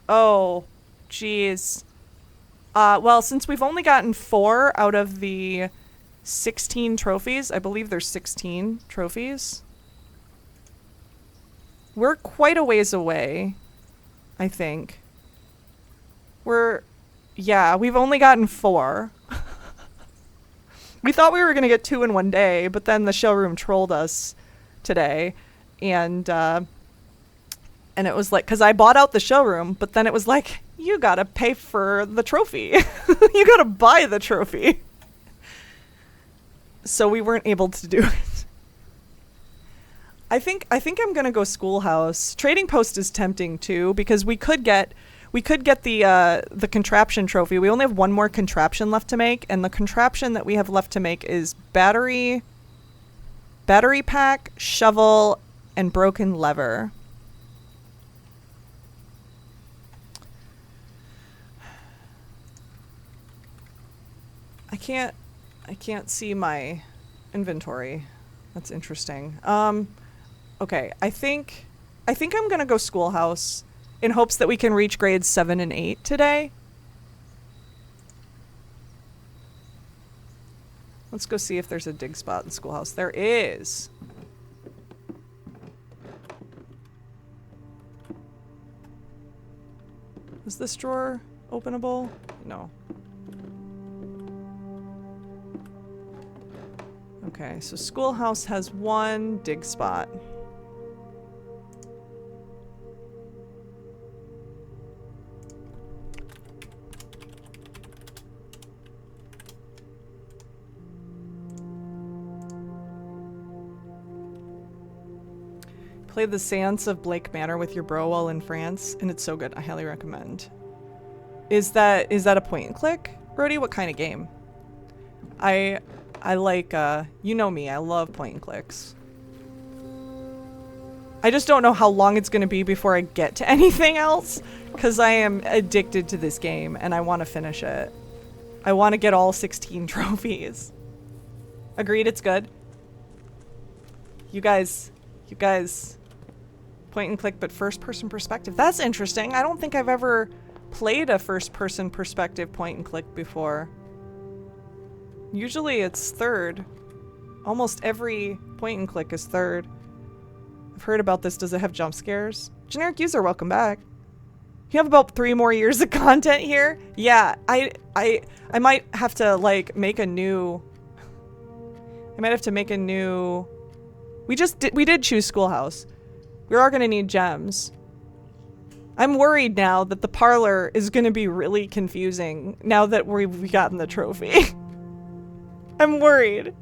Oh, jeez. Well, since we've only gotten 4 out of the 16 trophies, I believe there's 16 trophies. We're quite a ways away, I think. Yeah, we've only gotten 4. We thought we were going to get 2 in one day, but then the showroom trolled us today. And it was like, because I bought out the showroom, but then it was like, you got to pay for the trophy. You got to buy the trophy. So we weren't able to do it. I think I'm going to go Schoolhouse. Trading Post is tempting too, because we could get We could get the contraption trophy. We only have one more contraption left to make, and the contraption that we have left to make is battery pack, shovel, and broken lever. I can't see my inventory. That's interesting. Okay, I think I'm gonna go schoolhouse in hopes that we can reach grades 7 and 8 today. Let's go see if there's a dig spot in schoolhouse. There is. Is this drawer openable? No. Okay, so schoolhouse has one dig spot. Play the Seance of Blake Manor with your bro while in France, and it's so good. I highly recommend. Is that a point and click, Brody? What kind of game? I like, you know me, I love point and clicks. I just don't know how long it's gonna be before I get to anything else, because I am addicted to this game, and I want to finish it. I want to get all 16 trophies. Agreed, it's good. You guys, point and click, but first person perspective. That's interesting. I don't think I've ever played a first person perspective point and click before. Usually it's third. Almost every point and click is third. I've heard about this. Does it have jump scares? Generic user, welcome back. You have about 3 more years of content here? Yeah, I might have to like make a new... I might have to make a new... We did choose schoolhouse. We are gonna need gems. I'm worried now that the parlor is gonna be really confusing now that we've gotten the trophy. I'm worried.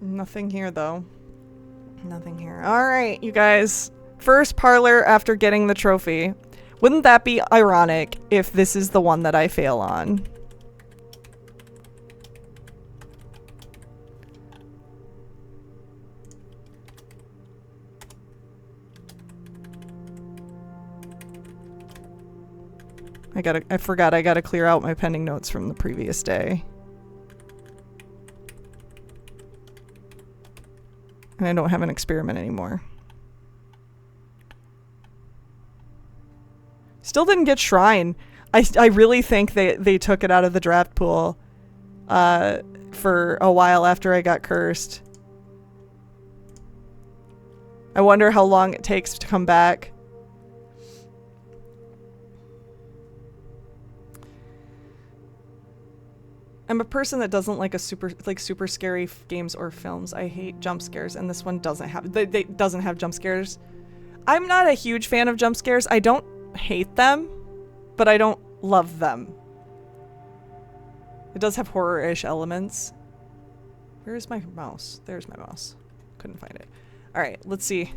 Nothing here though. Nothing here. All right, you guys. First parlor after getting the trophy. Wouldn't that be ironic if this is the one that I fail on? I forgot I gotta clear out my pending notes from the previous day. And I don't have an experiment anymore. Still didn't get shrine. I really think they took it out of the draft pool for a while after I got cursed. I wonder how long it takes to come back. I'm a person that doesn't like super scary games or films. I hate jump scares, and this one doesn't have doesn't have jump scares. I'm not a huge fan of jump scares. I don't hate them, but I don't love them. It does have horror-ish elements. Where's my mouse? There's my mouse. Couldn't find it. All right, let's see.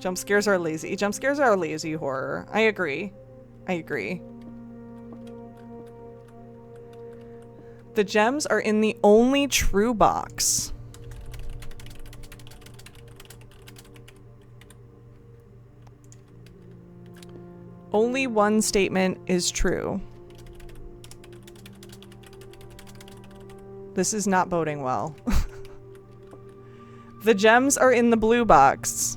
Jump scares are lazy. Jump scares are lazy horror. I agree. I agree. The gems are in the only true box. Only one statement is true. This is not boding well. The gems are in the blue box.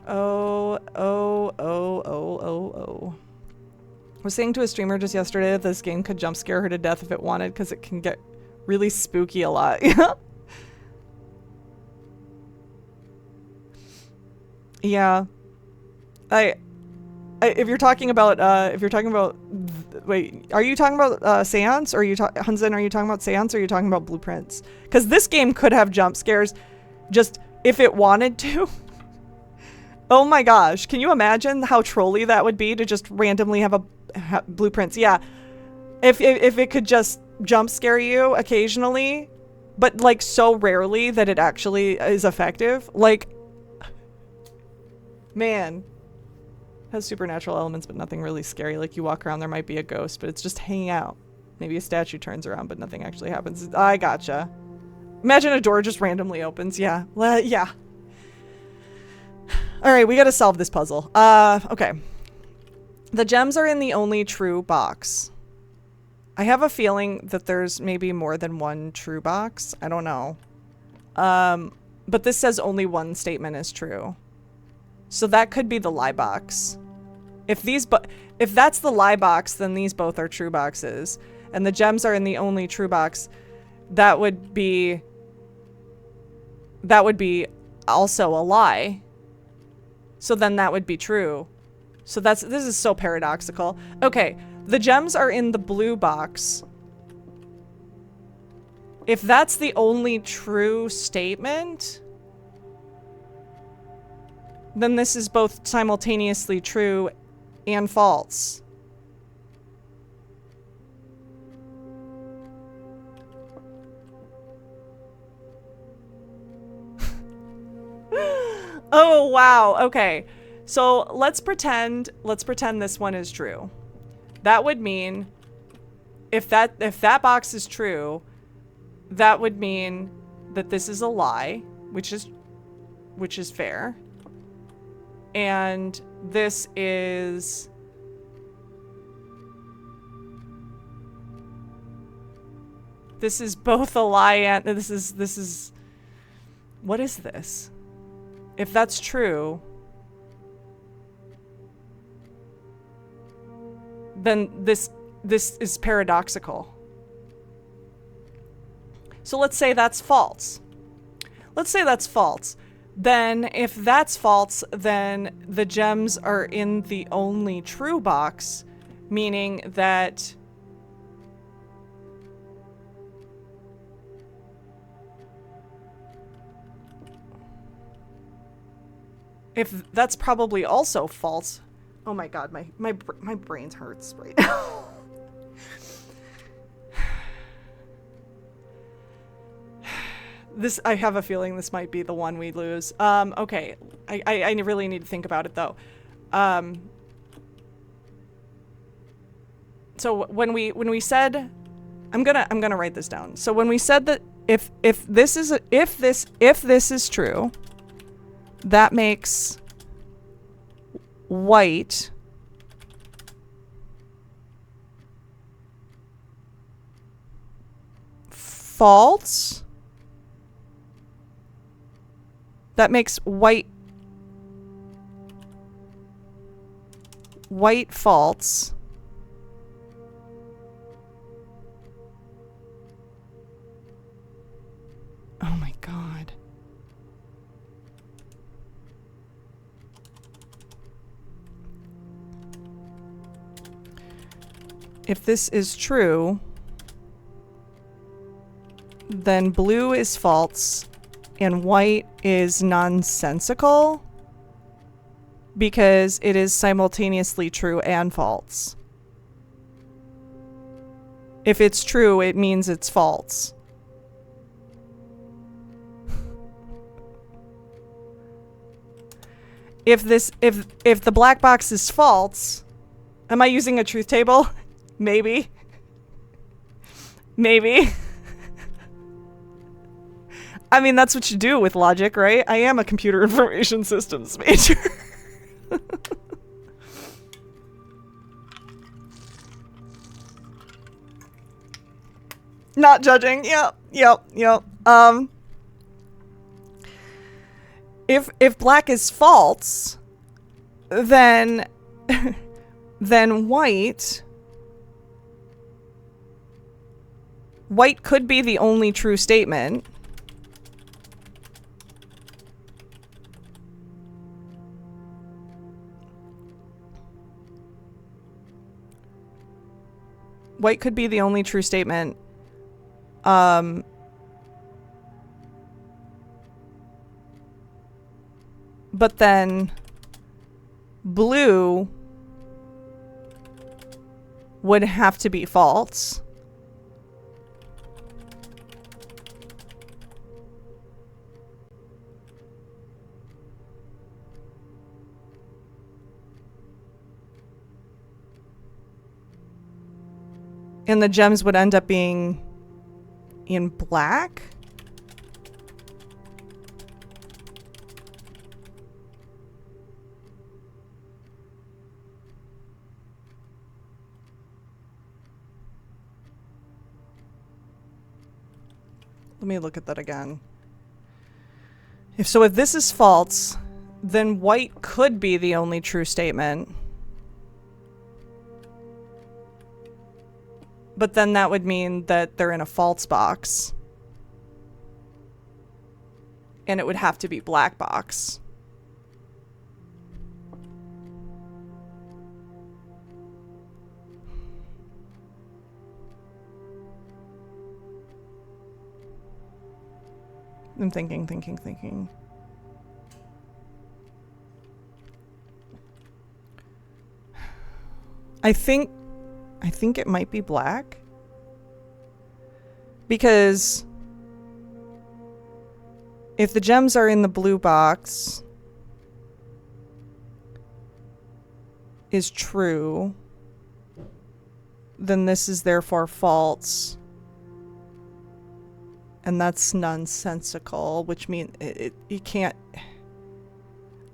Oh. I was saying to a streamer just yesterday that this game could jump scare her to death if it wanted, because it can get really spooky a lot. Yeah. If you're talking about wait, are you talking about Seance, or are you Hunzen, are you talking about Seance, or are you talking about Blueprints? Because this game could have jump scares just if it wanted to. Oh my gosh. Can you imagine how trolly that would be to just randomly have blueprints? Yeah. If it could just jump scare you occasionally, but like so rarely that it actually is effective. Like, man. Has supernatural elements, but nothing really scary. Like you walk around, there might be a ghost, but it's just hanging out. Maybe a statue turns around, but nothing actually happens. I gotcha. Imagine a door just randomly opens. Yeah. Yeah. All right, we got to solve this puzzle. Okay. The gems are in the only true box. I have a feeling that there's maybe more than one true box. I don't know. But this says only one statement is true. So that could be the lie box. If that's the lie box, then these both are true boxes. And the gems are in the only true box. That would be also a lie. So then that would be true. So this is so paradoxical. Okay, the gems are in the blue box. If that's the only true statement, then this is both simultaneously true and false. Oh, wow. Okay. So let's pretend this one is true. That would mean if that box is true, that would mean that this is a lie, which is fair. And this is both a lie and this is what is this? If that's true, then this is paradoxical. So let's say that's false. Let's say that's false. Then if that's false, then the gems are in the only true box, meaning that if that's probably also false. Oh my god, my brain hurts right now. I have a feeling this might be the one we lose. Okay. I really need to think about it though. So when we said, I'm gonna write this down. So when we said that if this is true, that makes white false. That makes white false. Oh my god. If this is true, then blue is false and white is nonsensical because it is simultaneously true and false. If it's true, it means it's false. If the black box is false, am I using a truth table? Maybe. Maybe. I mean, that's what you do with logic, right? I am a computer information systems major. Not judging. Yep. If black is false, then white could be the only true statement. White could be the only true statement. But then blue would have to be false. And the gems would end up being in black? Let me look at that again. If this is false, then white could be the only true statement. But then that would mean that they're in a false box. And it would have to be black box. I'm thinking. I think it might be black. Because if the gems are in the blue box is true, then this is therefore false. And that's nonsensical, which means you can't...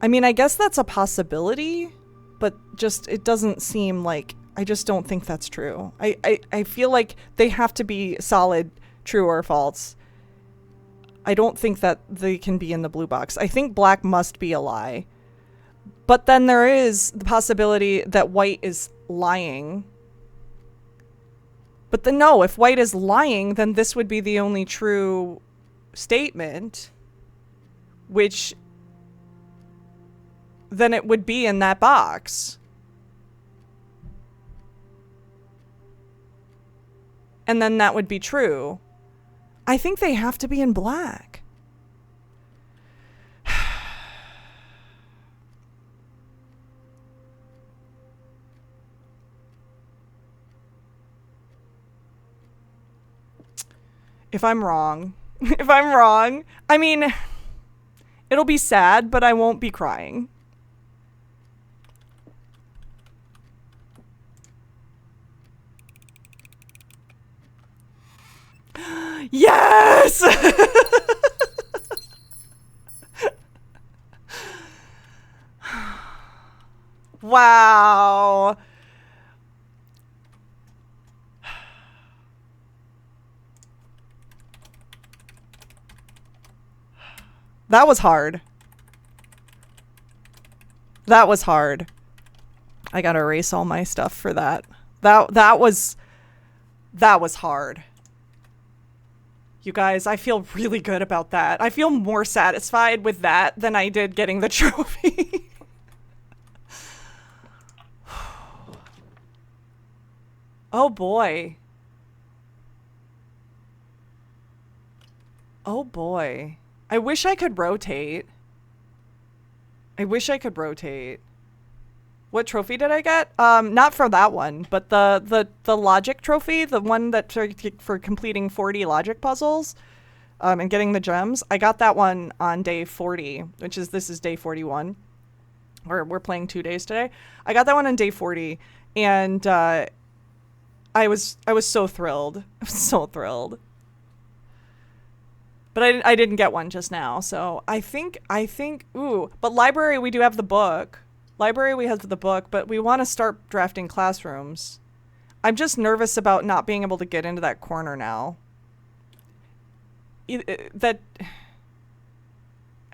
I mean, I guess that's a possibility, but just, it doesn't seem like... I just don't think that's true. I feel like they have to be solid, true or false. I don't think that they can be in the blue box. I think black must be a lie. But then there is the possibility that white is lying. But then no, if white is lying, then this would be the only true statement, which then it would be in that box. And then that would be true. I think they have to be in black. If I'm wrong, I mean, it'll be sad, but I won't be crying. Yes! Wow. That was hard. That was hard. I gotta erase all my stuff for that. That was hard. You guys, I feel really good about that. I feel more satisfied with that than I did getting the trophy. Oh boy. Oh boy. I wish I could rotate. What trophy did I get? Not for that one, but the logic trophy, the one that for completing 40 logic puzzles, and getting the gems. I got that one on day 40, this is day 41. We're playing 2 days today. I got that one on day 40, and I was so thrilled. I was so thrilled. But I didn't get one just now, so I think, ooh, but library, we do have the book. Library, we have the book, but we want to start drafting classrooms. I'm just nervous about not being able to get into that corner now. I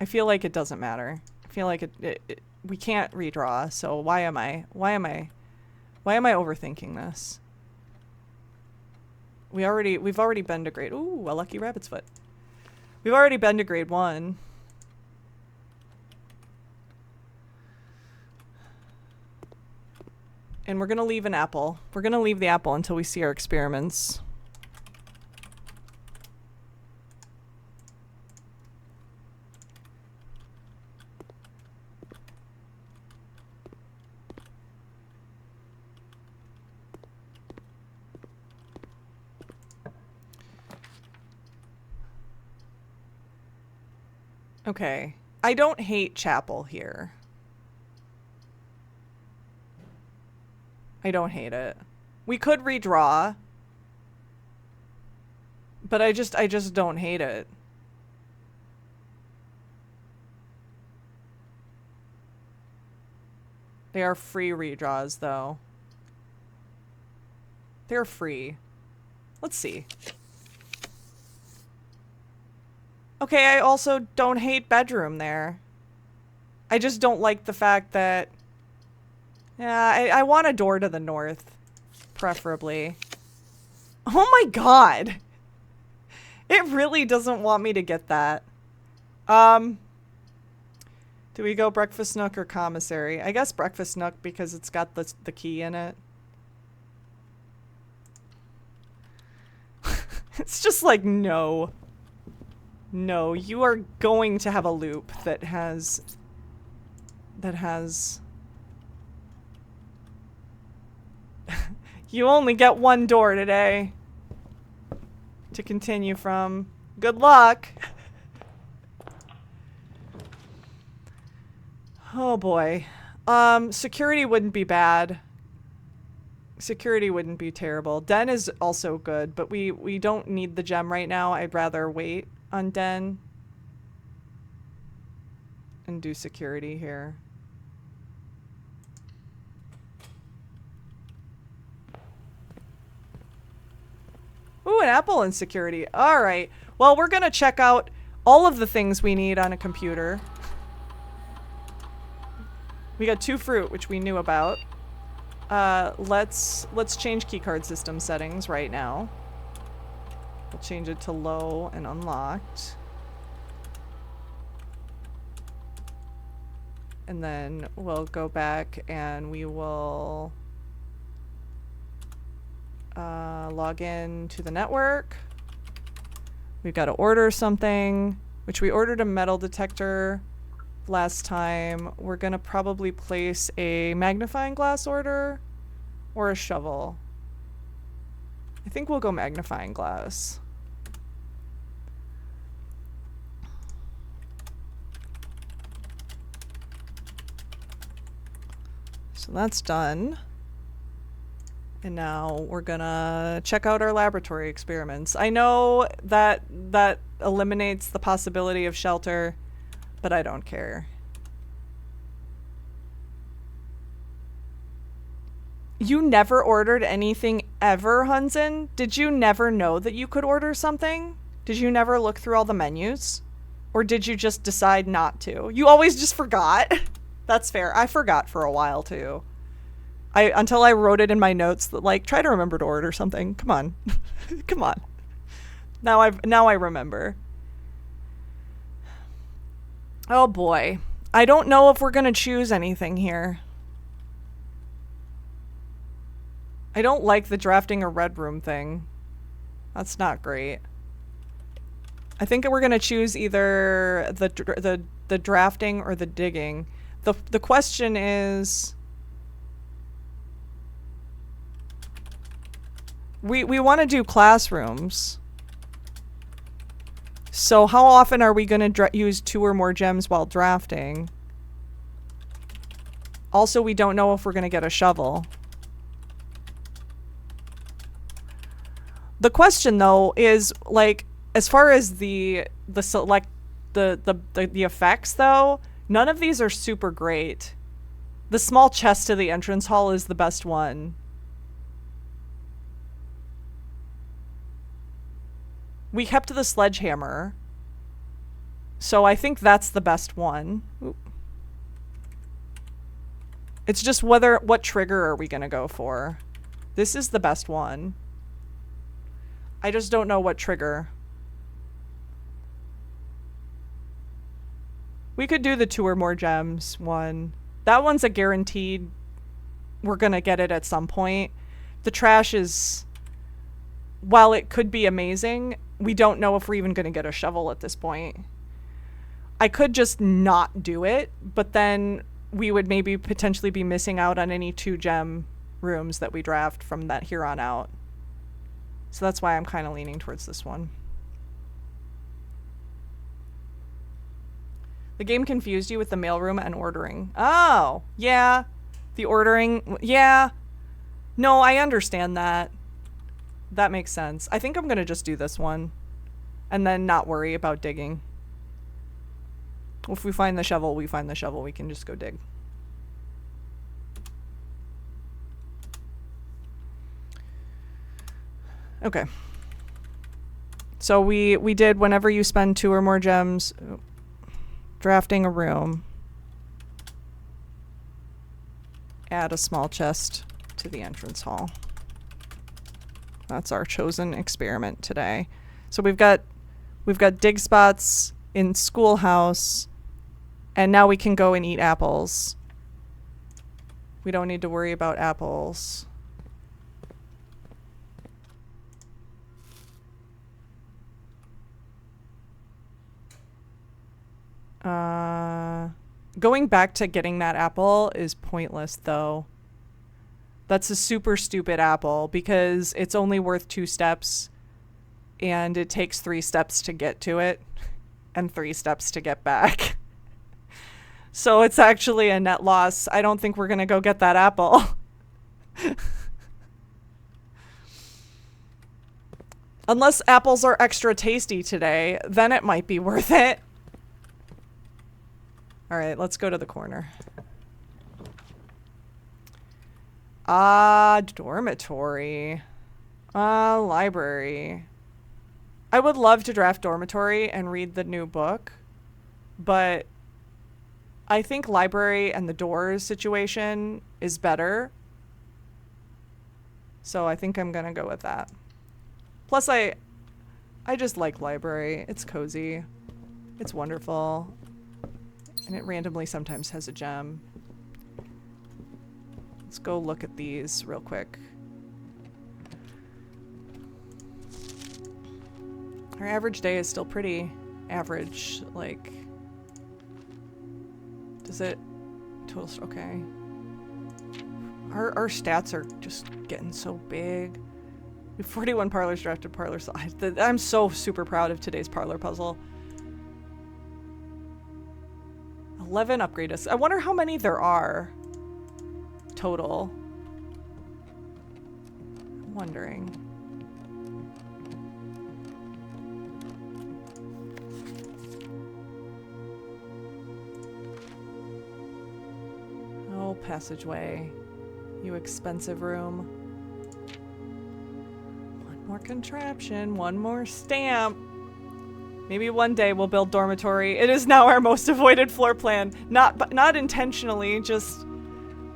feel like it doesn't matter. I feel like we can't redraw, so why am I overthinking this? We've already been to grade, ooh, a lucky rabbit's foot. We've already been to grade 1. And we're gonna leave an apple. We're gonna leave the apple until we see our experiments. Okay. I don't hate Chapel here. I don't hate it. We could redraw. But I just don't hate it. They are free redraws, though. They're free. Let's see. Okay, I also don't hate bedroom there. I just don't like the fact that... Yeah, I want a door to the north. Preferably. Oh my god! It really doesn't want me to get that. Do we go breakfast nook or commissary? I guess breakfast nook because it's got the key in it. It's just like, no. No, you are going to have a loop that has... You only get one door today. To continue from. Good luck! Oh boy. Security wouldn't be bad. Security wouldn't be terrible. Den is also good, but we don't need the gem right now. I'd rather wait on Den. And do security here. Ooh, an apple in security. Alright. Well, we're gonna check out all of the things we need on a computer. We got 2 fruit, which we knew about. Let's change keycard system settings right now. We'll change it to low and unlocked. And then we'll go back and we will log in to the network. We've got to order something, which we ordered a metal detector last time. We're gonna probably place a magnifying glass order or a shovel. I think we'll go magnifying glass. So that's done. And now we're gonna check out our laboratory experiments. I know that that eliminates the possibility of shelter, but I don't care. You never ordered anything ever, Hunzen? Did you never know that you could order something? Did you never look through all the menus? Or did you just decide not to? You always just forgot? That's fair. I forgot for a while too. Until I wrote it in my notes that like, try to remember to order something. Come on. Come on. Now I remember. Oh boy. I don't know if we're gonna choose anything here. I don't like the drafting a red room thing. That's not great. I think we're gonna choose either the drafting or the digging. The question is, we want to do classrooms. So how often are we going to use 2 or more gems while drafting? Also, we don't know if we're going to get a shovel. The question though is like, as far as the effects though, none of these are super great. The small chest to the entrance hall is the best one. We kept the sledgehammer. So I think that's the best one. Oop. It's just what trigger are we gonna go for? This is the best one. I just don't know what trigger. We could do the 2 or more gems one. That one's a guaranteed. We're gonna get it at some point. The trash is, while it could be amazing, we don't know if we're even gonna get a shovel at this point. I could just not do it, but then we would maybe potentially be missing out on any 2 gem rooms that we draft from that here on out. So that's why I'm kind of leaning towards this one. The game confused you with the mailroom and ordering. Oh, yeah. The ordering, yeah. No, I understand that. That makes sense. I think I'm gonna just do this one. And then not worry about digging. If we find the shovel, we find the shovel. We can just go dig. Okay. So we did whenever you spend 2 or more gems drafting a room. Add a small chest to the entrance hall. That's our chosen experiment today. So we've got dig spots in schoolhouse, and now we can go and eat apples. We don't need to worry about apples. Going back to getting that apple is pointless, though. That's a super stupid apple because it's only worth 2 steps and it takes 3 steps to get to it and 3 steps to get back. So it's actually a net loss. I don't think we're gonna go get that apple. Unless apples are extra tasty today, then it might be worth it. Alright, let's go to the corner. Dormitory. Library. I would love to draft dormitory and read the new book, but I think library and the doors situation is better. So I think I'm gonna go with that. Plus I just like library. It's cozy. It's wonderful. And it randomly sometimes has a gem. Let's go look at these real quick. Our average day is still pretty average, like... Does it... Total... Okay. Our stats are just getting so big. We have 41 parlors drafted parlors. I'm so super proud of today's parlor puzzle. 11 upgrades. I wonder how many there are total. I'm wondering. Oh, passageway. You expensive room. One more contraption, one more stamp. Maybe one day we'll build dormitory. It is now our most avoided floor plan. Not intentionally, just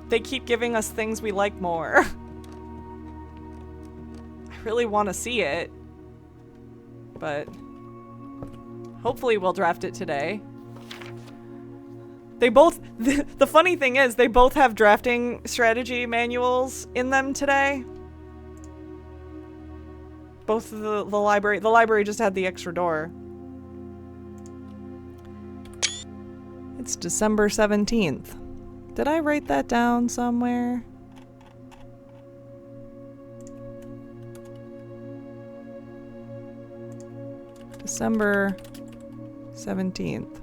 they keep giving us things we like more. I really want to see it, but hopefully we'll draft it today. They both, the funny thing is, they both have drafting strategy manuals in them today. Both of the library just had the extra door. It's December 17th. Did I write that down somewhere? December 17th.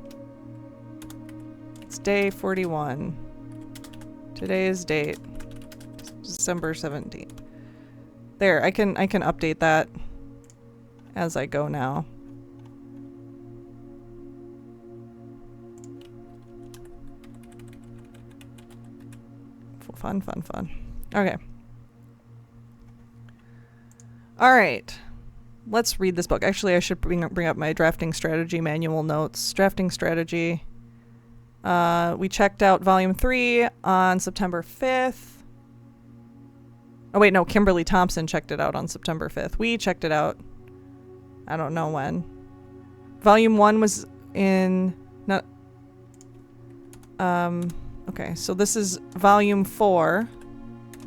It's day 41. Today's date. December 17th. There, I can update that as I go now. Fun, fun, fun. Okay. All right. Let's read this book. Actually, I should bring up my drafting strategy manual notes. Drafting strategy. We checked out volume 3 on September 5th. Oh wait, no, Kimberly Thompson checked it out on September 5th. We checked it out. I don't know when. Volume 1 was in... Okay, so this is volume 4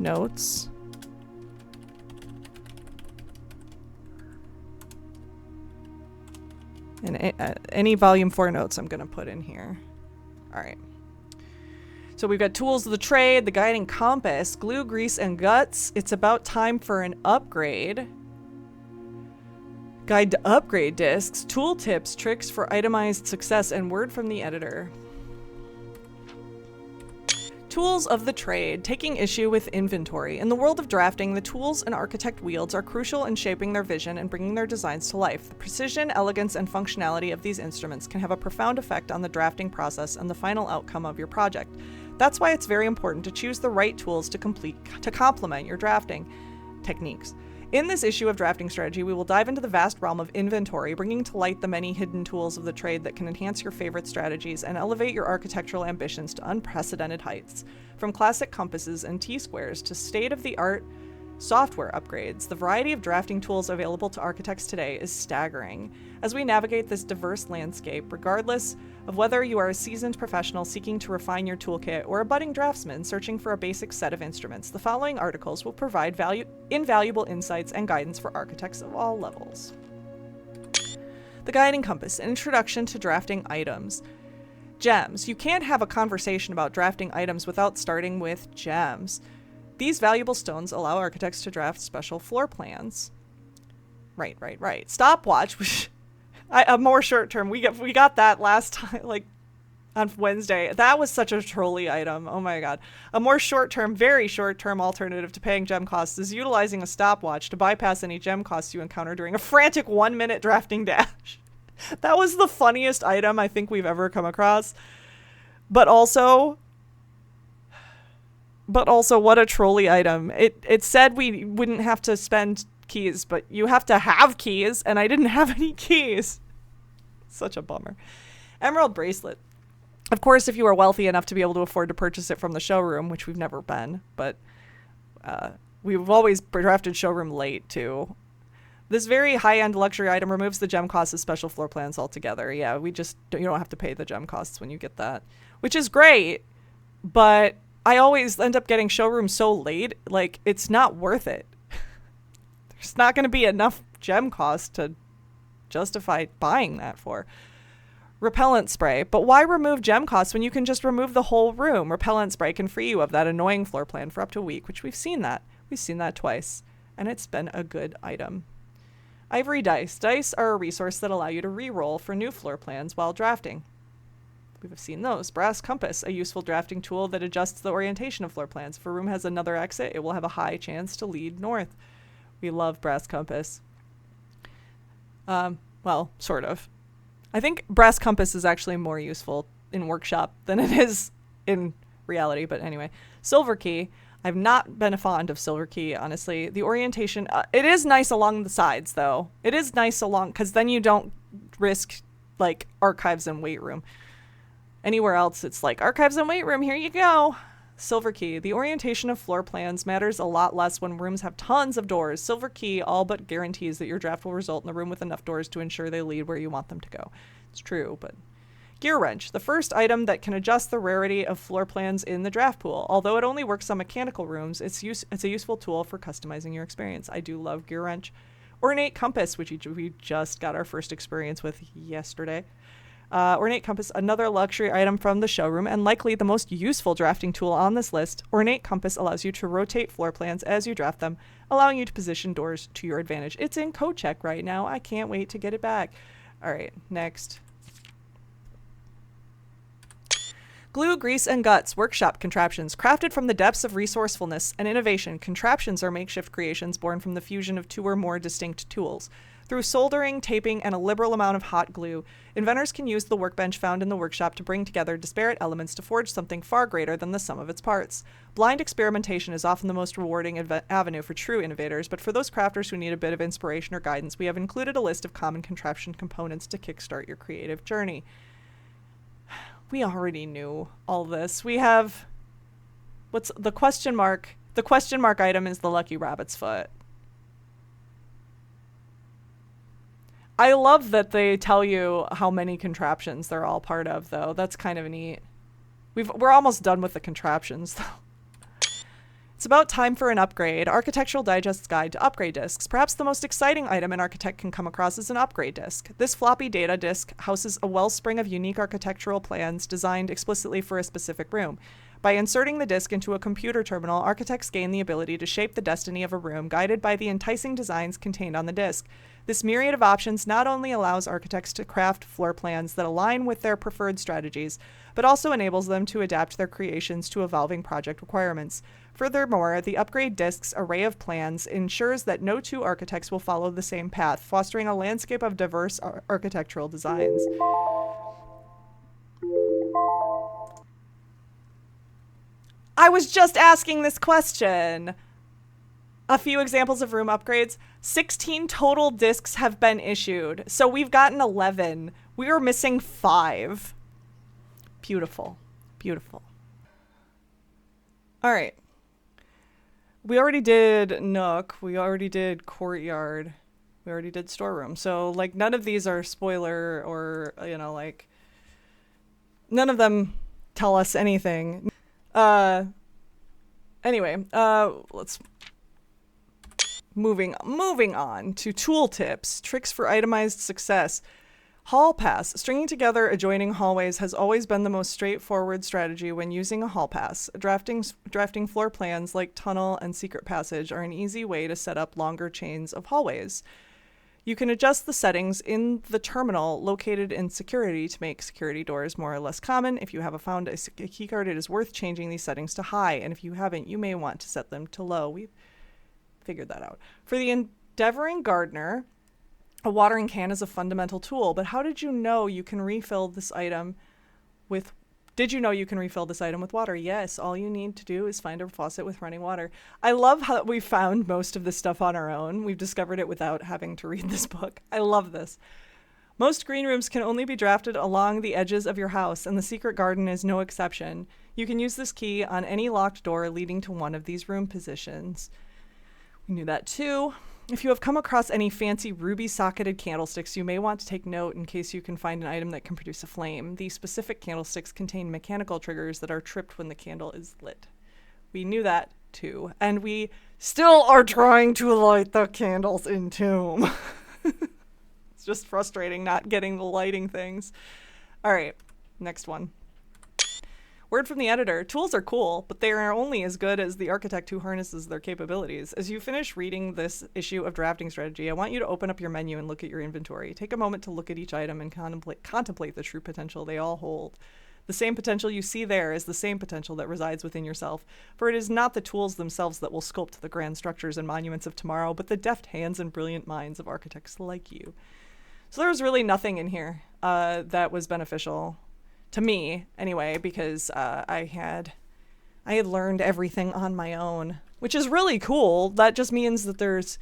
notes. And any volume 4 notes I'm gonna put in here. Alright. So we've got tools of the trade, the guiding compass, glue, grease, and guts. It's about time for an upgrade. Guide to upgrade discs, tool tips, tricks for itemized success, and word from the editor. Tools of the trade, taking issue with inventory. In the world of drafting, the tools an architect wields are crucial in shaping their vision and bringing their designs to life. The precision, elegance, and functionality of these instruments can have a profound effect on the drafting process and the final outcome of your project. That's why it's very important to choose the right tools to complement your drafting techniques. In this issue of Drafting Strategy, we will dive into the vast realm of inventory, bringing to light the many hidden tools of the trade that can enhance your favorite strategies and elevate your architectural ambitions to unprecedented heights. From classic compasses and T-squares to state-of-the-art software upgrades, the variety of drafting tools available to architects today is staggering. As we navigate this diverse landscape, regardless of whether you are a seasoned professional seeking to refine your toolkit or a budding draftsman searching for a basic set of instruments, the following articles will provide invaluable insights and guidance for architects of all levels. The Guiding Compass, an introduction to drafting items. Gems. You can't have a conversation about drafting items without starting with gems. These valuable stones allow architects to draft special floor plans. Right. Stopwatch, which a more short term. We got that last time, like on Wednesday. That was such a trolley item. Oh my god. A more short term, very short term alternative to paying gem costs is utilizing a stopwatch to bypass any gem costs you encounter during a frantic 1-minute drafting dash. That was the funniest item I think we've ever come across. But also, what a trolley item. It said we wouldn't have to spend keys, but you have to have keys, and I didn't have any keys. Such a bummer. Emerald Bracelet. Of course, if you are wealthy enough to be able to afford to purchase it from the showroom, which we've never been, but we've always drafted showroom late, too. This very high-end luxury item removes the gem costs of special floor plans altogether. Yeah, you don't have to pay the gem costs when you get that, which is great, but I always end up getting showroom so late, like, it's not worth it. There's not going to be enough gem cost to justify buying that for. Repellent spray. But why remove gem costs when you can just remove the whole room? Repellent spray can free you of that annoying floor plan for up to a week, which we've seen that. We've seen that twice, and it's been a good item. Ivory dice. Dice are a resource that allow you to re-roll for new floor plans while drafting. We've seen those. Brass compass, a useful drafting tool that adjusts the orientation of floor plans. If a room has another exit, it will have a high chance to lead north. We love brass compass. Well, sort of. I think brass compass is actually more useful in workshop than it is in reality, but anyway. Silver key. I've not been a fond of silver key, honestly. The orientation, it is nice along the sides, though. It is nice along, because then you don't risk, like, archives and weight room. Anywhere else, it's like, archives and weight room, here you go. Silver key. The orientation of floor plans matters a lot less when rooms have tons of doors. Silver key all but guarantees that your draft will result in a room with enough doors to ensure they lead where you want them to go. It's true, but... Gear wrench. The first item that can adjust the rarity of floor plans in the draft pool. Although it only works on mechanical rooms, it's a useful tool for customizing your experience. I do love gear wrench. Ornate compass, which we just got our first experience with yesterday. Ornate compass, another luxury item from the showroom, and likely the most useful drafting tool on this list. Ornate compass allows you to rotate floor plans as you draft them, allowing you to position doors to your advantage. It's in code check right now. I can't wait to get it back. All right, next. Glue, grease, and guts. Workshop contraptions. Crafted from the depths of resourcefulness and innovation, contraptions are makeshift creations born from the fusion of two or more distinct tools. Through soldering, taping, and a liberal amount of hot glue, inventors can use the workbench found in the workshop to bring together disparate elements to forge something far greater than the sum of its parts. Blind experimentation is often the most rewarding avenue for true innovators, but for those crafters who need a bit of inspiration or guidance, we have included a list of common contraption components to kickstart your creative journey. We already knew all this. We have... What's the question mark? The question mark item is the Lucky Rabbit's Foot. I love that they tell you how many contraptions they're all part of, though. That's kind of neat. We're almost done with the contraptions, though. It's about time for an upgrade. Architectural Digest's Guide to Upgrade Discs. Perhaps the most exciting item an architect can come across is an upgrade disc. This floppy data disc houses a wellspring of unique architectural plans designed explicitly for a specific room. By inserting the disc into a computer terminal, architects gain the ability to shape the destiny of a room guided by the enticing designs contained on the disc. This myriad of options not only allows architects to craft floor plans that align with their preferred strategies, but also enables them to adapt their creations to evolving project requirements. Furthermore, the Upgrade Disc's array of plans ensures that no two architects will follow the same path, fostering a landscape of diverse architectural designs. I was just asking this question. A few examples of room upgrades. 16 total discs have been issued. So we've gotten 11. We are missing 5. Beautiful. Beautiful. All right. We already did Nook. We already did Courtyard. We already did Storeroom. So, like, none of these are spoiler or, you know, like, none of them tell us anything. Anyway, let's... Moving on to tooltips, tricks for itemized success. Hall pass. Stringing together adjoining hallways has always been the most straightforward strategy when using a hall pass. Drafting floor plans like tunnel and secret passage are an easy way to set up longer chains of hallways. You can adjust the settings in the terminal located in security to make security doors more or less common. If you have found a keycard, it is worth changing these settings to high, and if you haven't, you may want to set them to low. We've figured that out. For the endeavoring gardener, a watering can is a fundamental tool, but how did you know you can refill this item with... Did you know you can refill this item with water? Yes, all you need to do is find a faucet with running water. I love how we found most of this stuff on our own. We've discovered it without having to read this book. I love this. Most green rooms can only be drafted along the edges of your house, and the secret garden is no exception. You can use this key on any locked door leading to one of these room positions. We knew that too. If you have come across any fancy ruby-socketed candlesticks, you may want to take note in case you can find an item that can produce a flame. These specific candlesticks contain mechanical triggers that are tripped when the candle is lit. We knew that too. And we still are trying to light the candles in Tomb. It's just frustrating not getting the lighting things. All right, next one. Word from the editor, tools are cool, but they are only as good as the architect who harnesses their capabilities. As you finish reading this issue of Drafting Strategy, I want you to open up your menu and look at your inventory. Take a moment to look at each item and contemplate the true potential they all hold. The same potential you see there is the same potential that resides within yourself, for it is not the tools themselves that will sculpt the grand structures and monuments of tomorrow, but the deft hands and brilliant minds of architects like you. So there was really nothing in here that was beneficial. To me, anyway, because I had learned everything on my own, which is really cool. That just means that there's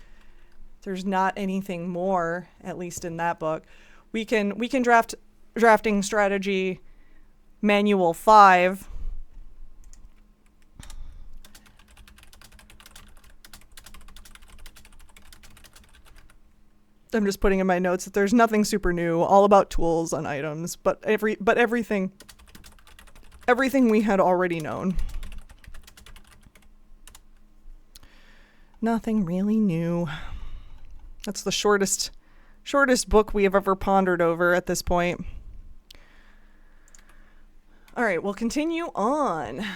not anything more, at least in that book. We can drafting strategy manual 5. I'm just putting in my notes that there's nothing super new, all about tools and items, but everything we had already known. Nothing really new. That's the shortest book we have ever pondered over at this point. All right, we'll continue on. Let's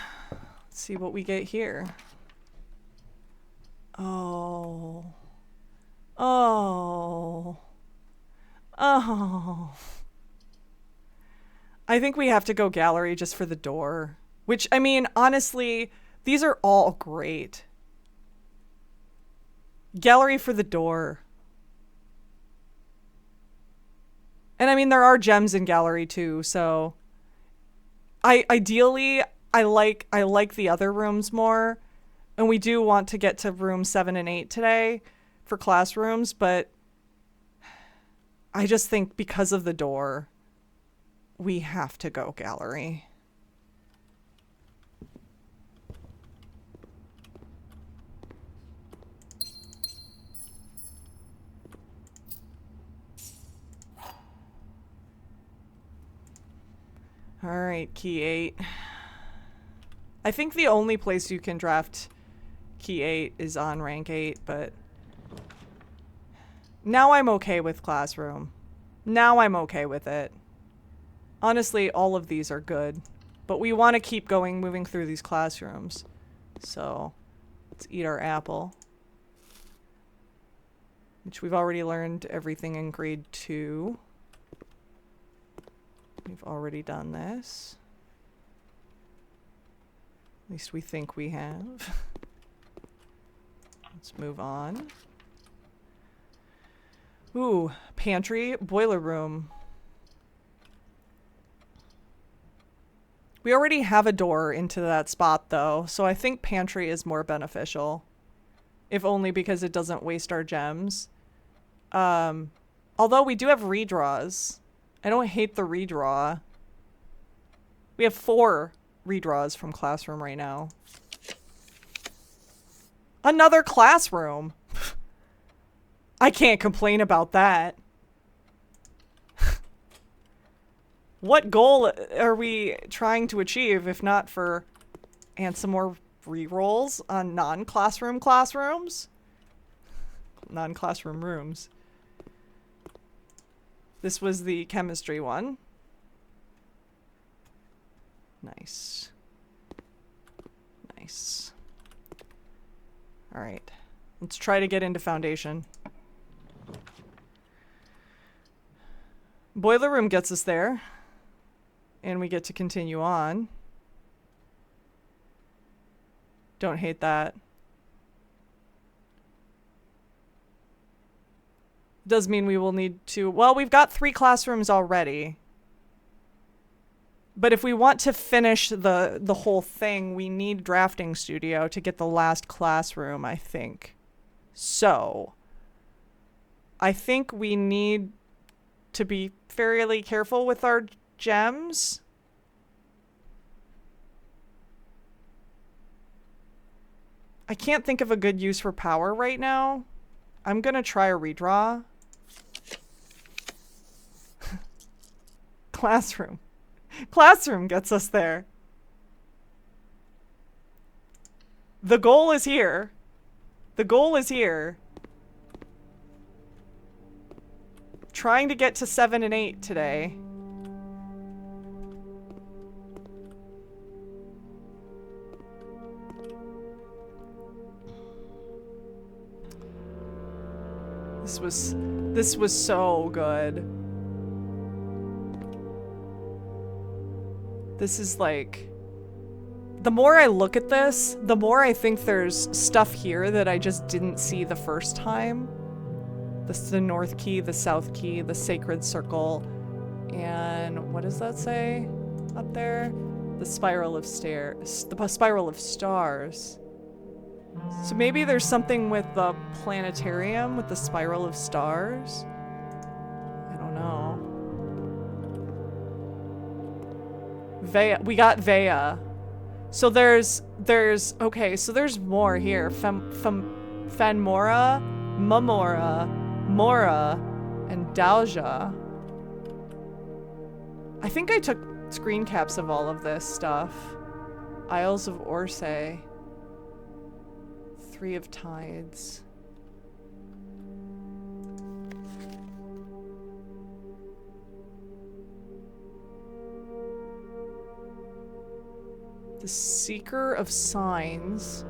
see what we get here. Oh. I think we have to go gallery just for the door. Which, I mean, honestly, these are all great. Gallery for the door. And I mean, there are gems in gallery too, so... Ideally, I like the other rooms more. And we do want to get to room 7 and 8 today for classrooms, but I just think because of the door, we have to go gallery. All right, key 8. I think the only place you can draft key 8 is on rank 8, but now I'm okay with classroom. Now I'm okay with it. Honestly, all of these are good, but we want to keep moving through these classrooms. So let's eat our apple. which we've already learned everything in grade 2. We've already done this. At least we think we have. Let's move on. Ooh, pantry, boiler room. We already have a door into that spot though, so I think pantry is more beneficial. If only because it doesn't waste our gems. Although we do have redraws. I don't hate the redraw. We have 4 redraws from classroom right now. Another classroom! I can't complain about that. What goal are we trying to achieve if not for and some more rerolls on non-classroom classrooms? Non-classroom rooms. This was the chemistry one. Nice. Nice. All right. Let's try to get into foundation. Boiler room gets us there. And we get to continue on. Don't hate that. Does mean we will need to... Well, we've got 3 classrooms already. But if we want to finish the whole thing, we need drafting studio to get the last classroom, I think. So, I think we need to be fairly careful with our gems. I can't think of a good use for power right now. I'm gonna try a redraw. Classroom. Classroom gets us there. The goal is here. The goal is here. Trying to get to 7 and 8 today. This was so good. This is like, the more I look at this, the more I think there's stuff here that I just didn't see the first time. The North Key, the South Key, the Sacred Circle, and what does that say up there? The Spiral of Stairs, the Spiral of Stars. So maybe there's something with the planetarium, with the Spiral of Stars? I don't know. Vea, we got Vea. So there's, okay, so there's more here. Fanmora, Mamora, Mora, and Dalja. I think I took screen caps of all of this stuff. Isles of Orsay. 3 of Tides. The Seeker of Signs.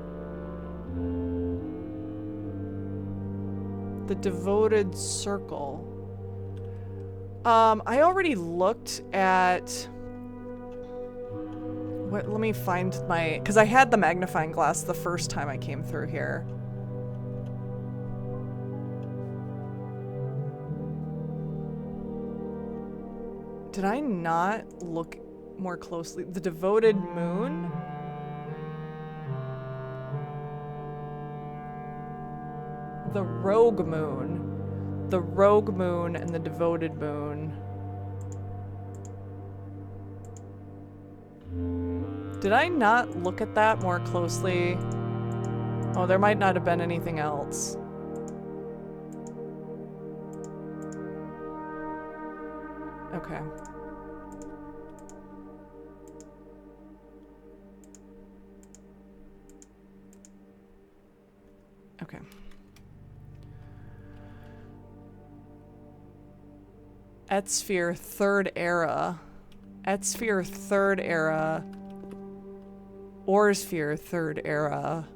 The Devoted Circle. I already looked at... What, let me find my... Because I had the magnifying glass the first time I came through here. Did I not look more closely? The Devoted Moon? The Rogue Moon. The Rogue Moon and the Devoted Moon. Did I not look at that more closely? Oh, there might not have been anything else. Okay. Okay. Etsphere 3rd Era. Etsphere 3rd Era. Orsphere 3rd Era.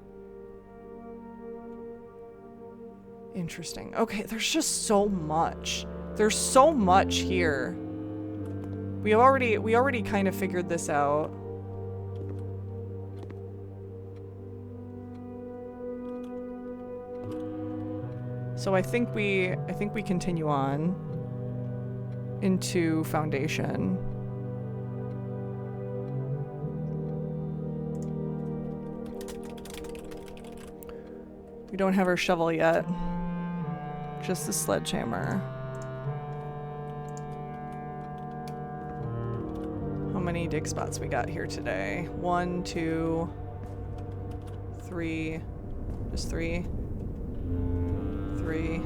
Interesting. Okay, there's just so much. There's so much here. We already kind of figured this out. So I think we continue on into Foundation. We don't have our shovel yet. Just the sledgehammer. How many dig spots we got here today? 1, 2, 3. Just 3. 3.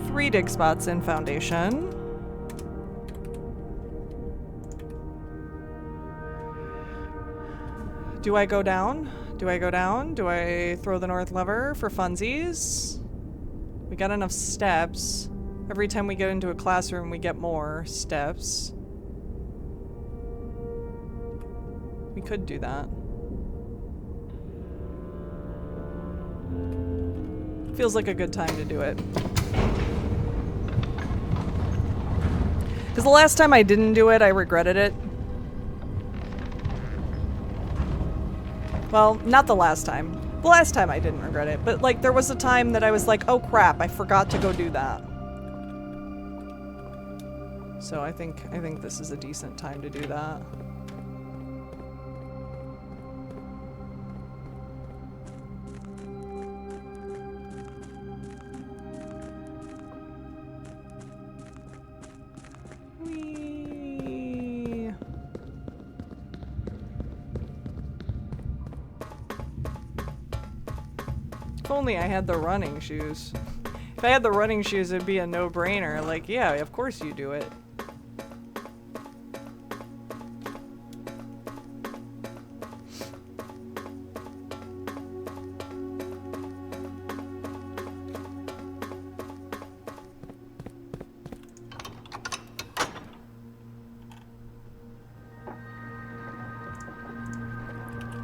3 dig spots in Foundation. Do I go down? Do I go down? Do I throw the north lever for funsies? We got enough steps. Every time we get into a classroom, we get more steps. We could do that. Feels like a good time to do it. Because the last time I didn't do it, I regretted it. Well, not the last time. The last time I didn't regret it, but like there was a time that I was like, oh crap, I forgot to go do that. So I think this is a decent time to do that. If only I had the running shoes. If I had the running shoes, it'd be a no-brainer. Like, yeah, of course you do it.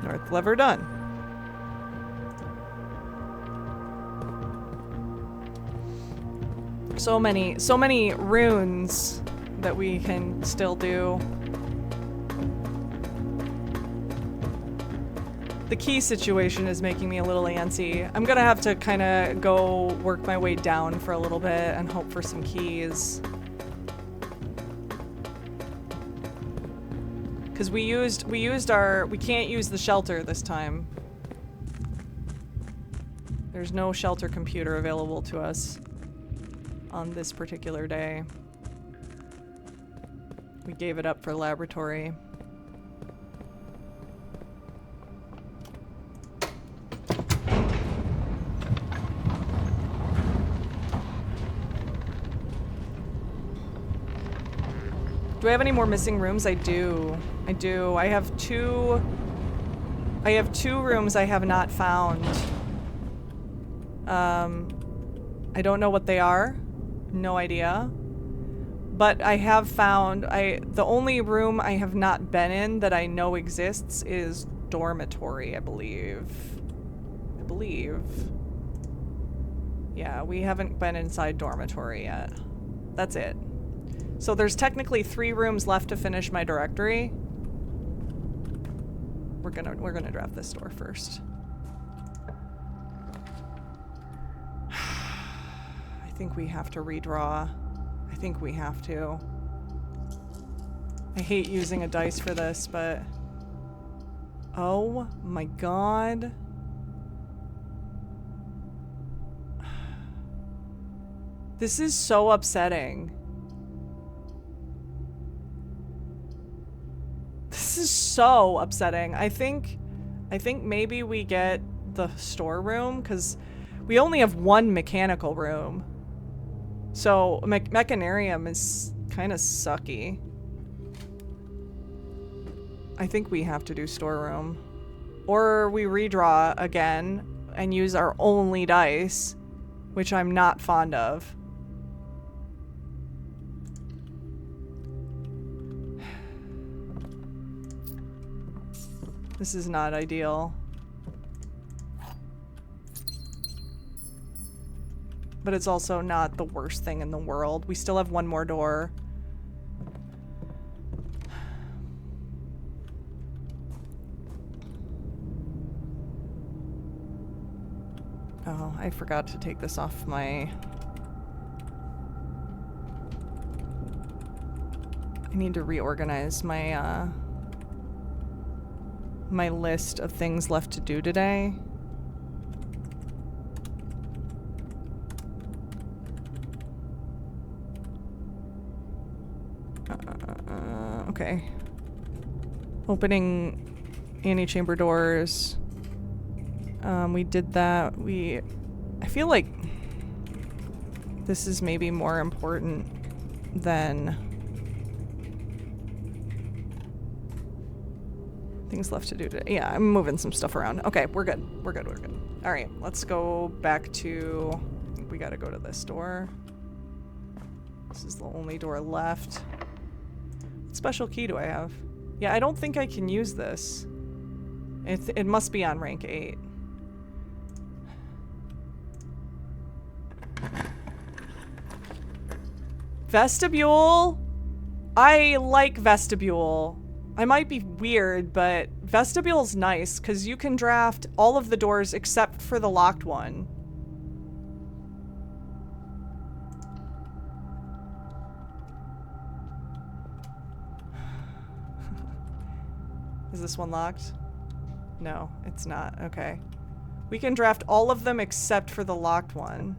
North lever done. So many runes that we can still do. The key situation is making me a little antsy. I'm gonna have to kind of go work my way down for a little bit and hope for some keys. Because we can't use the shelter this time. There's no shelter computer available to us on this particular day. We gave it up for laboratory. Do I have any more missing rooms? I do. I do. I have two rooms I have not found. I don't know what they are. No idea. But I have found, the only room I have not been in that I know exists is dormitory, I believe. Yeah, we haven't been inside dormitory yet. That's it. So there's technically 3 rooms left to finish my directory. We're gonna draft this door first. I think we have to redraw. I think we have to. I hate using a dice for this, but... Oh my god. This is so upsetting. This is so upsetting. I think maybe we get the storeroom, because we only have 1 mechanical room. So, Mechanarium is kind of sucky. I think we have to do storeroom. Or we redraw again and use our only dice, which I'm not fond of. This is not ideal. but it's also not the worst thing in the world. We still have one more door. Oh, I forgot to take this off my... I need to reorganize my, my list of things left to do today. Okay. Opening antechamber doors. We did that. I feel like this is maybe more important than things left to do today. Yeah, I'm moving some stuff around. Okay, we're good. We're good. We're good. All right, let's go back to... I think we gotta go to this door. This is the only door left. What special key do I have? Yeah, I don't think I can use this. It must be on rank 8. Vestibule? I like vestibule. I might be weird, but vestibule's nice because you can draft all of the doors except for the locked one. Is this one locked? No, it's not. Okay. We can draft all of them except for the locked one.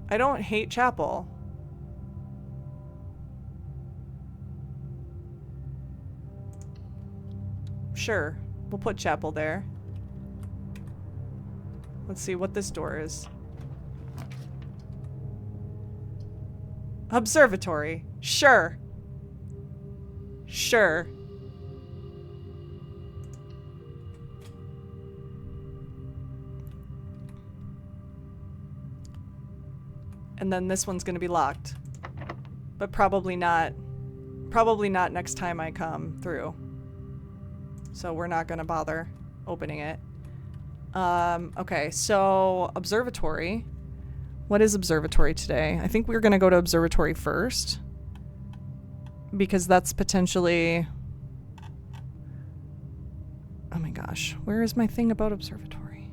I don't hate chapel. Sure, we'll put chapel there. Let's see what this door is. Observatory. Sure. Sure. And then this one's gonna be locked. But probably not next time I come through. So we're not gonna bother opening it. Okay, so observatory. What is observatory today? I think we're gonna go to observatory first. Because that's potentially... Oh my gosh, where is my thing about observatory?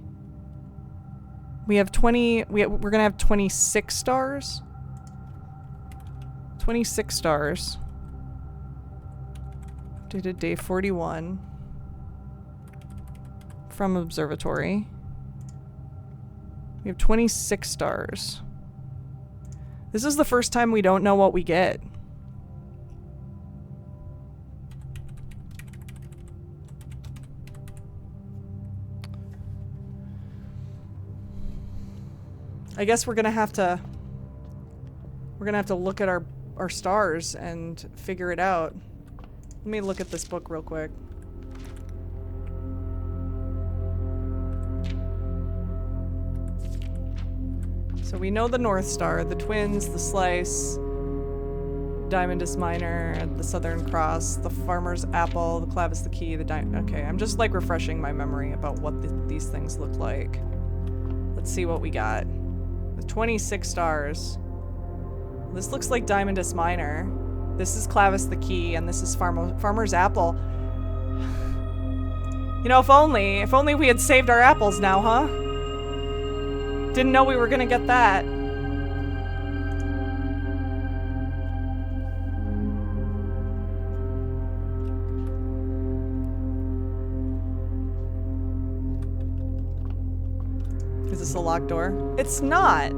We have 20, we're gonna have 26 stars. 26 stars. Updated day 41. From observatory. We have 26 stars. This is the first time we don't know what we get. I guess we're gonna have to look at our stars and figure it out. Let me look at this book real quick. So we know the North Star, the Twins, the Slice, Diamondus Minor, the Southern Cross, the Farmer's Apple, the Clavis the Key, the okay, I'm just like refreshing my memory about what these things look like. Let's see what we got. 26 stars. This looks like Diamondus Minor. This is Clavis the Key, and this is Farmer's Apple. You know, if only we had saved our apples now, huh? Didn't know we were gonna get that. Is this a locked door? It's not.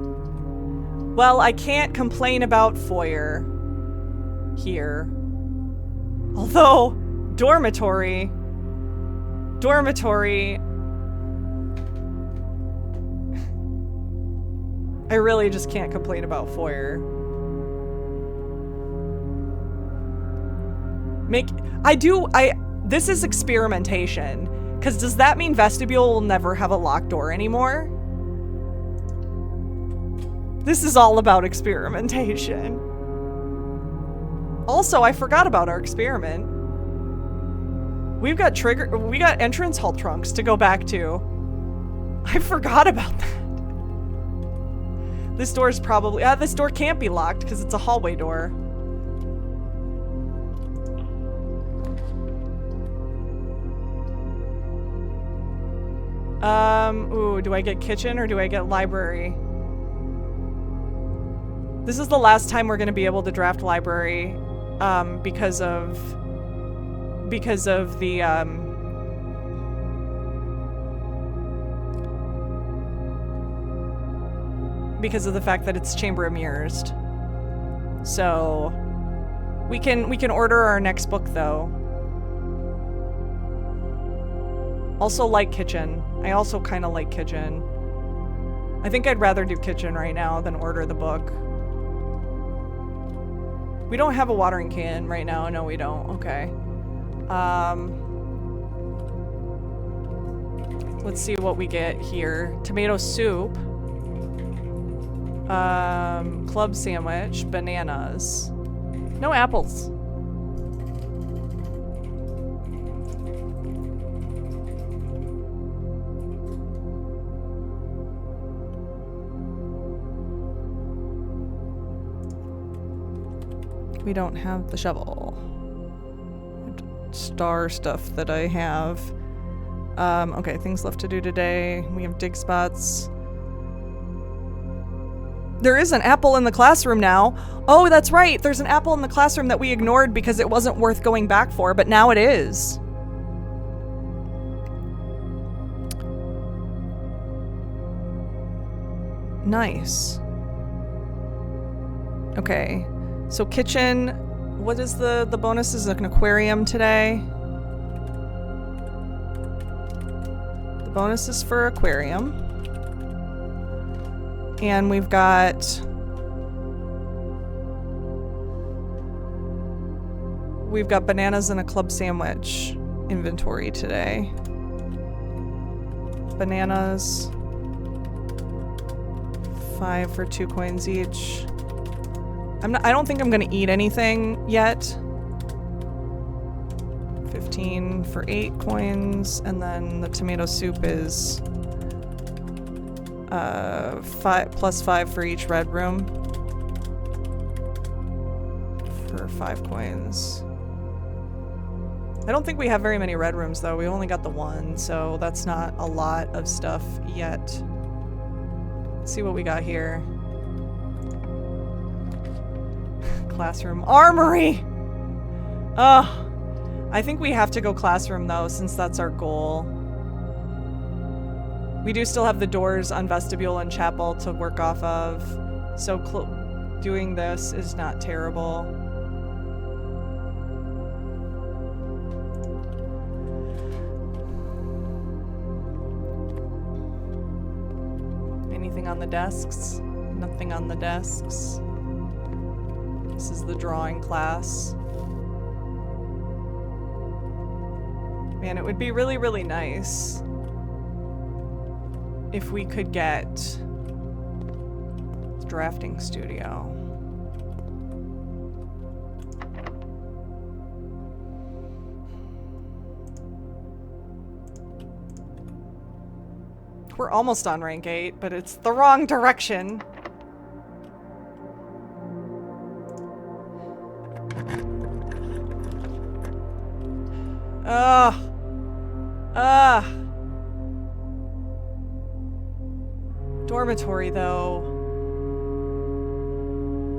Well, I can't complain about foyer here. Although, dormitory. I really just can't complain about foyer. This is experimentation. Because does that mean vestibule will never have a locked door anymore? This is all about experimentation. Also, I forgot about our experiment. we got entrance hall trunks to go back to. I forgot about that. This door is probably, this door can't be locked because it's a hallway door. Ooh, do I get kitchen or do I get library? This is the last time we're gonna be able to draft library, because of the, because of the fact that it's Chamber of Mirrors. So we can order our next book though. Also like kitchen. I also kind of like kitchen. I think I'd rather do kitchen right now than order the book. We don't have a watering can right now. No, we don't. Okay. Let's see what we get here. Tomato soup. Club sandwich. Bananas. No apples. We don't have the shovel. Star stuff that I have. Okay, things left to do today. We have dig spots. There is an apple in the classroom now. Oh, that's right. There's an apple in the classroom that we ignored because it wasn't worth going back for, but now it is. Nice. Okay. So kitchen, what is the bonus? Is an aquarium today? The bonus is for aquarium. And we've got bananas and a club sandwich inventory today. Bananas, 5 for 2 coins each. I don't think I'm gonna eat anything yet. 15 for 8 coins, and then the tomato soup is 5 for each red room for 5 coins. I don't think we have very many red rooms though. We only got the one, so that's not a lot of stuff yet. Let's see what we got here. Classroom. Armory! Ugh. I think we have to go classroom though, since that's our goal. We do still have the doors on vestibule and chapel to work off of, so doing this is not terrible. Anything on the desks? Nothing on the desks. This is the drawing class. Man, it would be really, really nice if we could get a drafting studio. We're almost on rank 8, but it's the wrong direction. Dormitory, though.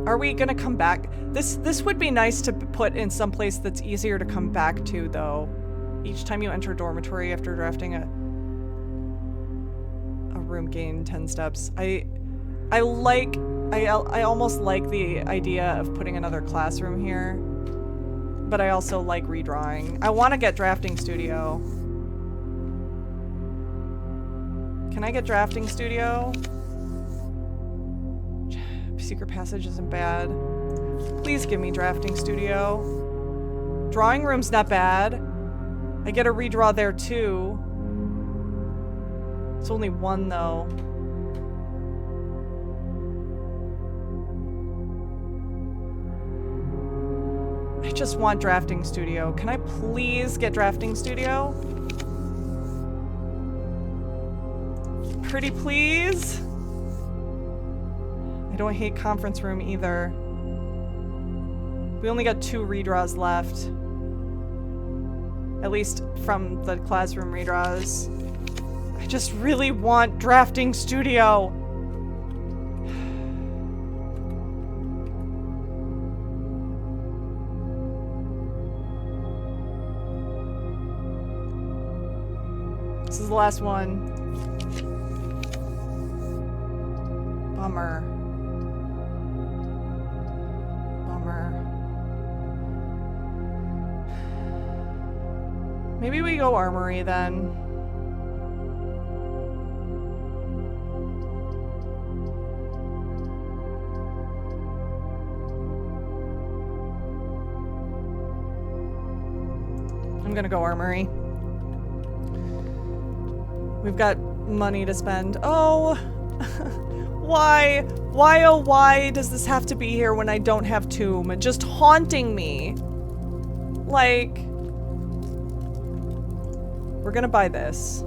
Are we gonna come back? This would be nice to put in some place that's easier to come back to, though. Each time you enter dormitory after drafting a room, gain 10 steps. I almost like the idea of putting another classroom here, but I also like redrawing. I want to get drafting studio. Can I get drafting studio? Secret passage isn't bad. Please give me drafting studio. Drawing room's not bad. I get a redraw there too. It's only 1 though. I just want drafting studio. Can I please get drafting studio? Pretty please? I don't hate conference room either. We only got 2 redraws left. At least from the classroom redraws. I just really want drafting studio. This is the last one. Bummer. Bummer. Maybe we go armory then. I'm gonna go armory. We've got money to spend. Oh, why? Why, oh, why does this have to be here when I don't have tomb? Just haunting me. Like, we're gonna buy this.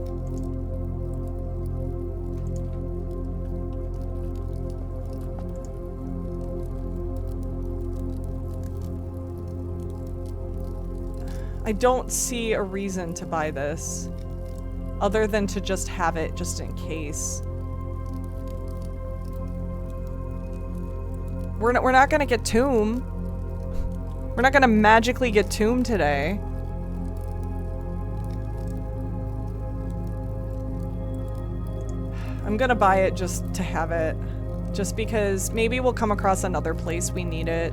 I don't see a reason to buy this. Other than to just have it just in case. We're not gonna get tomb. We're not gonna magically get tomb today. I'm gonna buy it just to have it. Just because maybe we'll come across another place we need it.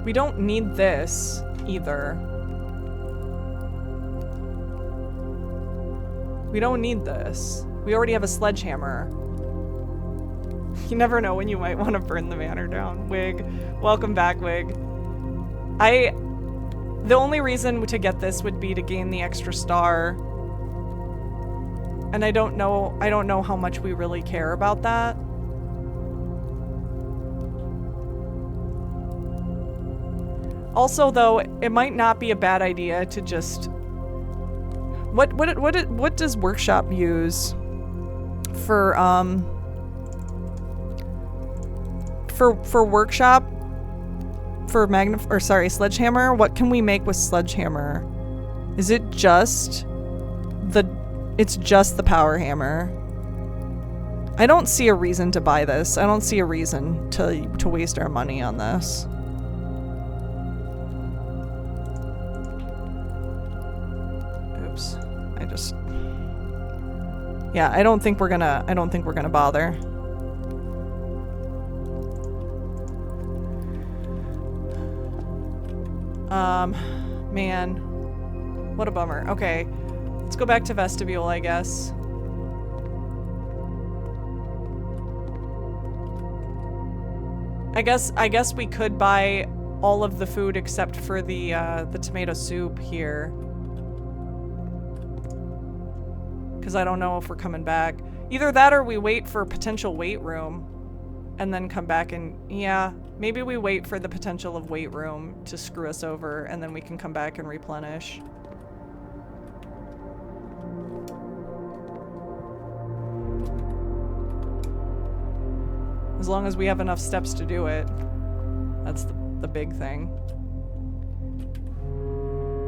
We don't need this either. We don't need this. We already have a sledgehammer. You never know when you might want to burn the manor down. Wig. Welcome back, Wig. The only reason to get this would be to gain the extra star. And I don't know how much we really care about that. Also, though, it might not be a bad idea to just... What does Workshop use for Workshop? For Sledgehammer? What can we make with Sledgehammer? Is it just it's just the power hammer? I don't see a reason to buy this. I don't see a reason to waste our money on this. Yeah, I don't think we're gonna bother. Man. What a bummer. Okay. Let's go back to vestibule, I guess. I guess we could buy all of the food except for the tomato soup here. Because I don't know if we're coming back. Either that or we wait for a potential weight room and then come back and, yeah, maybe we wait for the potential of weight room to screw us over and then we can come back and replenish. As long as we have enough steps to do it. That's the big thing.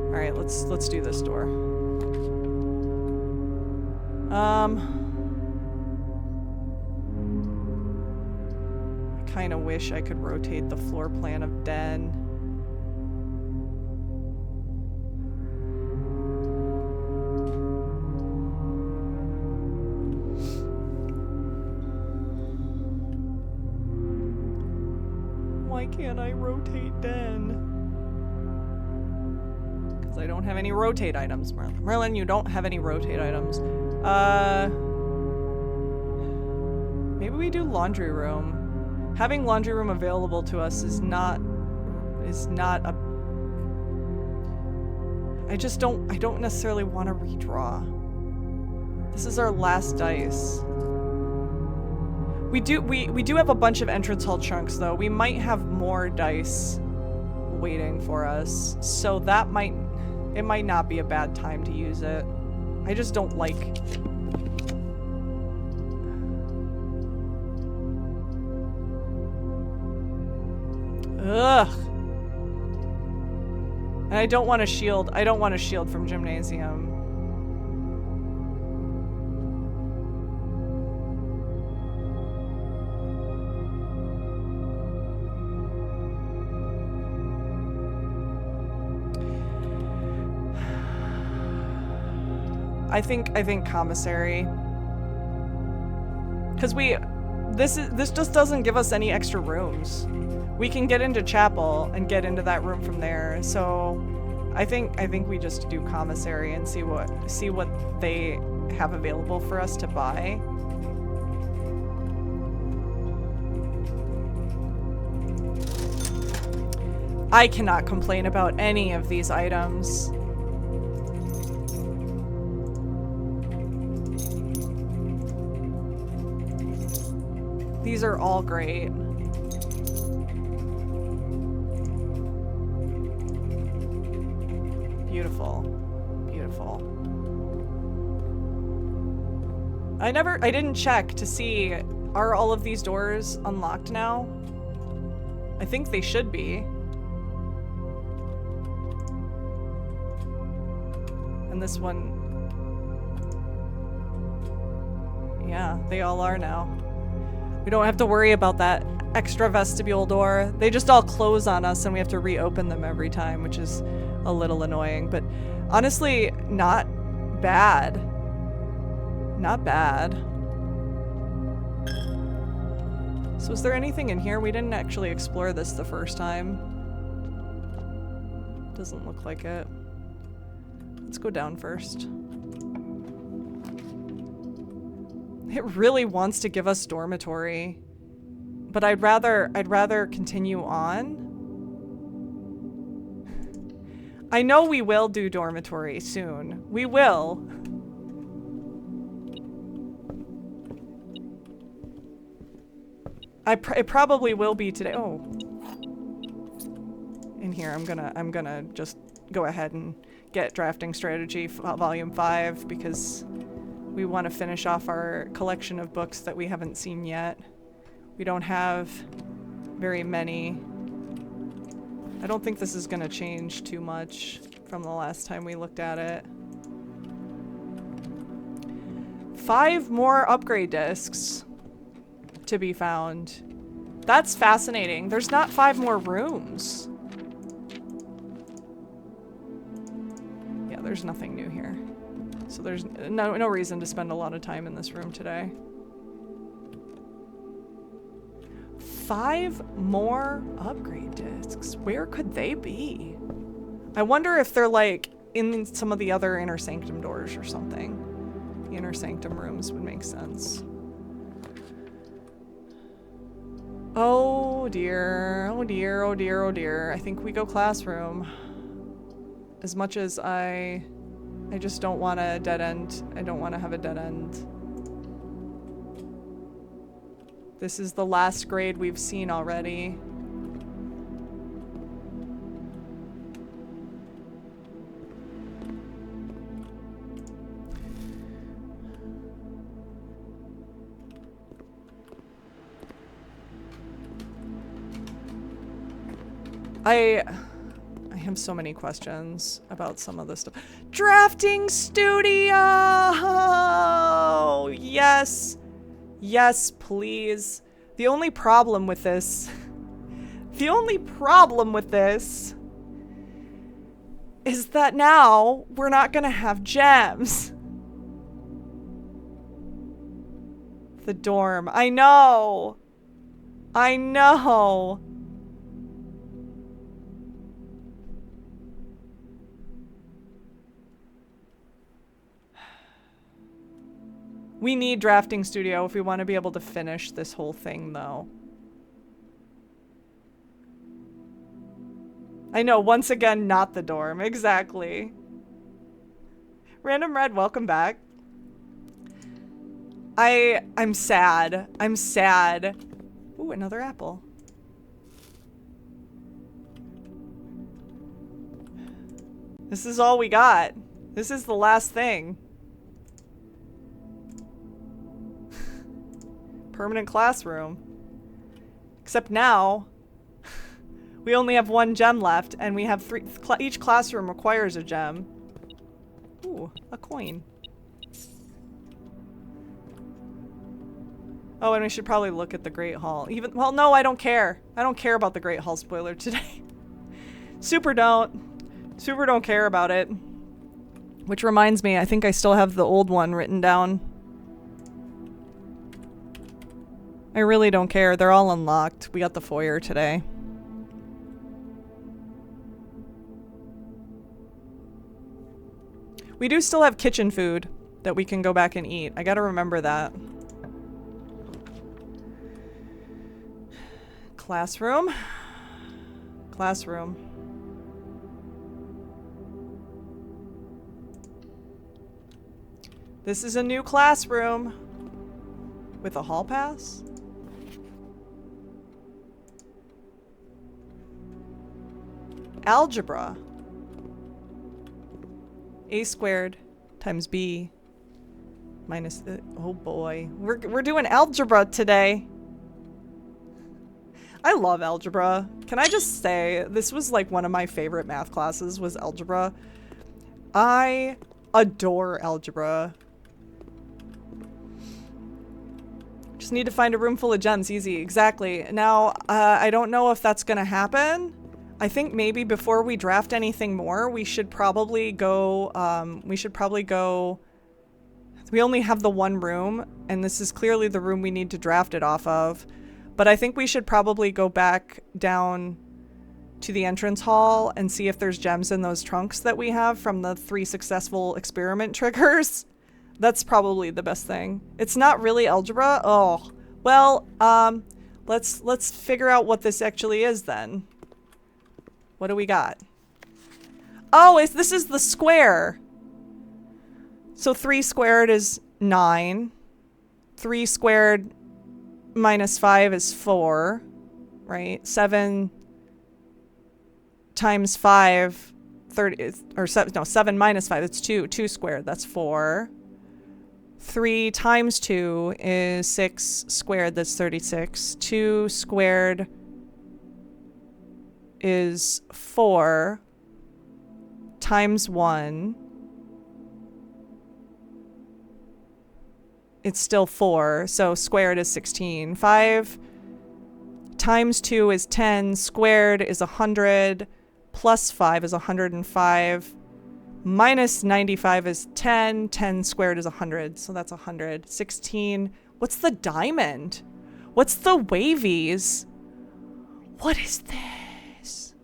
All right, let's do this door. I kind of wish I could rotate the floor plan of Den. Why can't I rotate Den? Because I don't have any rotate items, Merlin. Merlin, you don't have any rotate items. Maybe we do laundry room. Having laundry room available to us is not a... I don't necessarily want to redraw. This is our last dice. We do have a bunch of entrance hall chunks though. We might have more dice waiting for us. So that might not be a bad time to use it. I just don't like... Ugh. And I don't want a shield. I don't want a shield from Gymnasium. I think commissary. Cause this just doesn't give us any extra rooms. We can get into chapel and get into that room from there. So I think we just do commissary and see what they have available for us to buy. I cannot complain about any of these items. These are all great. Beautiful. Beautiful. I didn't check to see, are all of these doors unlocked now? I think they should be. And this one... Yeah, they all are now. We don't have to worry about that extra vestibule door. They just all close on us and we have to reopen them every time, which is a little annoying, but honestly, not bad. Not bad. So is there anything in here? We didn't actually explore this the first time. Doesn't look like it. Let's go down first. It really wants to give us dormitory, but I'd rather continue on. I know we will do dormitory soon. We will. It probably will be today. Oh. In here, I'm gonna just go ahead and get Drafting Strategy Volume 5 because we want to finish off our collection of books that we haven't seen yet. We don't have very many. I don't think this is going to change too much from the last time we looked at it. 5 more upgrade discs to be found. That's fascinating. There's not 5 more rooms. Yeah, there's nothing new here. So there's no reason to spend a lot of time in this room today. 5 more upgrade discs. Where could they be? I wonder if they're like in some of the other inner sanctum doors or something. The inner sanctum rooms would make sense. Oh dear, oh dear, oh dear, oh dear. I think we go classroom. As much as I just don't want a dead end. I don't want to have a dead end. This is the last grade we've seen already. I have so many questions about some of this stuff. Drafting studio! Yes. Yes, please. The only problem with this is that now we're not gonna have gems. The dorm. I know. I know. We need Drafting Studio if we want to be able to finish this whole thing, though. I know, once again, not the dorm. Exactly. Random Red, welcome back. I'm sad. I'm sad. Ooh, another apple. This is all we got. This is the last thing. Permanent classroom. Except now, we only have 1 gem left, and we have 3. Each classroom requires a gem. Ooh, a coin. Oh, and we should probably look at the Great Hall. Well, no, I don't care. I don't care about the Great Hall spoiler today. Super don't care about it. Which reminds me, I think I still have the old one written down. I really don't care. They're all unlocked. We got the foyer today. We do still have kitchen food that we can go back and eat. I gotta remember that. Classroom. Classroom. This is a new classroom. With a hall pass? Algebra. A squared times B minus the, oh boy. We're doing algebra today. I love algebra. Can I just say, this was like one of my favorite math classes was algebra. I adore algebra. Just need to find a room full of gems. Easy. Exactly. Now, I don't know if that's gonna happen. I think maybe before we draft anything more, we should probably go, we only have the 1 room, and this is clearly the room we need to draft it off of. But I think we should probably go back down to the entrance hall and see if there's gems in those trunks that we have from the 3 successful experiment triggers. That's probably the best thing. It's not really algebra. Oh, well, let's figure out what this actually is then. What do we got? Oh, this is the square. So 3 squared is 9. 3 squared minus 5 is 4, right? 7 times 5, 30, or 7, no, 7 minus 5, it's 2. 2 squared, that's 4. 3 times 2 is 6 squared, that's 36. 2 squared is 4 times 1. It's still 4, so squared is 16. 5 times 2 is 10, squared is 100, plus 5 is 105, minus 95 is 10, 10 squared is 100, so that's 100. 16, what's the diamond? What's the wavies? What is this?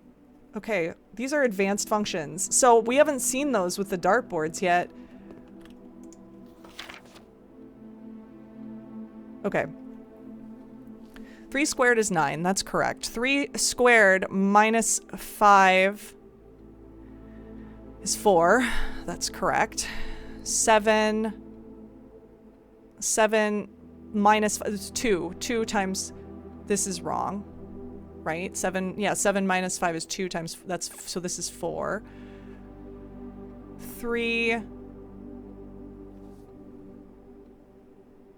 Okay, these are advanced functions. So we haven't seen those with the dartboards yet. Okay. 3 squared is 9. That's correct. 3 squared minus 5 is 4. That's correct. 7 minus 5 is 2. 2 times, this is wrong, right? 7, yeah, 7 minus 5 is 2 times, that's, so this is 4. 3,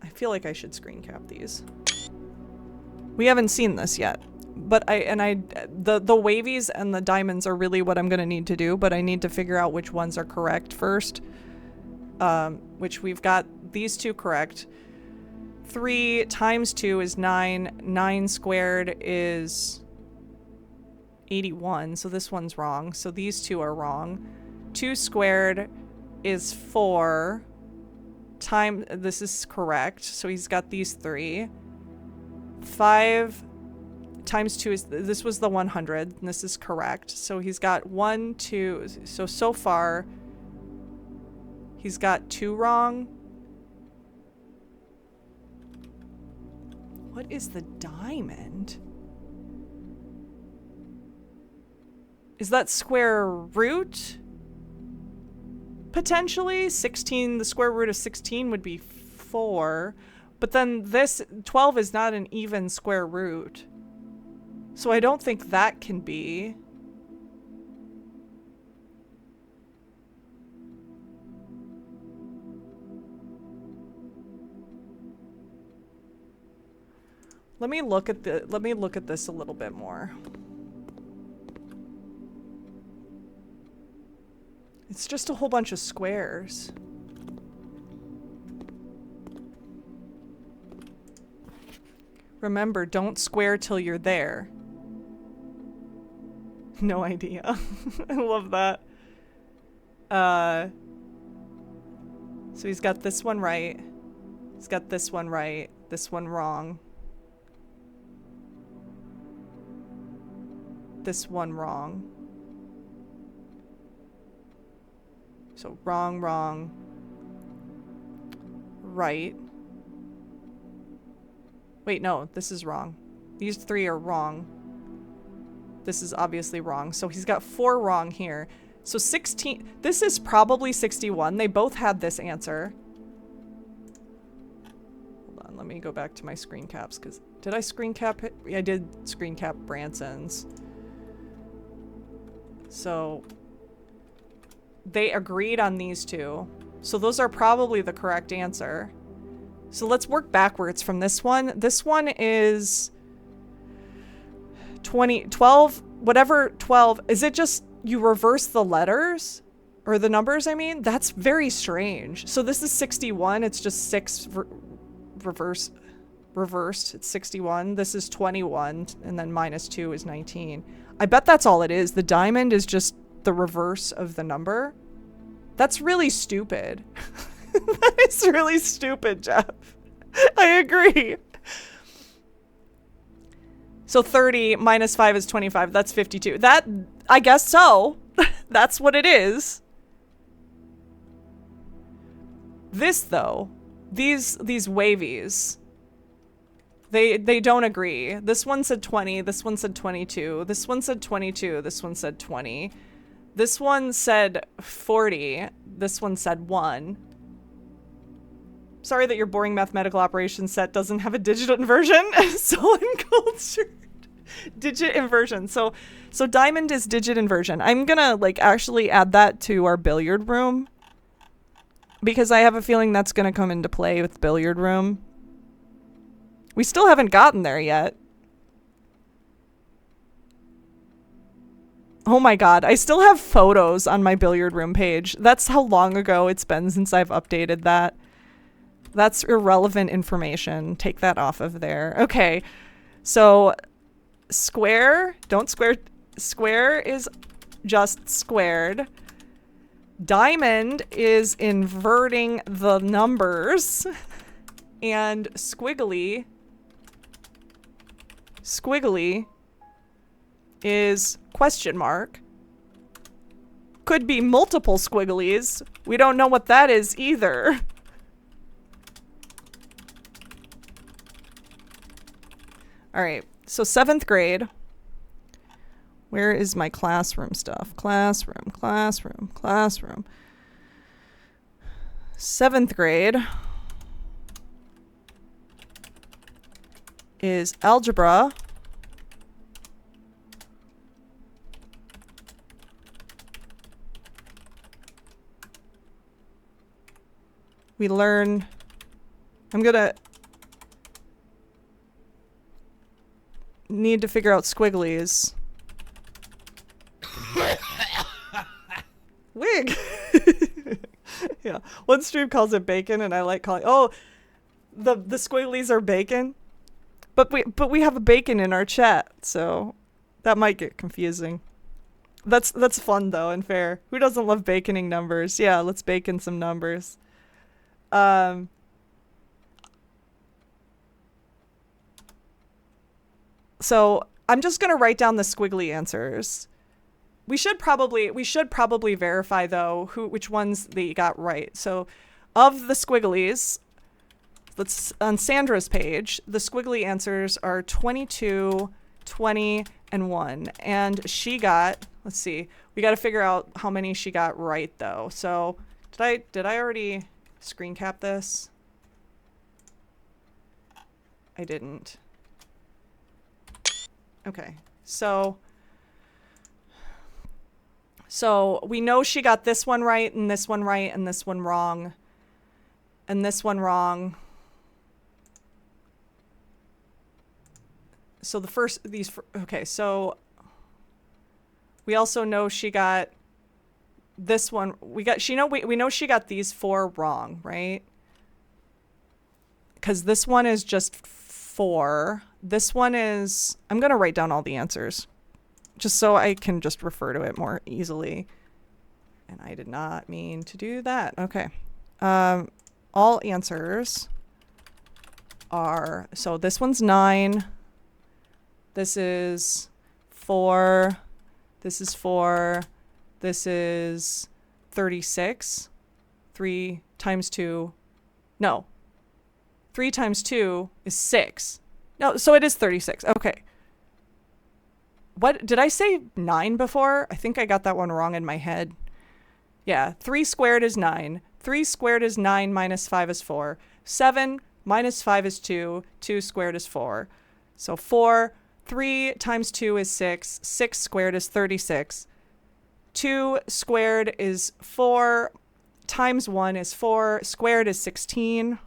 I feel like I should screen cap these. We haven't seen this yet, but the wavies and the diamonds are really what I'm gonna need to do, but I need to figure out which ones are correct first. Which we've got these 2 correct. 3 times 2 is 9. 9 squared is 81, so this one's wrong. So these 2 are wrong. 2 squared is 4. This is correct, so he's got these 3. 5 times 2 is, this was the 100, and this is correct. So he's got 1, 2, so far, he's got 2 wrong. What is the diamond? Is that square root? Potentially? 16, the square root of 16 would be 4. But then this 12 is not an even square root. So I don't think that can be. Let me look at this a little bit more. It's just a whole bunch of squares. Remember, don't square till you're there. No idea. I love that. So he's got this one right. He's got this one right. This one wrong. This one wrong. So wrong, wrong, right. Wait, no, this is wrong. These 3 are wrong. This is obviously wrong. So he's got 4 wrong here. So 16, this is probably 61. They both had this answer. Hold on, let me go back to my screen caps, because did I screen cap it? Yeah, I did screen cap Branson's. So they agreed on these 2. So those are probably the correct answer. So let's work backwards from this one. This one is 12, whatever 12. Is it just you reverse the letters? Or the numbers, I mean? That's very strange. So this is 61. It's just 6 reversed. It's 61. This is 21. And then minus 2 is 19. I bet that's all it is. The diamond is just the reverse of the number. That's really stupid. That is really stupid, Jeff. I agree. So 30 minus 5 is 25. That's 52. That, I guess so. That's what it is. This, though, these wavies, they don't agree. This one said 20. This one said 22. This one said 22. This one said 20. This one said 40. This one said 1. Sorry that your boring mathematical operations set doesn't have a digit inversion. Soul Uncultured. Digit inversion. So diamond is digit inversion. I'm gonna like actually add that to our billiard room, because I have a feeling that's gonna come into play with billiard room. We still haven't gotten there yet. Oh my god, I still have photos on my billiard room page. That's how long ago it's been since I've updated that. That's irrelevant information. Take that off of there. Okay, so square, don't square. Square is just squared. Diamond is inverting the numbers. And squiggly is question mark. Could be multiple squigglies. We don't know what that is either. All right, so 7th grade. Where is my classroom stuff? Classroom. 7th grade is algebra. We learn, I'm gonna need to figure out squigglies. Wig. Yeah, one stream calls it bacon, and I like calling. Oh, the squigglies are bacon, but we have a bacon in our chat, so that might get confusing. That's fun though and fair. Who doesn't love baconing numbers? Yeah, let's bacon some numbers. So I'm just gonna write down the squiggly answers. We should probably verify though which ones they got right. So of the squigglies, let's on Sandra's page, the squiggly answers are 22, 20, and 1. And she got, let's see, we got to figure out how many she got right though. So did I already screen cap this? I didn't. Okay, so we know she got this one right, and this one right, and this one wrong, and this one wrong. So the first, okay, so we also know she got this one. We know she got these 4 wrong, right? Because this one is just 4. This one is, I'm going to write down all the answers just so I can just refer to it more easily. And I did not mean to do that. Okay. All answers are, so this one's 9. This is 4. This is 4. This is 36. 3 times 2. No. 3 times 2 is 6. No, so it is 36. Okay. What did I say 9 before? I think I got that one wrong in my head. Yeah, 3 squared is 9. 3 squared is 9 minus 5 is 4. 7 minus 5 is 2. 2 squared is 4. So 4. 3 times 2 is 6. 6 squared is 36. 2 squared is 4. Times 1 is 4. Squared is 16.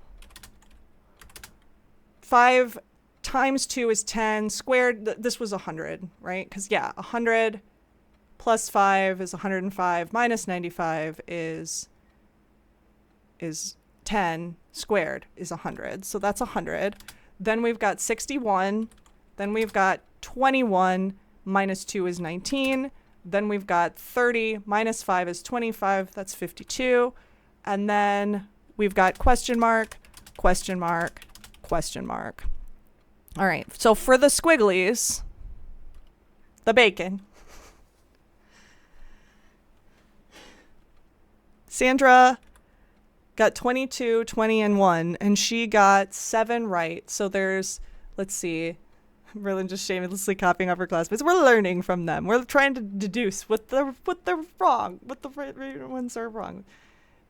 5 times 2 is 10. Squared, this was 100, right? Because, yeah, 100 plus 5 is 105. Minus 95 is 10. Squared is 100. So that's 100. Then we've got 61. Then we've got 21. Minus 2 is 19. Then we've got 30. Minus 5 is 25. That's 52. And then we've got question mark, question mark, question mark. All right, so for the squigglies, the bacon, Sandra got 22, 20, and 1, and she got 7 right. So there's, let's see, Merlin just shamelessly copying off her classmates. We're learning from them. We're trying to deduce what they're wrong, what the right ones are wrong.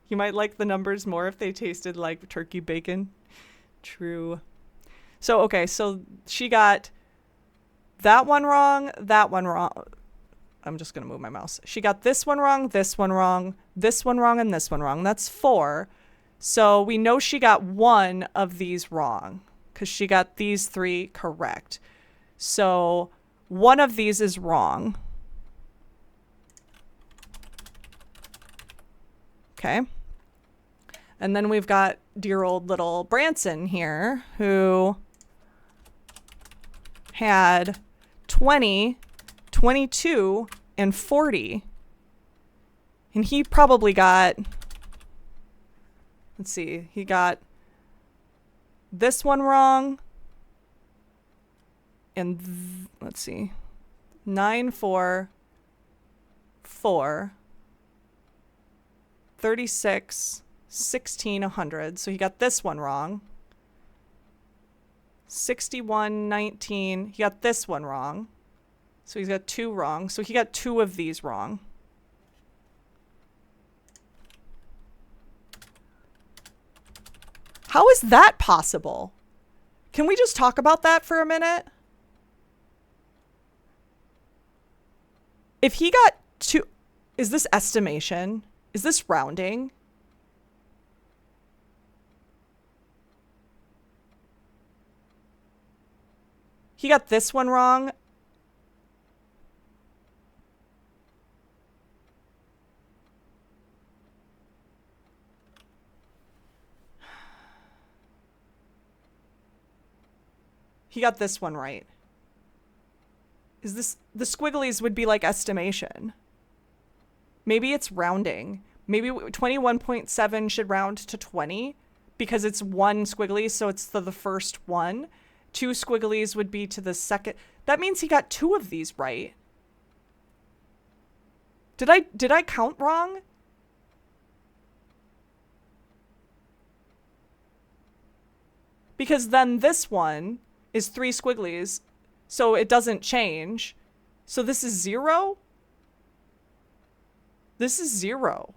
You might like the numbers more if they tasted like turkey bacon. True. So, okay, so she got that one wrong, that one wrong. I'm just going to move my mouse. She got this one wrong, this one wrong, this one wrong, and this one wrong. That's 4. So we know she got 1 of these wrong because she got these 3 correct. So 1 of these is wrong. Okay. And then we've got dear old little Branson here who had 20, 22, and 40. And he probably got, let's see, he got this one wrong. And let's see, 9, 4, 4, 36, 16, 100. So he got this one wrong. 61, 19. He got this one wrong. So he's got 2 wrong. So he got 2 of these wrong. How is that possible? Can we just talk about that for a minute? If he got 2, is this estimation? Is this rounding? He got this one wrong. He got this one right. Is this, the squigglies would be like estimation. Maybe it's rounding. Maybe 21.7 should round to 20 because it's 1 squiggly, so it's the first one. 2 squigglies would be to the second. That means he got 2 of these right. Did I count wrong? Because then this one is 3 squigglies, so it doesn't change. So this is 0? This is 0.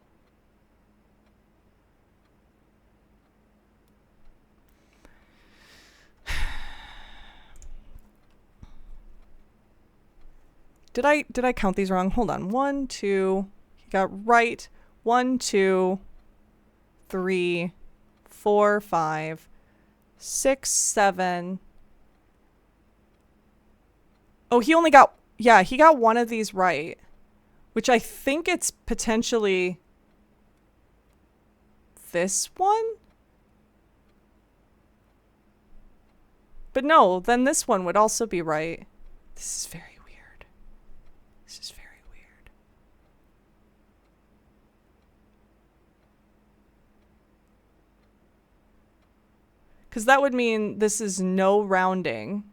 Did I count these wrong? Hold on. 1, 2. He got right. 1, 2, 3, 4, 5, 6, 7. Oh, he only got, yeah, he got one of these right, which I think it's potentially this one? But no, then this one would also be right. This is very weird. This is very weird. Because that would mean this is no rounding.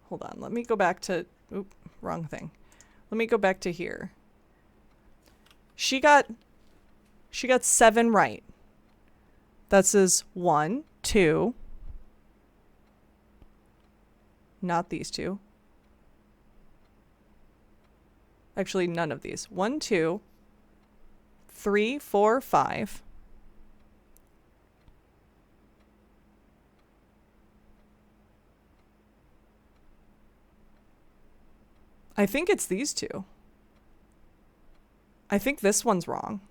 Hold on, let me go back to, oop, wrong thing. Let me go back to here. She got 7 right. That says 1, 2. Not these two. Actually, none of these. 1, 2, 3, 4, 5. I think it's these two. I think this one's wrong.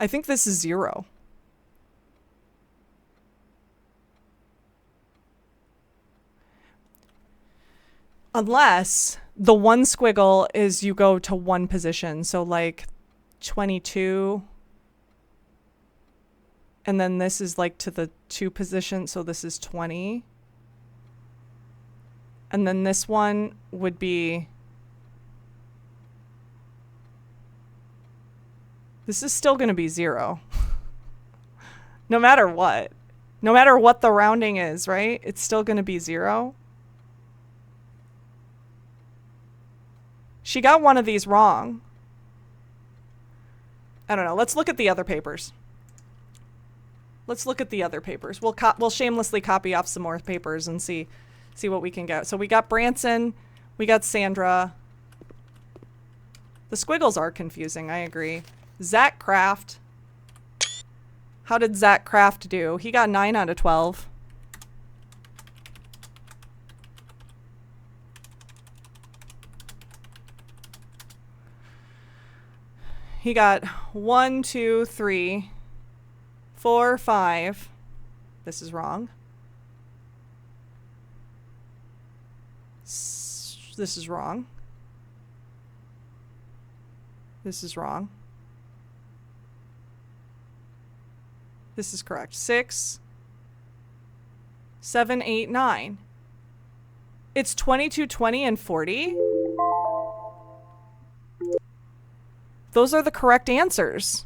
I think this is 0. Unless the one squiggle is you go to one position. So like 22. And then this is like to the 2 position. So this is 20. And then this one would be... This is still going to be 0. No matter what. No matter what the rounding is, right? It's still going to be 0. She got one of these wrong. I don't know. Let's look at the other papers. Let's look at the other papers. We'll shamelessly copy off some more papers and see what we can get. So we got Branson. We got Sandra. The squiggles are confusing. I agree. Zach Kraft. How did Zach Kraft do? He got 9 out of 12. He got 1, 2, 3, 4, 5. This is wrong. This is wrong. This is wrong. This is correct. 6, 7, 8, 9. It's 22, 20, and 40. Those are the correct answers.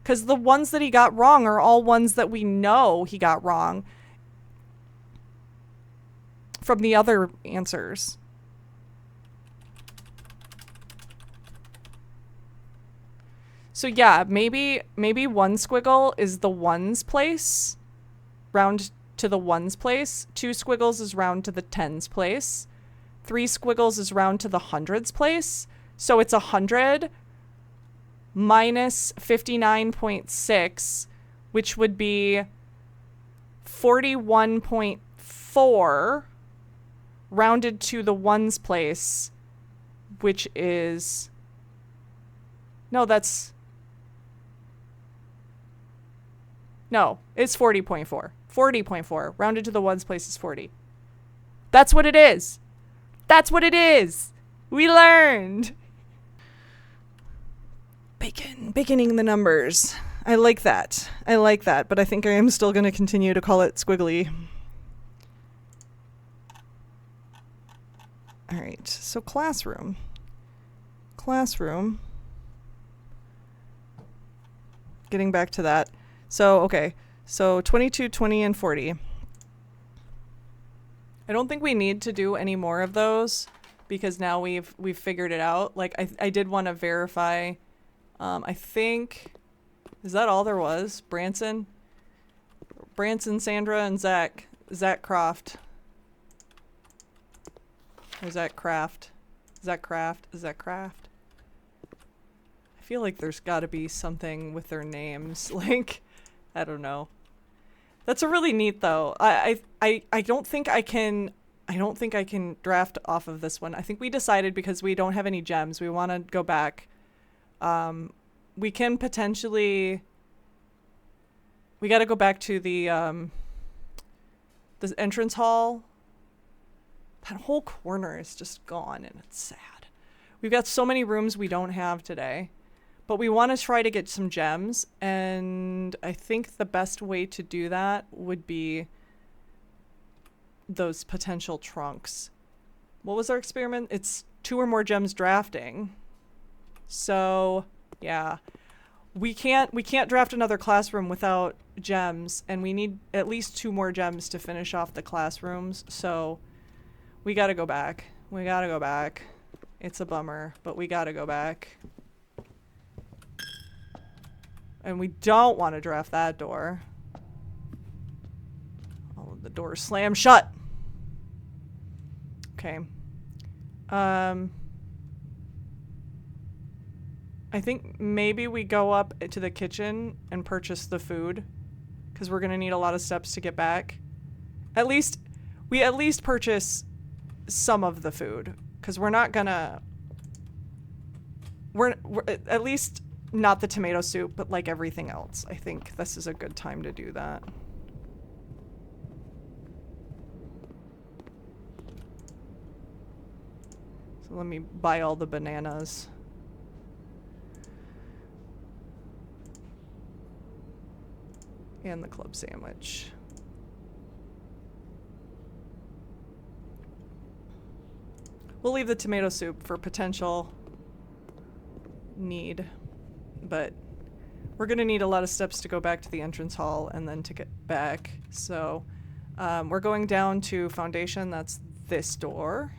Because the ones that he got wrong are all ones that we know he got wrong from the other answers. So yeah, maybe one squiggle is the ones place, round to the ones place. 2 squiggles is round to the tens place. 3 squiggles is round to the hundreds place. So it's 100 minus 59.6, which would be 41.4 rounded to the ones place, which is... No, that's... No, it's 40.4. 40.4. Rounded to the ones place is 40. That's what it is. That's what it is. We learned. Baconing the numbers. I like that. I like that, but I think I am still going to continue to call it squiggly. All right, so classroom. Classroom. Getting back to that. So, okay. So 22, 20, and 40. I don't think we need to do any more of those because now we've figured it out. Like I did want to verify. I think, is that all there was? Branson, Sandra, and Zach Croft. Or is that craft? Is that craft? Is that craft? I feel like there's got to be something with their names. Like, I don't know. That's a really neat though. I don't think I can. I don't think I can draft off of this one. I think we decided because we don't have any gems, we want to go back. We can potentially. We got to go back to the entrance hall. That whole corner is just gone and it's sad. We've got so many rooms we don't have today. But we want to try to get some gems, and I think the best way to do that would be those potential trunks. What was our experiment? It's 2 or more gems drafting. So, yeah. We can't draft another classroom without gems, and we need at least 2 more gems to finish off the classrooms. So, we got to go back. We got to go back. It's a bummer, but we got to go back. And we don't want to draft that door. All of the doors slam shut. Okay. I think maybe we go up to the kitchen and purchase the food, because we're going to need a lot of steps to get back. We at least purchase some of the food, because we're not going to... We're at least... Not the tomato soup, but like everything else. I think this is a good time to do that. So let me buy all the bananas. And the club sandwich. We'll leave the tomato soup for potential need. But we're going to need a lot of steps to go back to the entrance hall and then to get back. So we're going down to foundation. That's this door.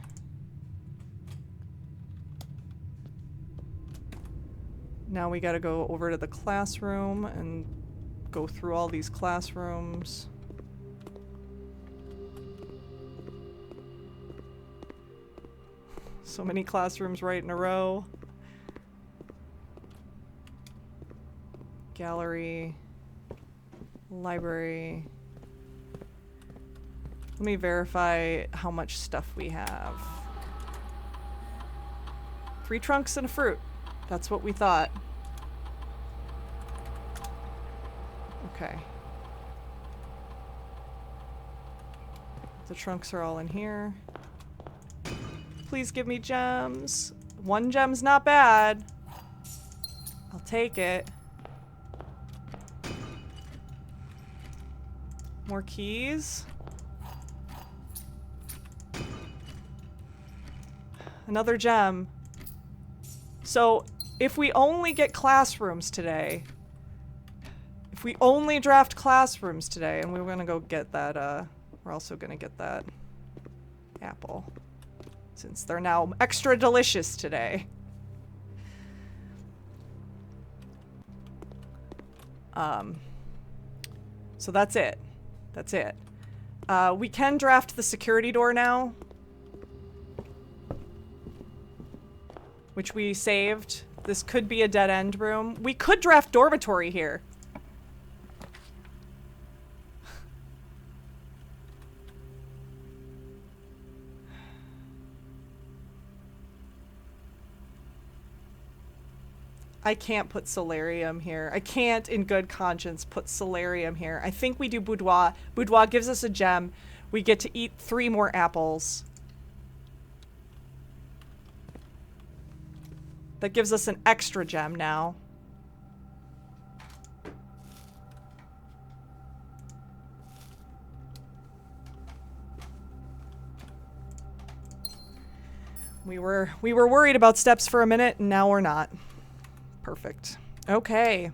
Now we got to go over to the classroom and go through all these classrooms. So many classrooms right in a row. Gallery, library. Let me verify how much stuff we have. 3 trunks and a fruit. That's what we thought. Okay. The trunks are all in here. Please give me gems. 1 gem's not bad. I'll take it. More keys. Another gem. So, if we only get classrooms today, if we only draft classrooms today, and we're gonna go get that, we're also gonna get that apple, since they're now extra delicious today. So that's it. That's it. We can draft the security door now, which we saved. This could be a dead-end room. We could draft dormitory here. I can't put solarium here. I can't in good conscience put solarium here. I think we do boudoir. Boudoir gives us a gem. We get to eat 3 more apples. That gives us an extra gem now. We were worried about steps for a minute, and now we're not. Perfect. Okay.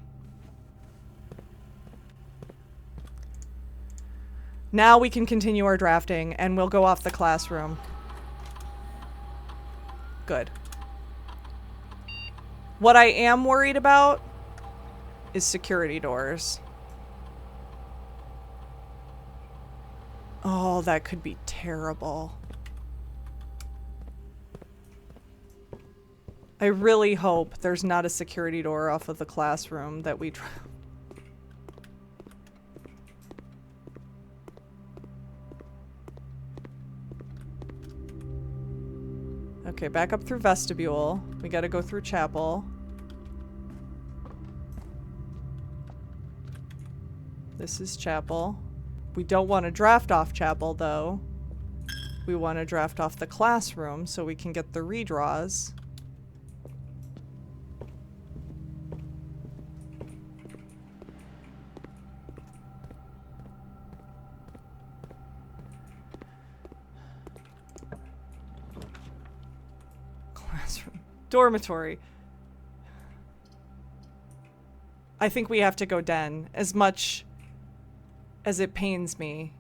Now we can continue our drafting, and we'll go off the classroom. Good. What I am worried about is security doors. Oh, that could be terrible. I really hope there's not a security door off of the classroom that we try. Okay, back up through vestibule. We gotta go through chapel. This is chapel. We don't want to draft off chapel, though. We want to draft off the classroom so we can get the redraws. Classroom. Dormitory. I think we have to go den, as much as it pains me.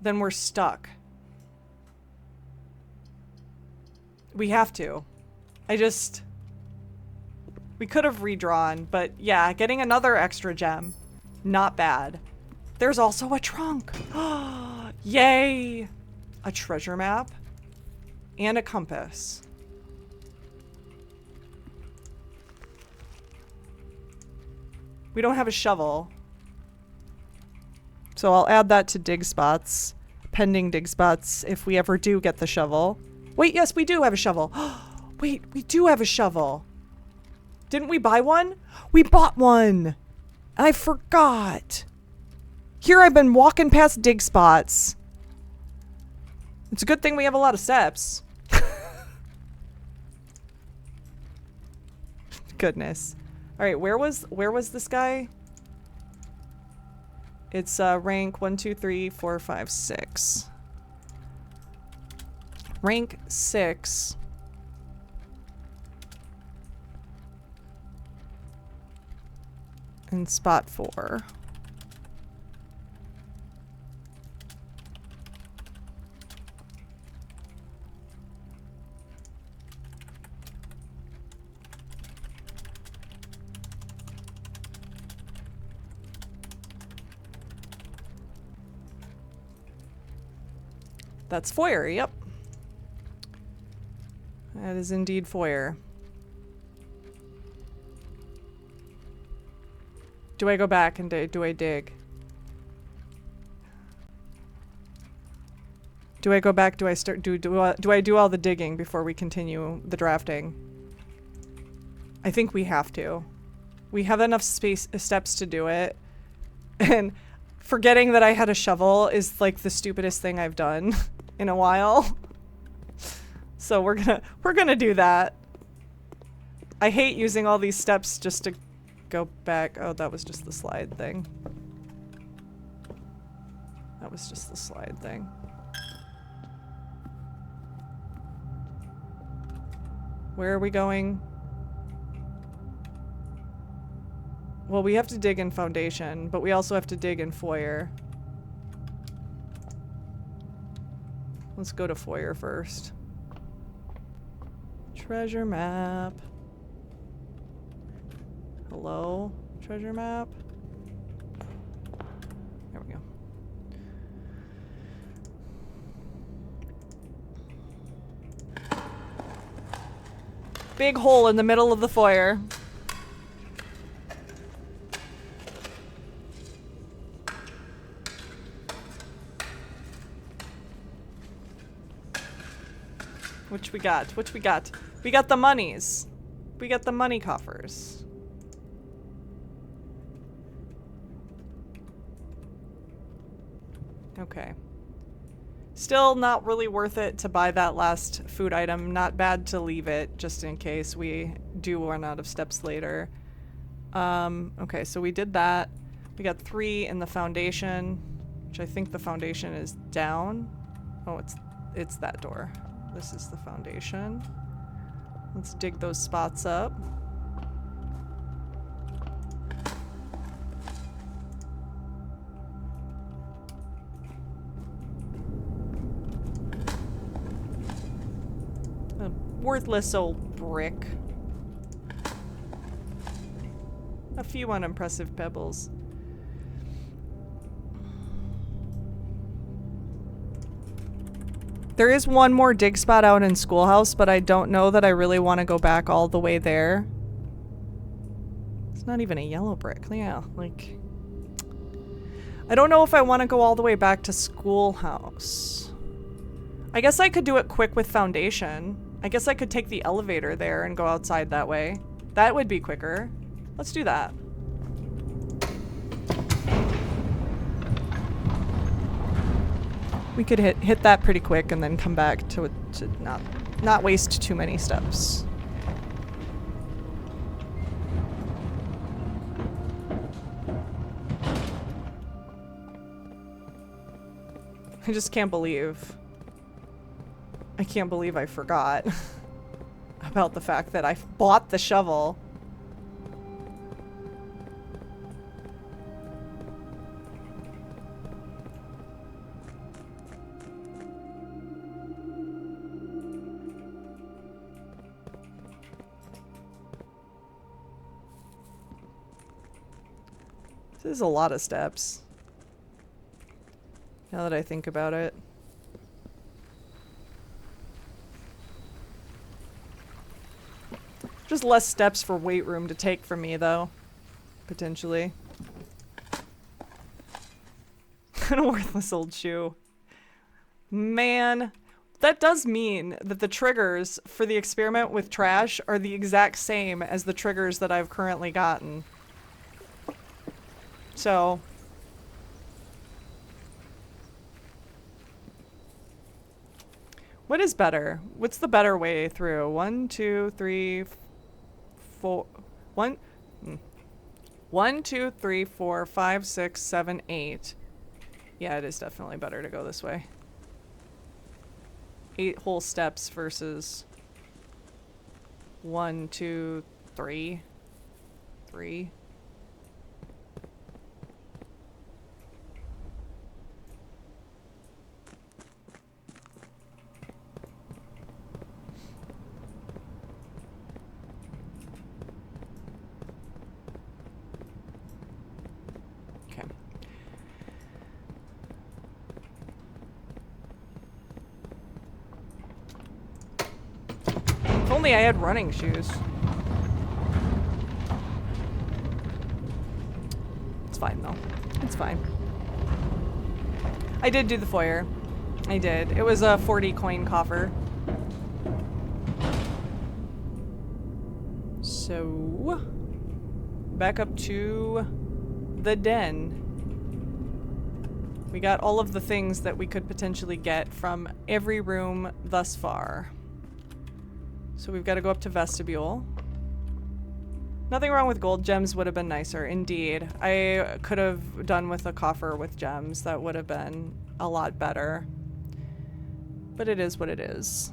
Then we're stuck. We have to. We could have redrawn, but yeah, getting another extra gem. Not bad. There's also a trunk. Yay! A treasure map and a compass. We don't have a shovel. So I'll add that to dig spots. Pending dig spots if we ever do get the shovel. Wait, yes, we do have a shovel. Wait, we do have a shovel. Didn't we buy one? We bought one. I forgot. Here I've been walking past dig spots. It's a good thing we have a lot of steps. Goodness. All right, where was this guy? It's rank 1, 2, 3, 4, 5, 6. Rank 6. And spot 4. That's foyer, yep. That is indeed foyer. Do I go back and do I dig? Do I go back? Do I start? Do I do all the digging before we continue the drafting? I think we have to. We have enough steps to do it. And forgetting that I had a shovel is like the stupidest thing I've done in a while. So we're gonna do that. I hate using all these steps just to go back. Oh, that was just the slide thing. That was just the slide thing. Where are we going? Well, we have to dig in foundation, but we also have to dig in foyer. Let's go to foyer first. Treasure map. Hello? Treasure map? There we go. Big hole in the middle of the foyer. Which we got? Which we got? We got the monies. We got the money coffers. Okay. Still not really worth it to buy that last food item. Not bad to leave it just in case we do run out of steps later. Okay, so we did that. We got 3 in the foundation, which I think the foundation is down. Oh, it's that door. This is the foundation. Let's dig those spots up. A worthless old brick. A few unimpressive pebbles. There is one more dig spot out in Schoolhouse, but I don't know that I really want to go back all the way there. It's not even a yellow brick. Yeah, like... I don't know if I want to go all the way back to Schoolhouse. I guess I could do it quick with Foundation. I guess I could take the elevator there and go outside that way. That would be quicker. Let's do that. We could hit that pretty quick and then come back to not waste too many steps. I just can't believe. I can't believe I forgot about the fact that I bought the shovel. This is a lot of steps. Now that I think about it. Just less steps for weight room to take for me, though. Potentially. A worthless old shoe. Man, that does mean that the triggers for the experiment with trash are the exact same as the triggers that I've currently gotten. So... what is better? What's the better way through? 1, 2, 3, 4... 1... 1, 2, 3, 4, 5, 6, 7, 8. Yeah, it is definitely better to go this way. 8 whole steps versus 1, 2, 3. 3. If only I had running shoes. It's fine though. It's fine. I did do the foyer. I did. It was a 40 coin coffer. So, back up to the den. We got all of the things that we could potentially get from every room thus far. So we've got to go up to vestibule. Nothing wrong with gold. Gems would have been nicer. Indeed. I could have done with a coffer with gems. That would have been a lot better. But it is what it is.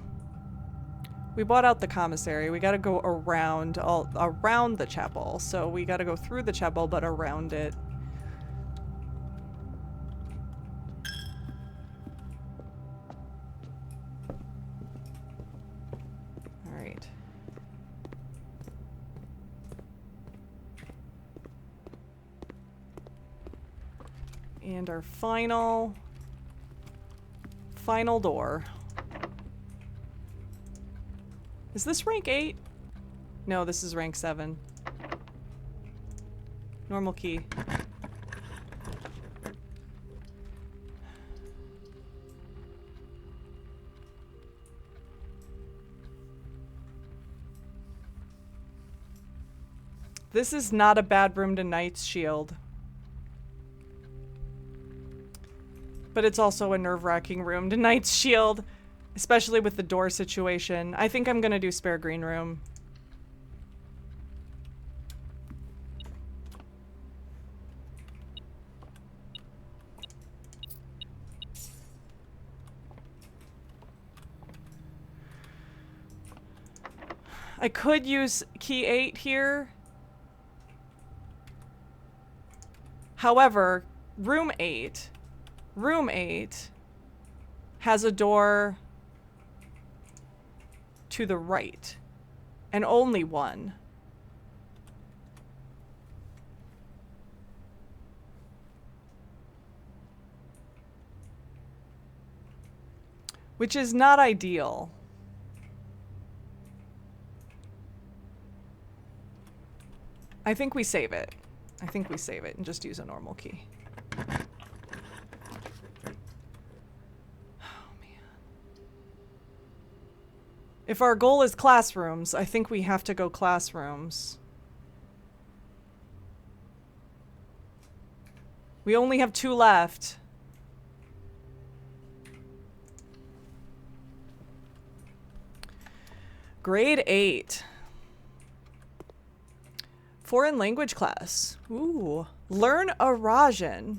We bought out the commissary. We got to go around around the chapel. So we got to go through the chapel, but around it. And our final door. Is this rank 8? No, this is rank 7. Normal key. This is not a bad room to Knight's Shield. But it's also a nerve-wracking room to Knight's Shield, especially with the door situation. I think I'm gonna do spare green room. I could use key 8 here. However, room 8 has a door to the right, and only one. which is not ideal. I think we save it. I think we save it and just use a normal key. If our goal is classrooms, I think we have to go classrooms. We only have 2 left. Grade 8. Foreign language class. Ooh. Learn Arajan.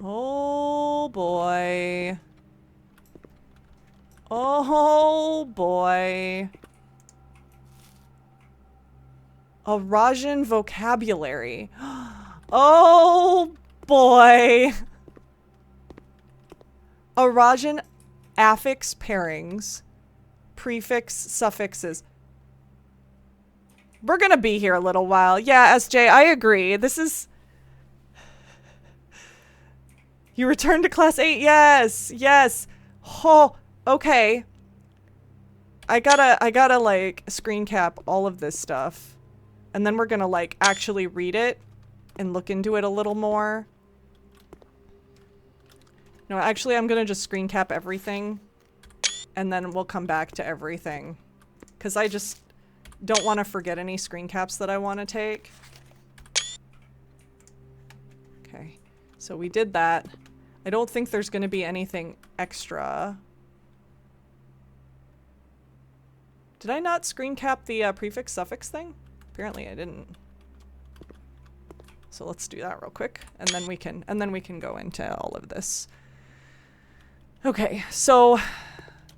Oh boy. Oh boy. Arajan vocabulary. Oh boy. Arajan affix pairings. Prefix suffixes. We're gonna be here a little while. Yeah, SJ, I agree. This is... You returned to class 8? Yes! Yes! Oh, okay. I gotta, like, screen cap all of this stuff. And then we're gonna, like, actually read it and look into it a little more. No, actually, I'm gonna just screen cap everything. And then we'll come back to everything. Because I just don't want to forget any screen caps that I want to take. Okay, so we did that. I don't think there's going to be anything extra. Did I not screen cap the prefix suffix thing? Apparently I didn't. So let's do that real quick, and then we can go into all of this. Okay, so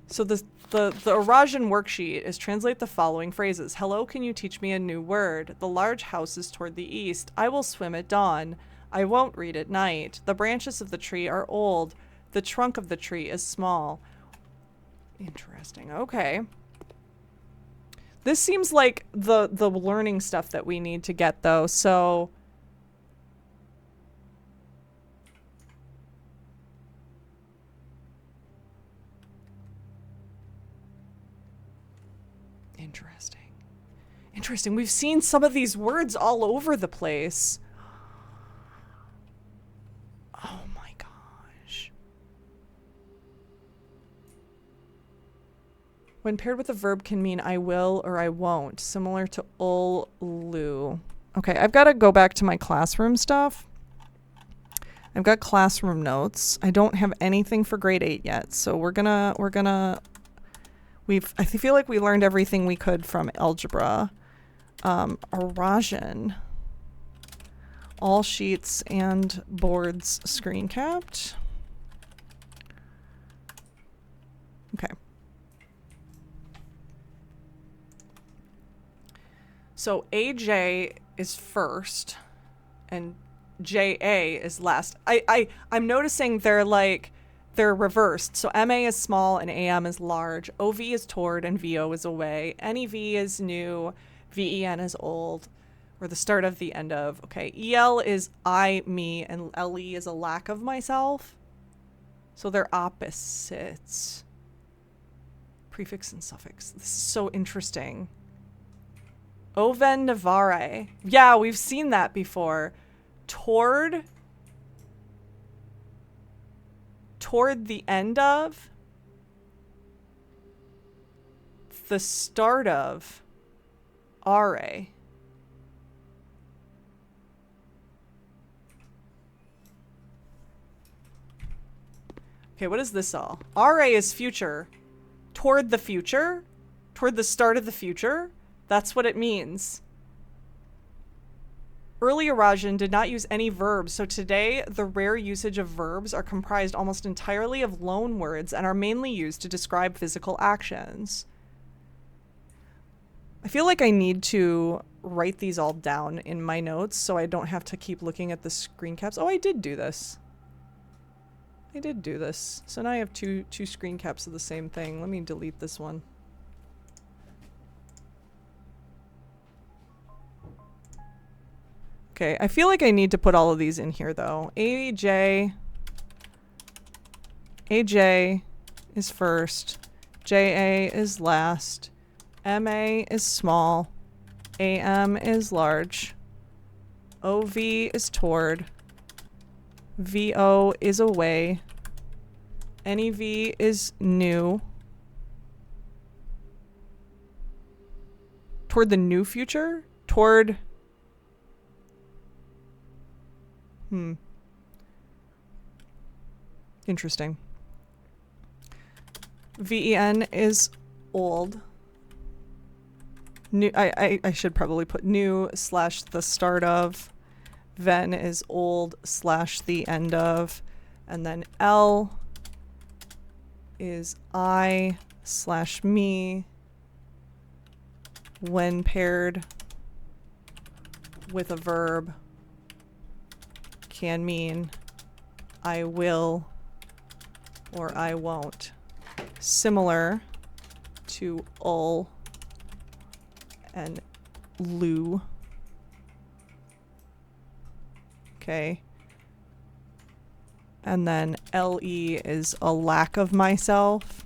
the Arajan worksheet is translate the following phrases. Hello, can you teach me a new word? The large house is toward the east. I will swim at dawn. I won't read at night. The branches of the tree are old. The trunk of the tree is small. Interesting. Okay. This seems like the learning stuff that we need to get, though, so... Interesting. Interesting. We've seen some of these words all over the place. Oh my gosh. When paired with a verb can mean I will or I won't, similar to ul, lu. Okay, I've got to go back to my classroom stuff. I've got classroom notes. I don't have anything for grade 8 yet, so I feel like we learned everything we could from algebra. Arajan. All sheets and boards screen capped. Okay. So AJ is first and JA is last. I'm noticing they're reversed. So MA is small and AM is large. OV is toward and VO is away. NEV is new. VEN is old. Or the start of the end of. Okay. EL is I, me, and LE is a lack of myself. So they're opposites. Prefix and suffix. This is so interesting. Oven Navare. Yeah, we've seen that before. Toward the end of, the start of, RA. Okay, what is this all? RA is future. Toward the future? Toward the start of the future? That's what it means. Early Arajan did not use any verbs, so today the rare usage of verbs are comprised almost entirely of loan words and are mainly used to describe physical actions. I feel like I need to write these all down in my notes so I don't have to keep looking at the screen caps. Oh, I did do this. I did do this. So now I have two screen caps of the same thing. Let me delete this one. Okay, I feel like I need to put all of these in here though. AJ is first. JA is last. MA is small. AM is large. OV is toward. VO is away. NEV is new. Toward the new future? Toward... Interesting. VEN is old. New. I should probably put new / the start of. Ven is old / the end of. And then L is I / me when paired with a verb can mean I will or I won't. Similar to ul and lu. Okay. And then LE is a lack of myself.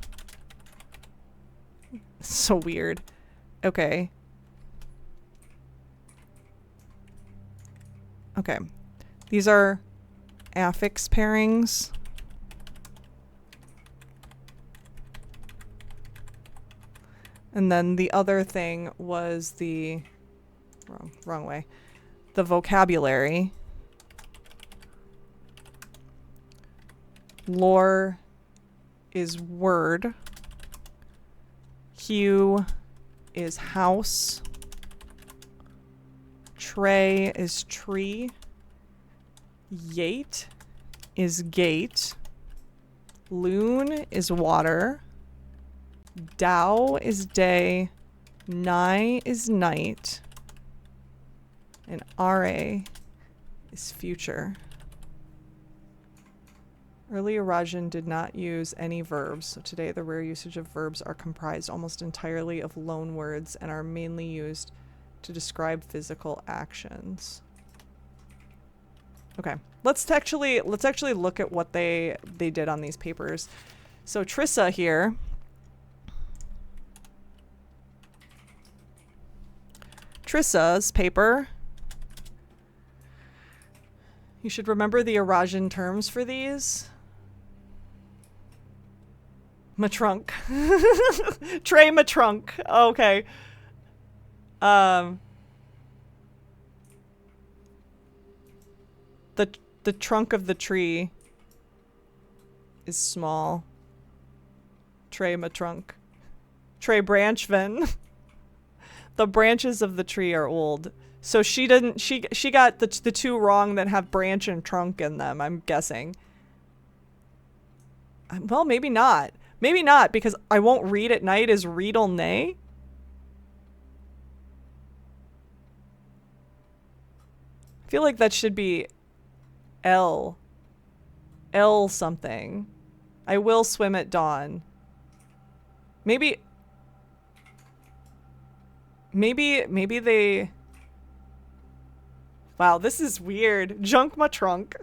So weird. Okay. Okay. These are affix pairings. And then the other thing was the wrong way. The vocabulary. Lore is word. Hue is house. Tray is tree. Yate is gate. Loon is water. Dao is day. Nai is night. And RA is future. Early Eurasian did not use any verbs, so today the rare usage of verbs are comprised almost entirely of loan words and are mainly used to describe physical actions. Okay, let's actually look at what they did on these papers. So Trissa here Trissa's paper. You should remember the Eurasian terms for these. Matrunk. Tray matrunk. Okay. The trunk of the tree is small. Tray matrunk. Tray branch ven. The branches of the tree are old. So she didn't, she got the two wrong that have branch and trunk in them, I'm guessing. Well, maybe not. Maybe not, because I won't read at night is readle nay. I feel like that should be L. L something. I will swim at dawn. Maybe they... Wow, this is weird. Junk my trunk.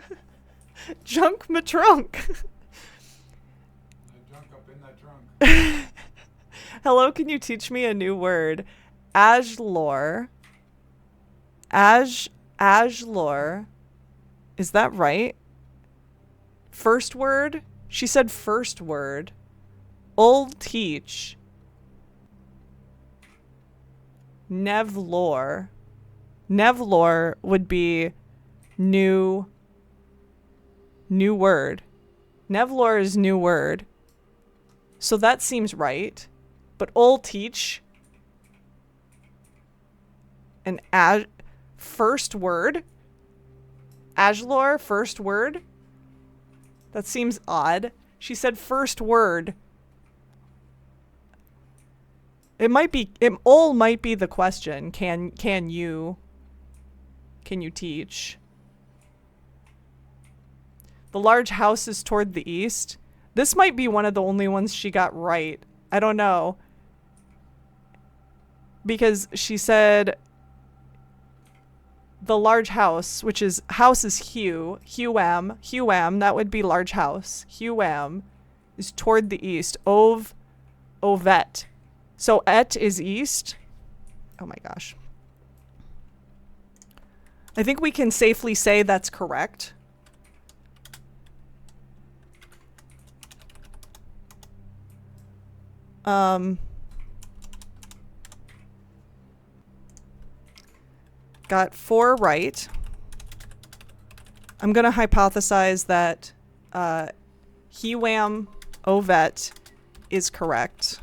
Junk my trunk. Junk up in that trunk. Hello, can you teach me a new word? Ajlor. Ajlor. Is that right? First word? She said first word. Ul teach. Nevlor. Nevlor would be new word. Nevlor is new word. So that seems right. But ul teach an first word? Ajlor, first word? That seems odd. She said first word. It might be, ul might be the question. Can you teach? The large house is toward the east. This might be one of the only ones she got right. I don't know. Because she said the large house, which is house is Hugh, Huam, that would be large house. Huam is toward the east. Ovet. So et is east. Oh my gosh. I think we can safely say that's correct. Got 4 right. I'm going to hypothesize that Hiwam Ovet is correct.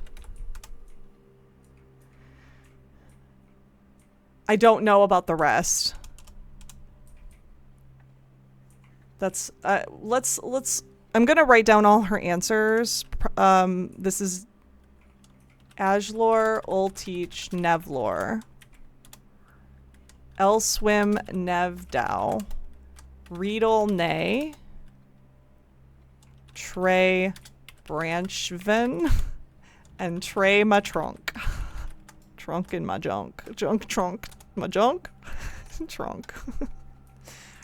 I don't know about the rest. That's let's I'm going to write down all her answers. This is Ajlor, Ulteach, Nevlor. Elswim, Nevdow. Riedel, Nay. Trey, Branchven. And Trey, my trunk. Trunk in my junk. Trunk, my junk. Trunk.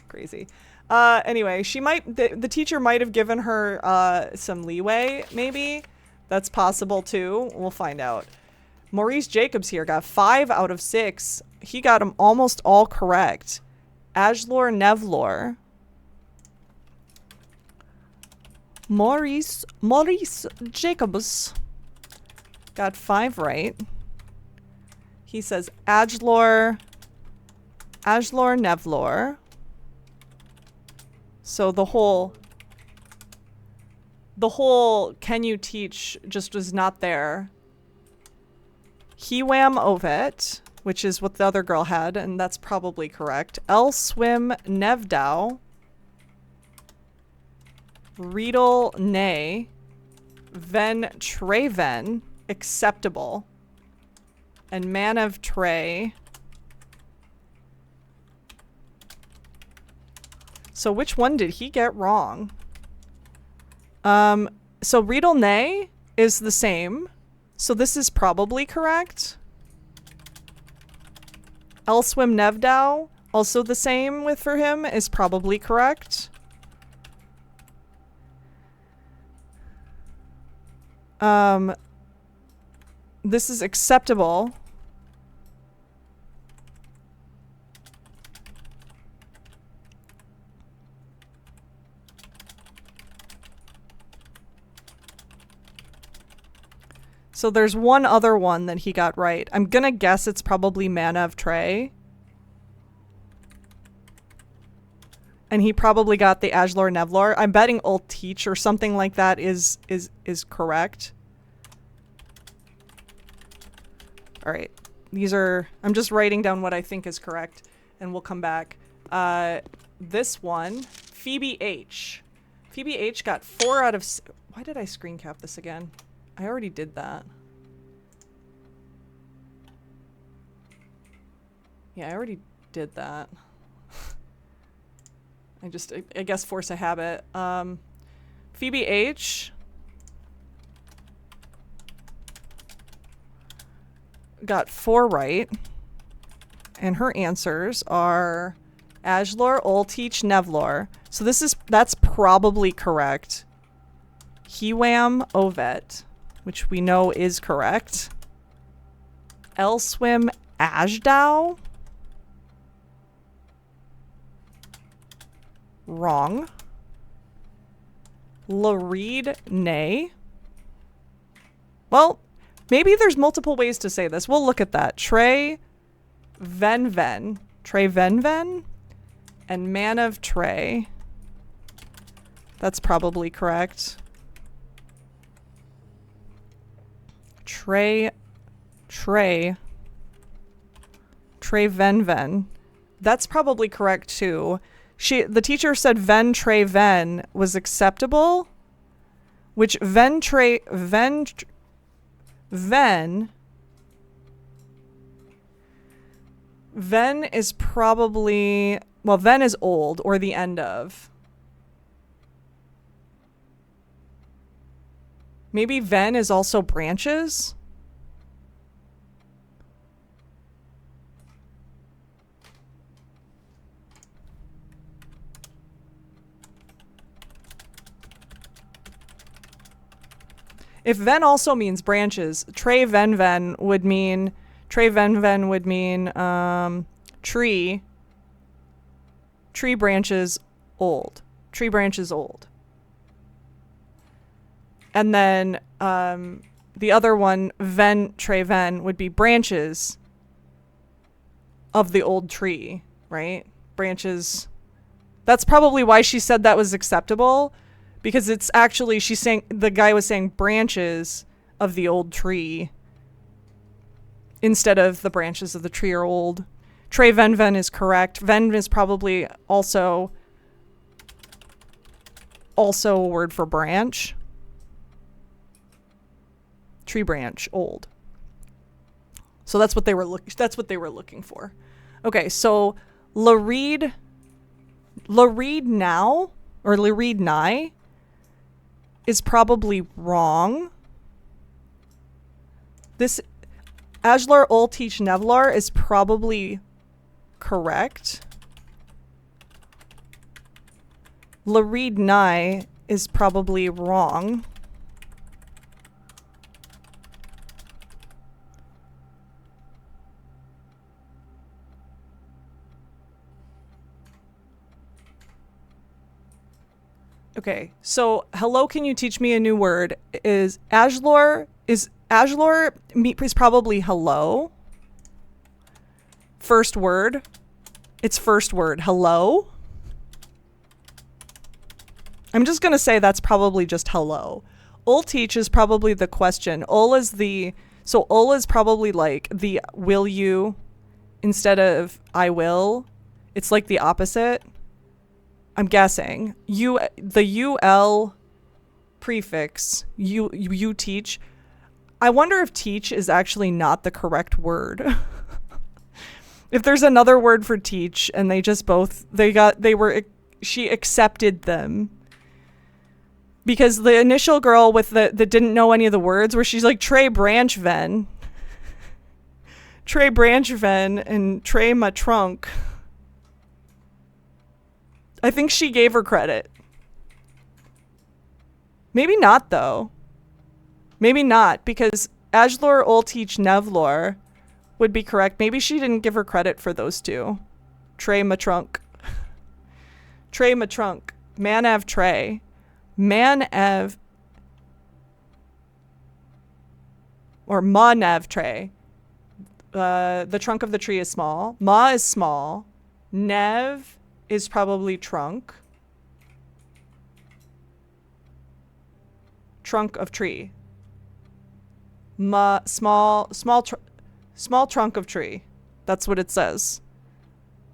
Crazy. Anyway, she might, the teacher might have given her some leeway, maybe. That's possible too. We'll find out. Maurice Jacobs here got 5 out of 6. He got them almost all correct. Ajlor Nevlor. Maurice Jacobs got 5 right. He says Ajlor Nevlor. So the whole can you teach just was not there. Hiwam Ovet, which is what the other girl had, and that's probably correct. Elswim Nevdow. Riedel Nay. Ven Treven, acceptable. And Manav Trey. So which one did he get wrong? So Riedel Nay is the same. So this is probably correct. Elswim Nevdow, also the same with for him, is probably correct. This is acceptable. So there's one other one that he got right. I'm gonna guess it's probably Manav Trey. And he probably got the Ajlor Nevlor. I'm betting Ulteach or something like that is correct. All right. These are, I'm just writing down what I think is correct and we'll come back. This one, Phoebe H. Phoebe H got 4 out of, why did I screen cap this again? I already did that. Yeah, I already did that. I guess force a habit. Phoebe H got 4 right. And her answers are Ajlor, Ulteach, Nevlor. So that's probably correct. Hiwam Ovet, which we know is correct. Elswim Ajdow. Wrong. Lareed Nay. Well, maybe there's multiple ways to say this. We'll look at that. Trey Venven. Trey Venven. And Manav Trey. That's probably correct. Trey Venven. That's probably correct too. The teacher said Ven Trey Ven was acceptable, which Ven is probably, well, Ven is old or the end of. Maybe Ven is also branches? If ven also means branches, tre ven ven would mean tree. Tree branches old. Tree branches old. And then the other one, ven tre ven, would be branches of the old tree, right? Branches. That's probably why she said that was acceptable, because it's actually, she's saying, the guy was saying branches of the old tree instead of the branches of the tree are old. Tre ven ven is correct. Ven is probably also a word for branch. Tree branch, old. So that's what they were looking for. Okay, so Lareed now or Lareed nigh is probably wrong. This Ajlar ol teach Nevlar is probably correct. Lareed nigh is probably wrong. Okay, so hello, can you teach me a new word? Is Ajlar probably hello. First word. It's first word. Hello. I'm just going to say that's probably just hello. Ul teach is probably the question. Ul is probably like the will you instead of I will. It's like the opposite. I'm guessing. The ul prefix, you teach. I wonder if teach is actually not the correct word. If there's another word for teach and she accepted them. Because the initial girl that didn't know any of the words, where she's like Tre branch ven. Tre branch ven and Tre ma trunk. I think she gave her credit. Maybe not, though. Maybe not, because Ajlor ol teach Nevlor would be correct. Maybe she didn't give her credit for those two. Tre ma trunk. Tre ma trunk. Man av tre. Man av. Or ma nav tre. The trunk of the tree is small. Ma is small. Nev is probably trunk. Trunk of tree. Small trunk of tree. That's what it says.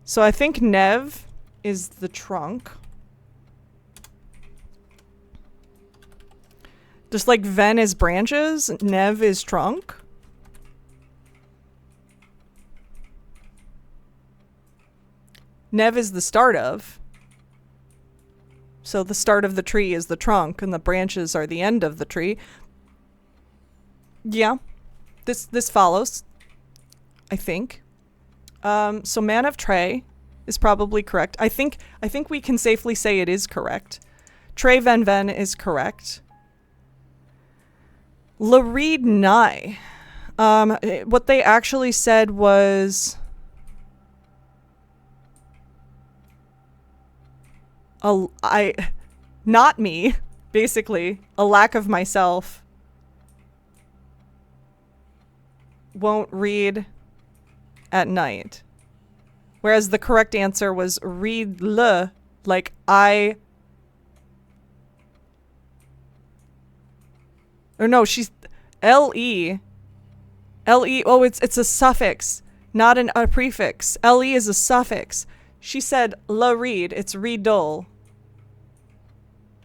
So I think Nev is the trunk. Just like Ven is branches, Nev is trunk. Nev is the start of. So the start of the tree is the trunk and the branches are the end of the tree. Yeah. This follows. I think. So man of Tre is probably correct. I think we can safely say it is correct. Tre ven ven is correct. Lareed nigh. What they actually said was not me, basically. A lack of myself. Won't read at night. Whereas the correct answer was read le, like I. Or no, she's L-E. L-E, oh, it's a suffix, not a prefix. L-E is a suffix. She said la read, it's read-dull.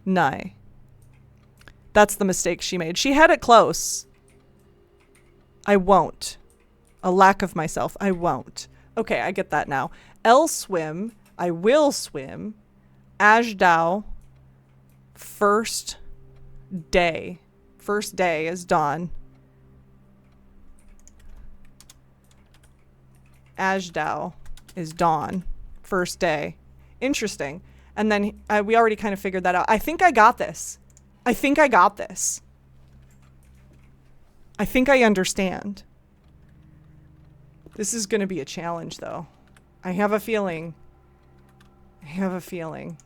Nigh. That's the mistake she made. She had it close. I won't. A lack of myself. I won't. Okay, I get that now. L swim. I will swim. Ajdao. First day. First day is dawn. Ajdao is dawn. First day. Interesting. And then we already kind of figured that out. I think I got this. I think I understand. This is going to be a challenge, though. I have a feeling. I have a feeling.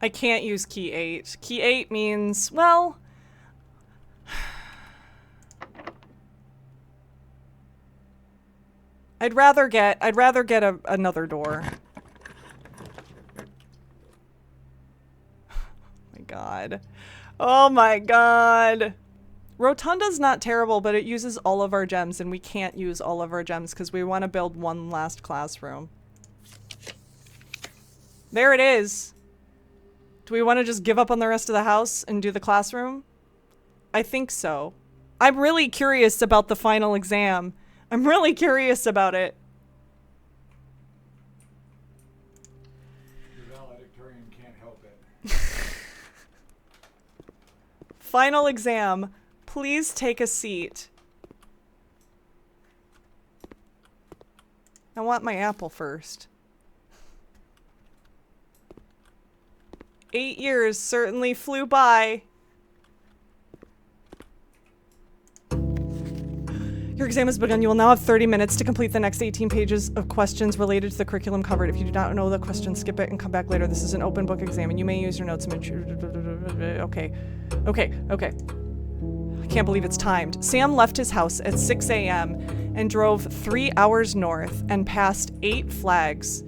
I can't use key 8. Key 8 means, well... I'd rather get another door. My God. Oh my God. Rotunda's not terrible, but it uses all of our gems, and we can't use all of our gems because we want to build one last classroom. There it is. Do we want to just give up on the rest of the house and do the classroom? I think so. I'm really curious about the final exam. I'm really curious about it. The valedictorian can't help it. Final exam. Please take a seat. I want my apple first. 8 years certainly flew by. Your exam has begun. You will now have 30 minutes to complete the next 18 pages of questions related to the curriculum covered. If you do not know the question, skip it and come back later. This is an open book exam, and you may use your notes. Okay. I can't believe it's timed. Sam left his house at 6 a.m. and drove 3 hours north and passed 8 flags.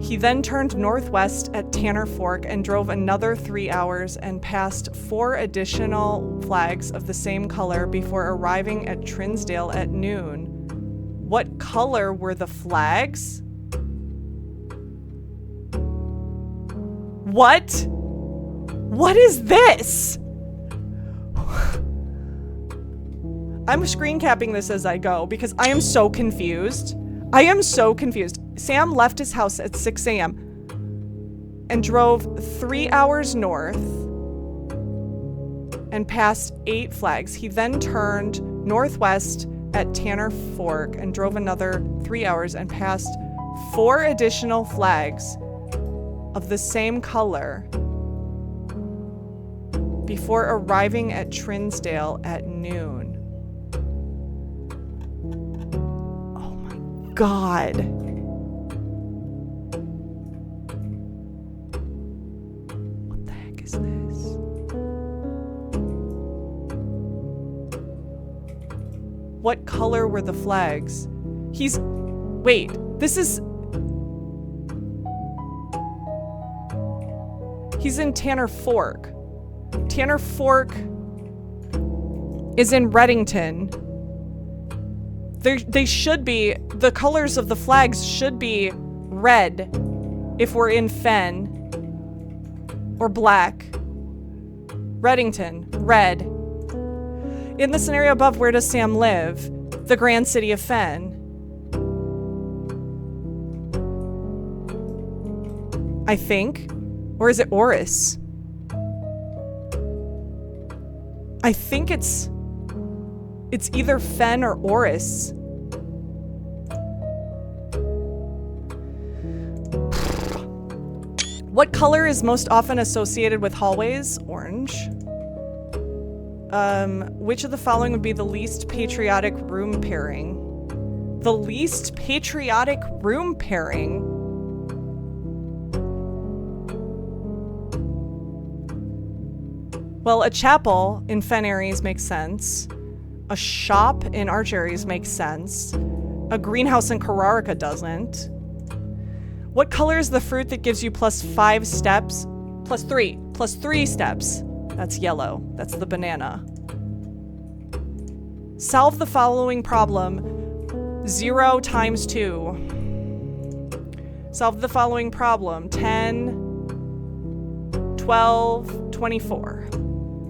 He then turned northwest at Tanner Fork and drove another 3 hours and passed 4 additional flags of the same color before arriving at Trinsdale at noon. What color were the flags? What? What is this? I'm screen capping this as I go because I am so confused. I am so confused. Sam left his house at 6 a.m. and drove 3 hours north and passed 8 flags. He then turned northwest at Tanner Fork and drove another 3 hours and passed 4 additional flags of the same color before arriving at Trinsdale at noon. God. What the heck is this? What color were the flags? Wait, this is... He's in Tanner Fork. Tanner Fork is in Reddington. They should be, the colors of the flags should be red if we're in Fen, or black. Reddington, red. In the scenario above, where does Sam live? The grand city of Fen. I think. Or is it Oris? I think it's either Fen or Oris. What color is most often associated with hallways? Orange. Which of the following would be the least patriotic room pairing? The least patriotic room pairing? Well, a chapel in Fen Aries makes sense. A shop in Arch Aries makes sense. A greenhouse in Kararika doesn't. What color is the fruit that gives you +5 steps? +3 steps. That's yellow. That's the banana. Solve the following problem. 0 times 2. Solve the following problem. 10, 12, 24.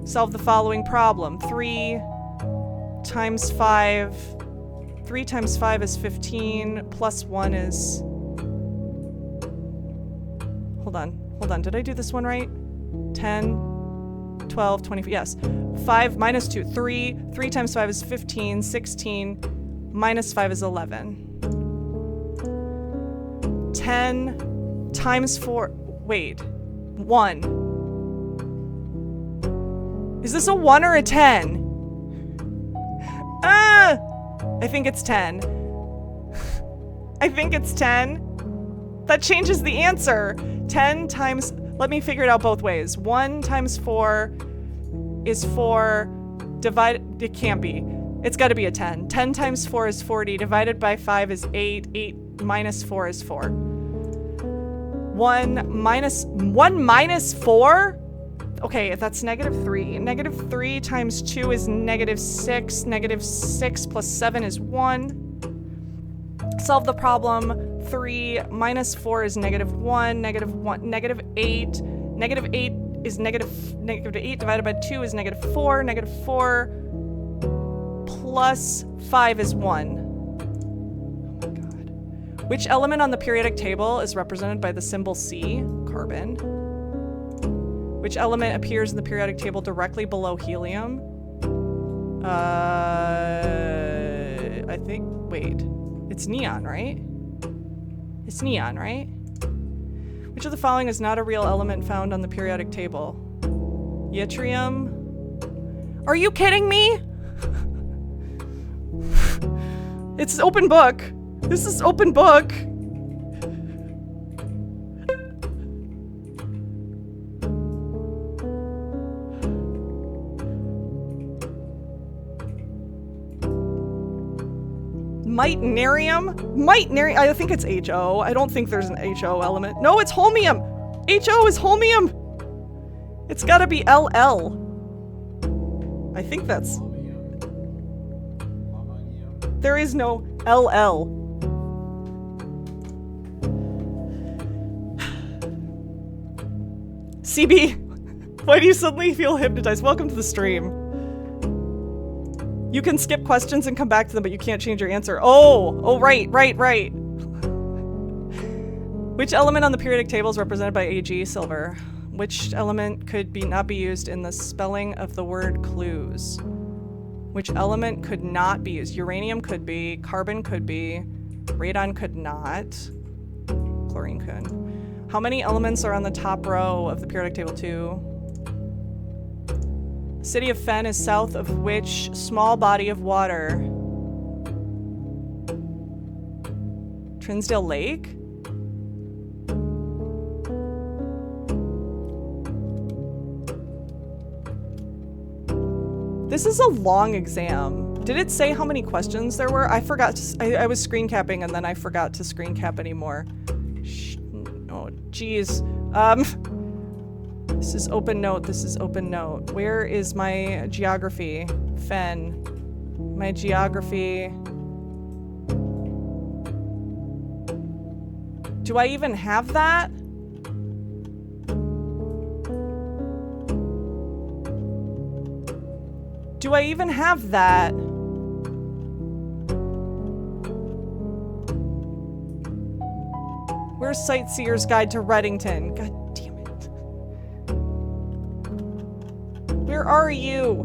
Solve the following problem. 3 times 5. 3 times 5 is 15. Plus 1 is... Hold on. Did I do this one right? 10, 12, 24. Yes. 5 minus 2. 3. 3 times 5 is 15. 16. Minus 5 is 11. 10 times 4. Wait. 1. Is this a 1 or a 10? Ah! I think it's 10. I think it's 10. That changes the answer. 10 times... Let me figure it out both ways. 1 times 4 is 4. Divided... It can't be. It's got to be a 10. 10 times 4 is 40. Divided by 5 is 8. 8 minus 4 is 4. 1 minus 4? Okay, that's -3. -3 times 2 is -6. -6 plus 7 is 1. Solve the problem. 3 minus 4 is -1. -1. -8. -8 is -8 divided by 2 is -4. -4 plus 5 is 1. Oh my god. Which element on the periodic table is represented by the symbol C? Carbon. Which element appears in the periodic table directly below helium? I think, wait. It's neon, right? It's neon, right? Which of the following is not a real element found on the periodic table? Yttrium? Are you kidding me? It's open book. This is open book. Meitnerium? Meitnerium? I think it's HO. I don't think there's an HO element. No, it's holmium. HO is holmium. It's gotta be LL. I think that's... There is no LL. CB, why do you suddenly feel hypnotized? Welcome to the stream. You can skip questions and come back to them, but you can't change your answer. Oh, right. Which element on the periodic table is represented by AG? Silver. Which element could not be used in the spelling of the word clues? Which element could not be used? Uranium could be, carbon could be, radon could not, chlorine could. How many elements are on the top row of the periodic table? 2. City of Fen is south of which small body of water? Trinsdale Lake? This is a long exam. Did it say how many questions there were? I forgot to, I was screen capping and then I forgot to screen cap anymore. Oh, geez. This is open note. This is open note. Where is my geography? Fen. My geography. Do I even have that? Do I even have that? Where's Sightseer's Guide to Reddington? God damn it. Where are you?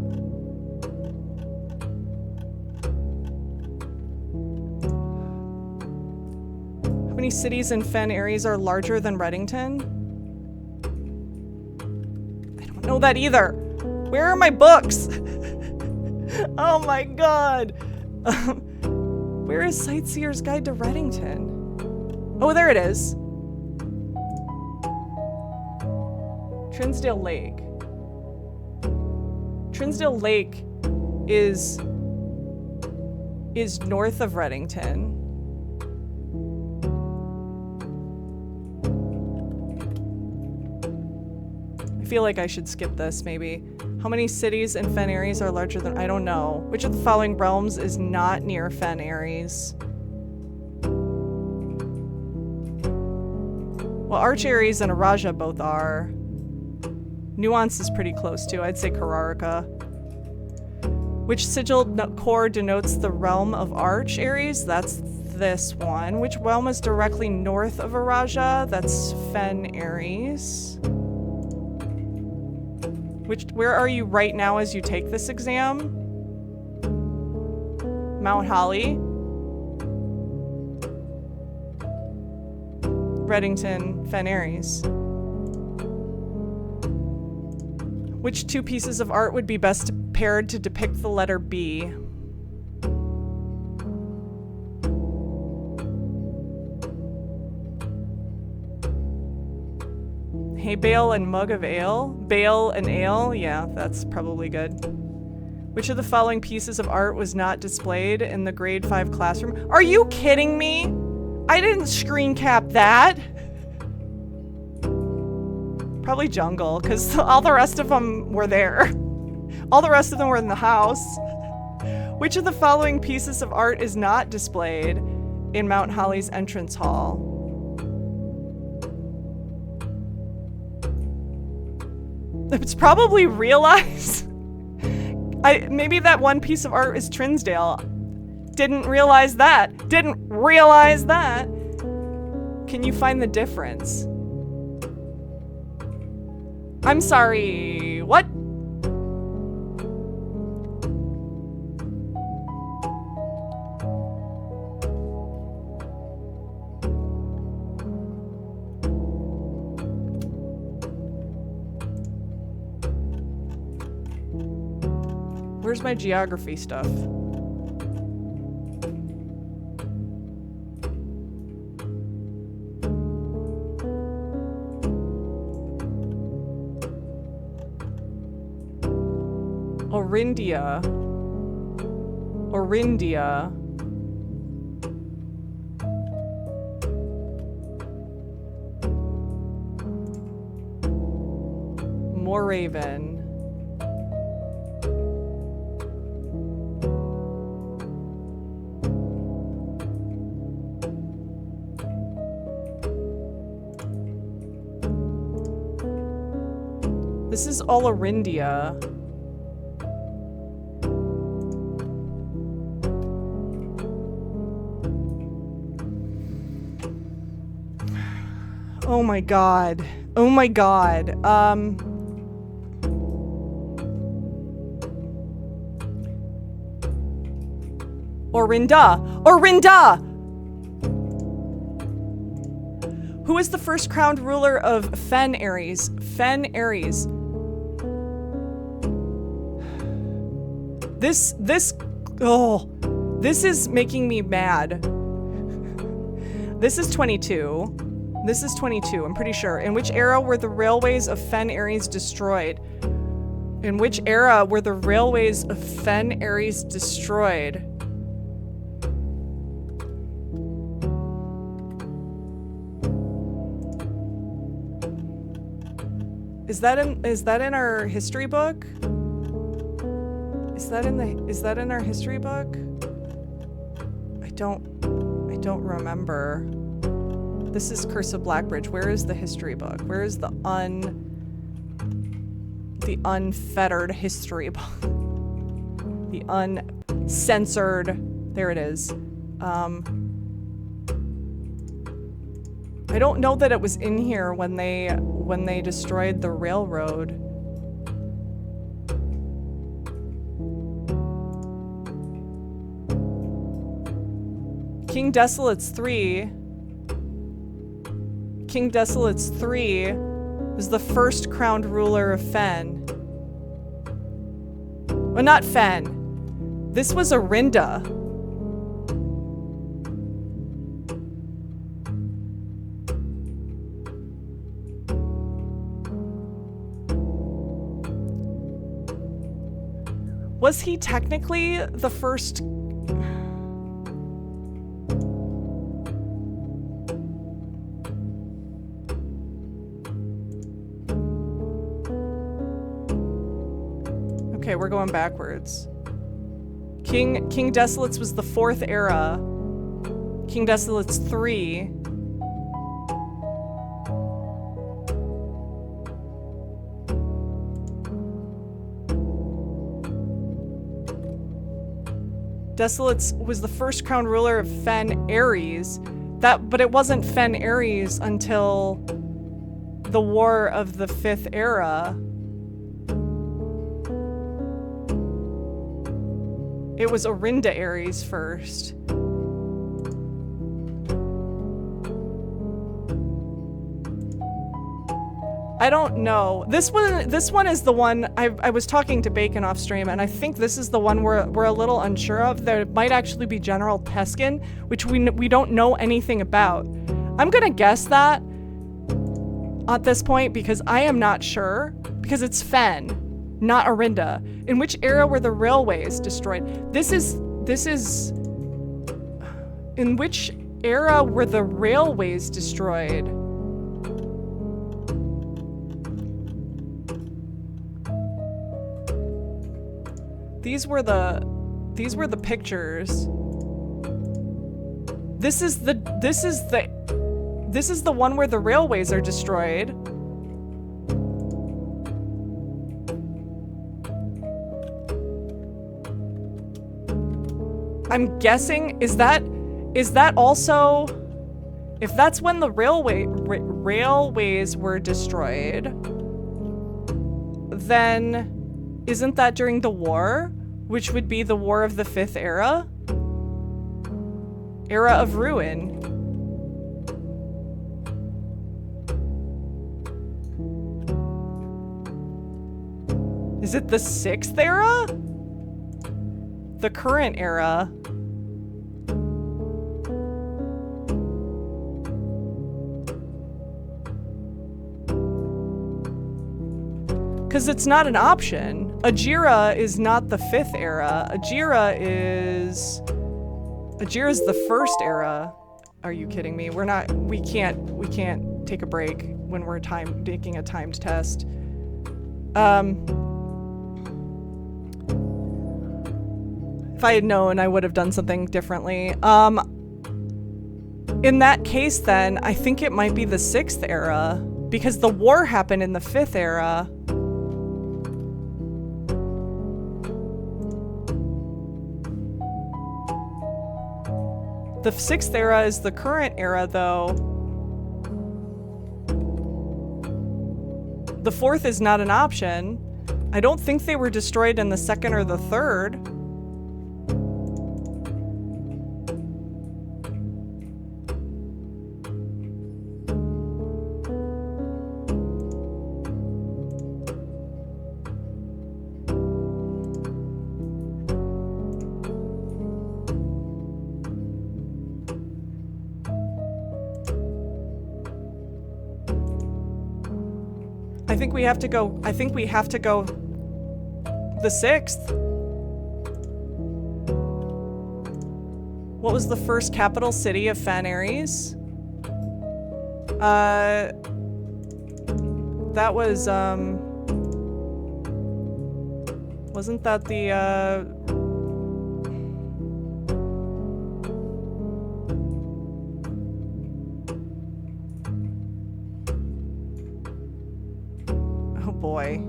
How many cities in Fen Aries are larger than Reddington? I don't know that either. Where are my books? Oh my god. Where is Sightseer's Guide to Reddington? Oh, there it is. Trinsdale Lake. Trinsdale Lake is north of Reddington. I feel like I should skip this, maybe. How many cities in Fen Aries are larger than... I don't know. Which of the following realms is not near Fen Aries? Well, Arch Aries and Araja both are. Nuance is pretty close too. I'd say Kararika. Which sigil core denotes the realm of Arch Aries? That's this one. Which realm is directly north of Araja? That's Fen Aries. Where are you right now as you take this exam? Mount Holly. Reddington, Fen Aries. Which two pieces of art would be best paired to depict the letter B? Hey, Bale and Mug of Ale? Bale and Ale? Yeah, that's probably good. Which of the following pieces of art was not displayed in the grade 5 classroom? Are you kidding me? I didn't screen cap that. Probably Jungle, because all the rest of them were there. All the rest of them were in the house. Which of the following pieces of art is not displayed in Mount Holly's entrance hall? It's probably Realize. Maybe that one piece of art is Trinsdale. Didn't realize that. Didn't realize that. Can you find the difference? I'm sorry, what? Where's my geography stuff? Orindia. Orindia. Moraven. This is all Orindia. Oh my god. Oh my god. Orinda! Orinda! Who is the first crowned ruler of Fen Aries? Fen Aries. This is making me mad. This is 22. This is 22, I'm pretty sure. In which era were the railways of Fen Aries destroyed? In which era were the railways of Fen Aries destroyed? Is that in our history book? Is that in our history book? I don't remember. This is Curse of Blackbridge. Where is the history book? Where is the unfettered history book? The uncensored. There it is. I don't know that it was in here when they destroyed the railroad. King Desolates 3. King Desolates 3 was the first crowned ruler of Fen. Well, not Fen. This was Orinda. Was he technically the first? Okay, we're going backwards. King Desolates was the 4th era. King Desolates 3. Desolates was the first crowned ruler of Fen Aries. But it wasn't Fen Aries until the War of the 5th Era. It was Orinda Aries first. I don't know. This one is the one I was talking to Bacon off stream, and I think this is the one we're a little unsure of. That it might actually be General Teskin, which we don't know anything about. I'm gonna guess that at this point because I am not sure, because it's Fen, not Arinda. In which era were the railways destroyed? This is in which era were the railways destroyed? These were the pictures. This is the one where the railways are destroyed. I'm guessing, is that also, if that's when the railways were destroyed, then isn't that during the war, which would be the War of the Fifth Era? Era of Ruin. Is it the Sixth Era? The current era? Because it's not an option. Ajira is not the Fifth Era. Ajira's the First Era. Are you kidding me? We can't take a break when we're making a timed test. If I had known, I would have done something differently. In that case then, I think it might be the Sixth Era, because the war happened in the Fifth Era. The Sixth Era is the current era, though. The Fourth is not an option. I don't think they were destroyed in the Second or the Third. I think we have to go the Sixth. What was the first capital city of Fan Ares? That was, wasn't that the, oh boy.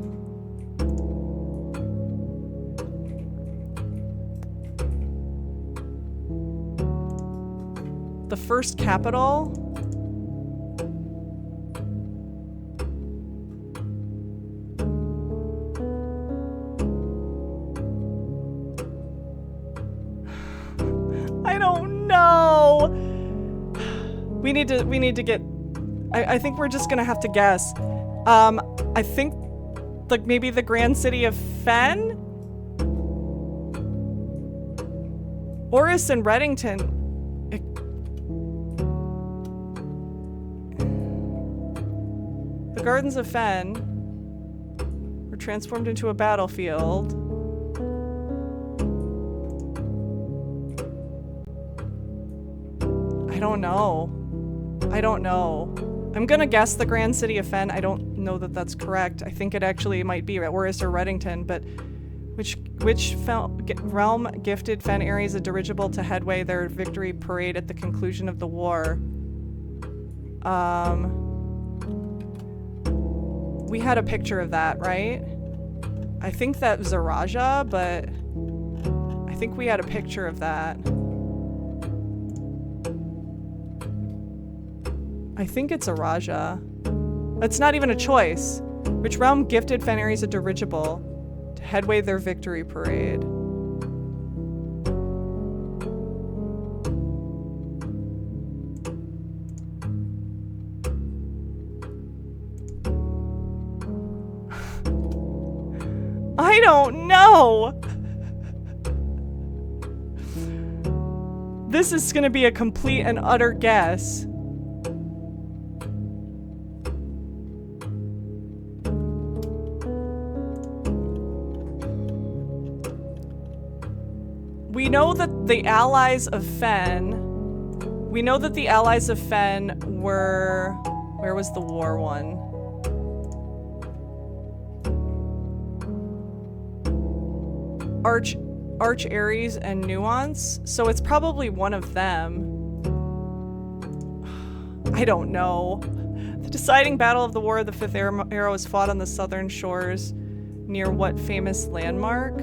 The first capital? I don't know. We need to get, I think we're just gonna have to guess. I think like maybe the Grand City of Fen? Oris and Reddington. The Gardens of Fen were transformed into a battlefield. I don't know. I don't know. I'm gonna guess the Grand City of Fen. I don't know that that's correct. I think it actually might be Oris or Reddington, but which realm gifted Fen Ares a dirigible to headway their victory parade at the conclusion of the war? We had a picture of that, right? I think that was Zaraja, but I think we had a picture of that. I think it's Araja. It's not even a choice. Which realm gifted Fen Ares a dirigible to headway their victory parade? don't know. This is gonna be a complete and utter guess. We know that the allies of Fen... We know that the allies of Fen were... Where was the war one? Arch Ares and Nuance, so it's probably one of them. I don't know. The deciding battle of the War of the Fifth Arrow was fought on the southern shores near what famous landmark?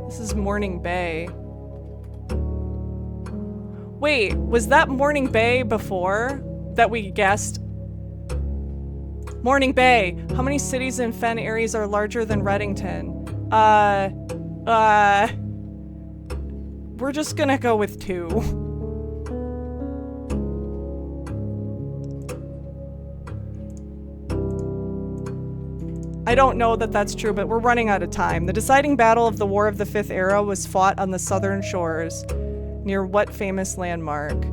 This is Morning Bay. Wait, was that Morning Bay before that we guessed? Morning Bay. How many cities in Fen Ares are larger than Reddington? We're just gonna go with 2. I don't know that that's true, but we're running out of time. The deciding battle of the War of the Fifth Arrow was fought on the southern shores. Near what famous landmark?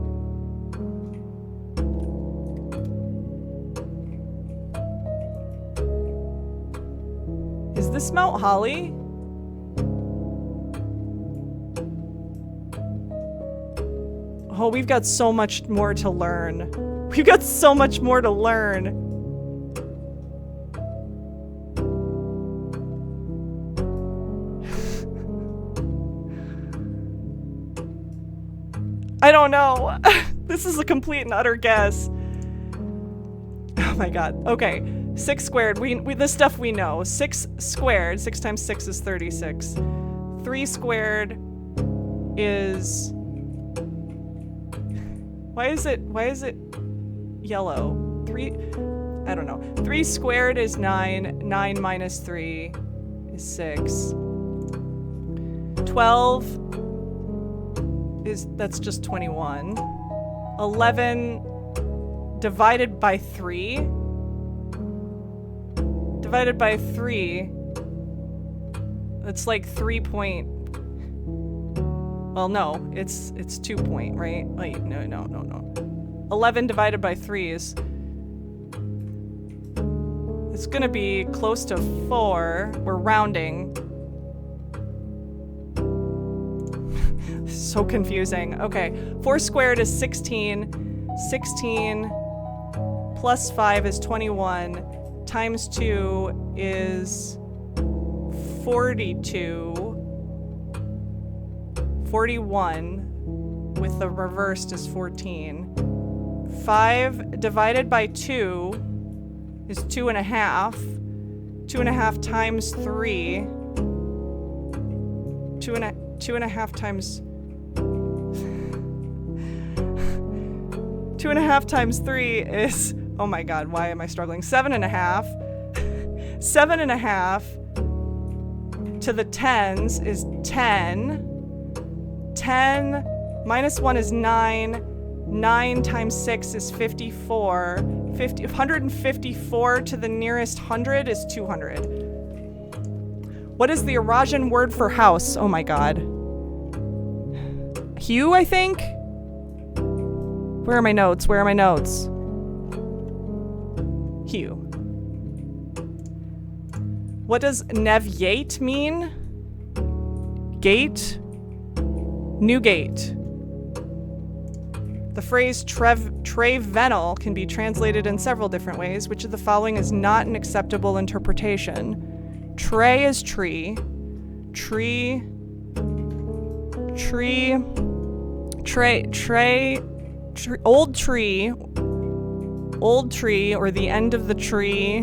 Is this Mount Holly? Oh, we've got so much more to learn. We've got so much more to learn. I don't know. This is a complete and utter guess. Oh my god. Okay. 6 squared. We this stuff we know. 6 squared. 6 times 6 is 36. 3 squared is... Why is it yellow? 3... I don't know. 3 squared is 9. 9 minus 3 is 6. 12... that's just 21. 11 divided by 3. Divided by 3. It's like 3 point. Well, no, it's 2 point, right? Wait, no. 11 divided by 3 is... It's gonna be close to 4. We're rounding. So confusing. Okay, 4 squared is 16. 16 plus 5 is 21. Times 2 is 42. 41 with the reversed is 14. 5 divided by 2 is 2.5. 2.5 times 3. 2.5 times... 2.5 times 3 is... Oh my god, why am I struggling? 7.5. 7.5 to the 10s is 10. 10 minus 1 is 9. 9 times 6 is 54. 154 to the nearest 100 is 200. What is the Eurasian word for house? Oh my god. Hue, I think? Where are my notes? Where are my notes? Hue. What does Nevyate mean? Gate? New gate. The phrase Trevenal can be translated in several different ways. Which of the following is not an acceptable interpretation? Tre is tree. Tree. Old tree, or the end of the tree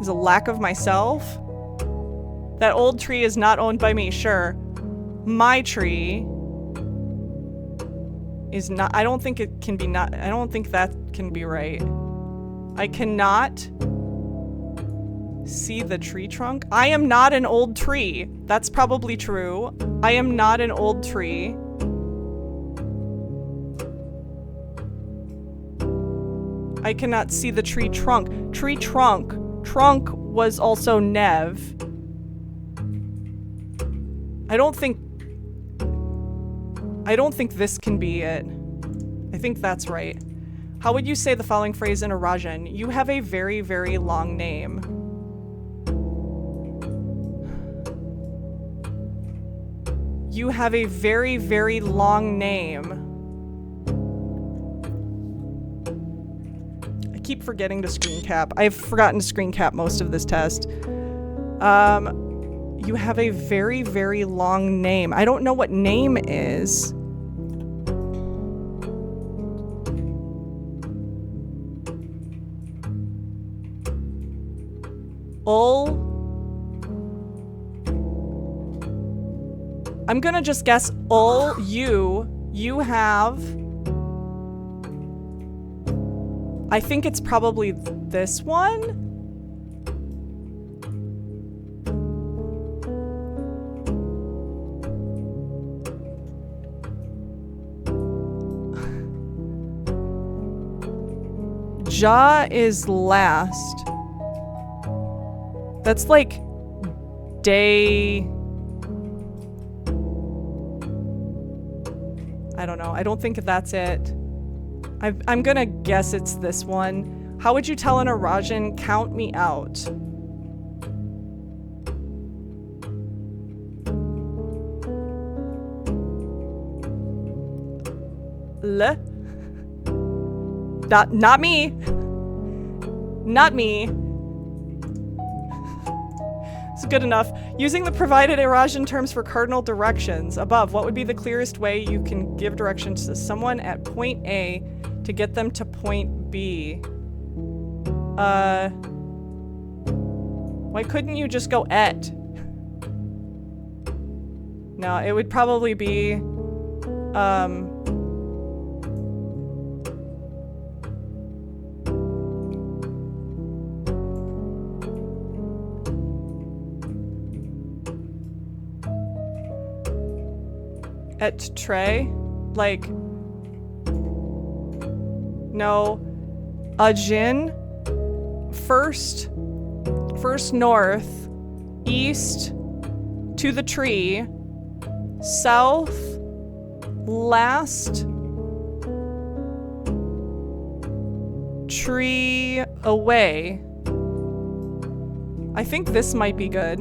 is a lack of myself. That old tree is not owned by me, sure. My tree is not, I don't think it can be not, I don't think that can be right. I cannot See the tree trunk? I am not an old tree. That's probably true. I am not an old tree. I cannot see the tree trunk. Tree trunk. Trunk was also Nev. I don't think this can be it. I think that's right. How would you say the following phrase in Arajan? You have a very, very long name. You have a very, very long name. I keep forgetting to screen cap. I've forgotten to screen cap most of this test. You have a very, very long name. I don't know what name is. I'm gonna just guess you have, I think it's probably this one. Ja is last. That's like day. I don't know. I don't think that's it. I'm gonna guess it's this one. How would you tell an Arajan, count me out? Not me. Not me. It's good enough. Using the provided Arajan terms for cardinal directions above, what would be the clearest way you can give directions to someone at point A to get them to point B? Why couldn't you just go et? No, it would probably be, et tre? Like, no. Ajin? First north, east to the tree, south, last tree away. I think this might be good.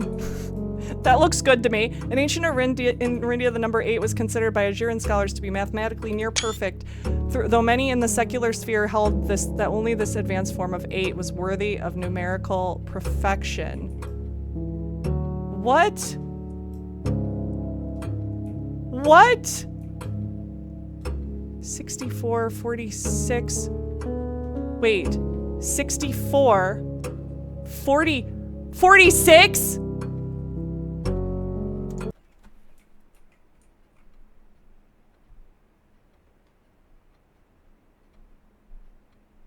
That looks good to me. In ancient Arindia, the number 8 was considered by Ajuran scholars to be mathematically near perfect, though many in the secular sphere held that only this advanced form of 8 was worthy of numerical perfection. What? What? 64, 46. Wait. 64. 40. 46?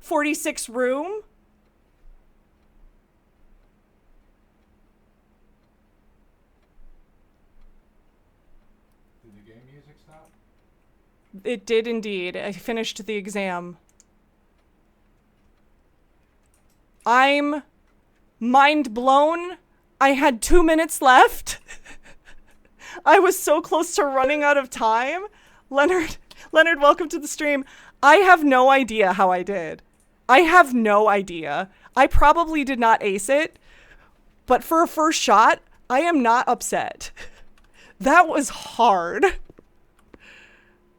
$46 room? Did the game music stop? It did indeed. I finished the exam. I'm mind blown. I had 2 minutes left. I was so close to running out of time. Leonard, welcome to the stream. I have no idea how I did. I have no idea. I probably did not ace it, but for a first shot, I am not upset. That was hard.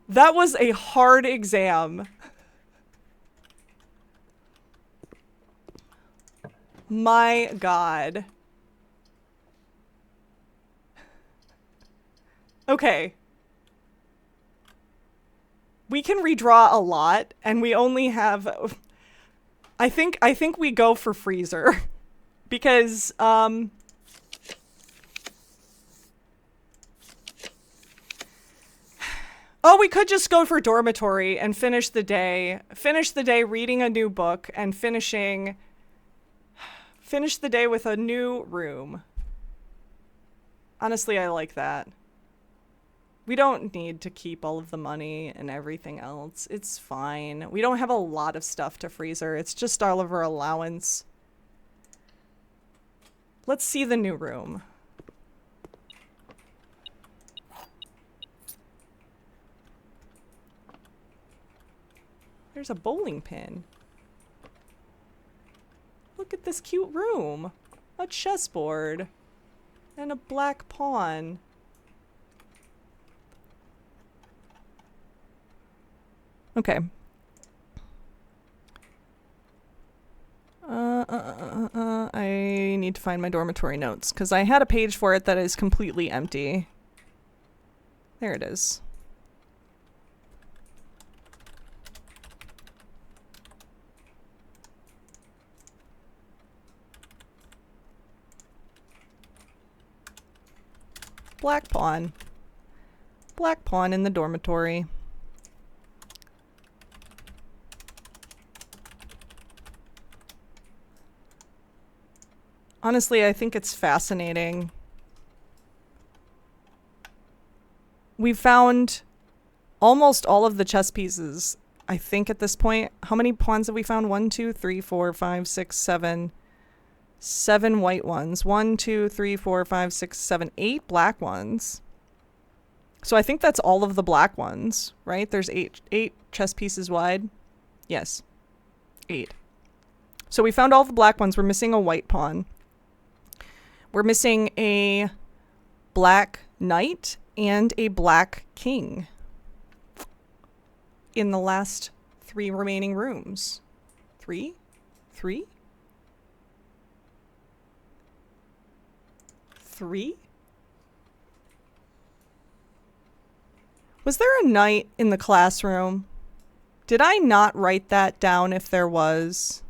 That was a hard exam. My God. Okay. We can redraw a lot, and we only have... I think we go for freezer. Because, oh, we could just go for dormitory and finish the day. Finish the day reading a new book and finishing Finish the day with a new room. Honestly, I like that. We don't need to keep all of the money and everything else. It's fine. We don't have a lot of stuff to freezer. It's just all of our allowance. Let's see the new room. There's a bowling pin. Look at this cute room. A chessboard. And a black pawn. Okay. I need to find my dormitory notes, because I had a page for it that is completely empty. There it is. Black pawn. Black pawn in the dormitory. Honestly, I think it's fascinating. We found almost all of the chess pieces, I think, at this point. How many pawns have we found? 1, 2, 3, 4, 5, 6, 7. 7 white ones. 1, 2, 3, 4, 5, 6, 7, 8 black ones. So I think that's all of the black ones, right? There's eight chess pieces wide. Yes. 8. So we found all the black ones. We're missing a white pawn. We're missing a black knight and a black king in the last 3 remaining rooms. 3? 3? 3? Was there a knight in the classroom? Did I not write that down if there was?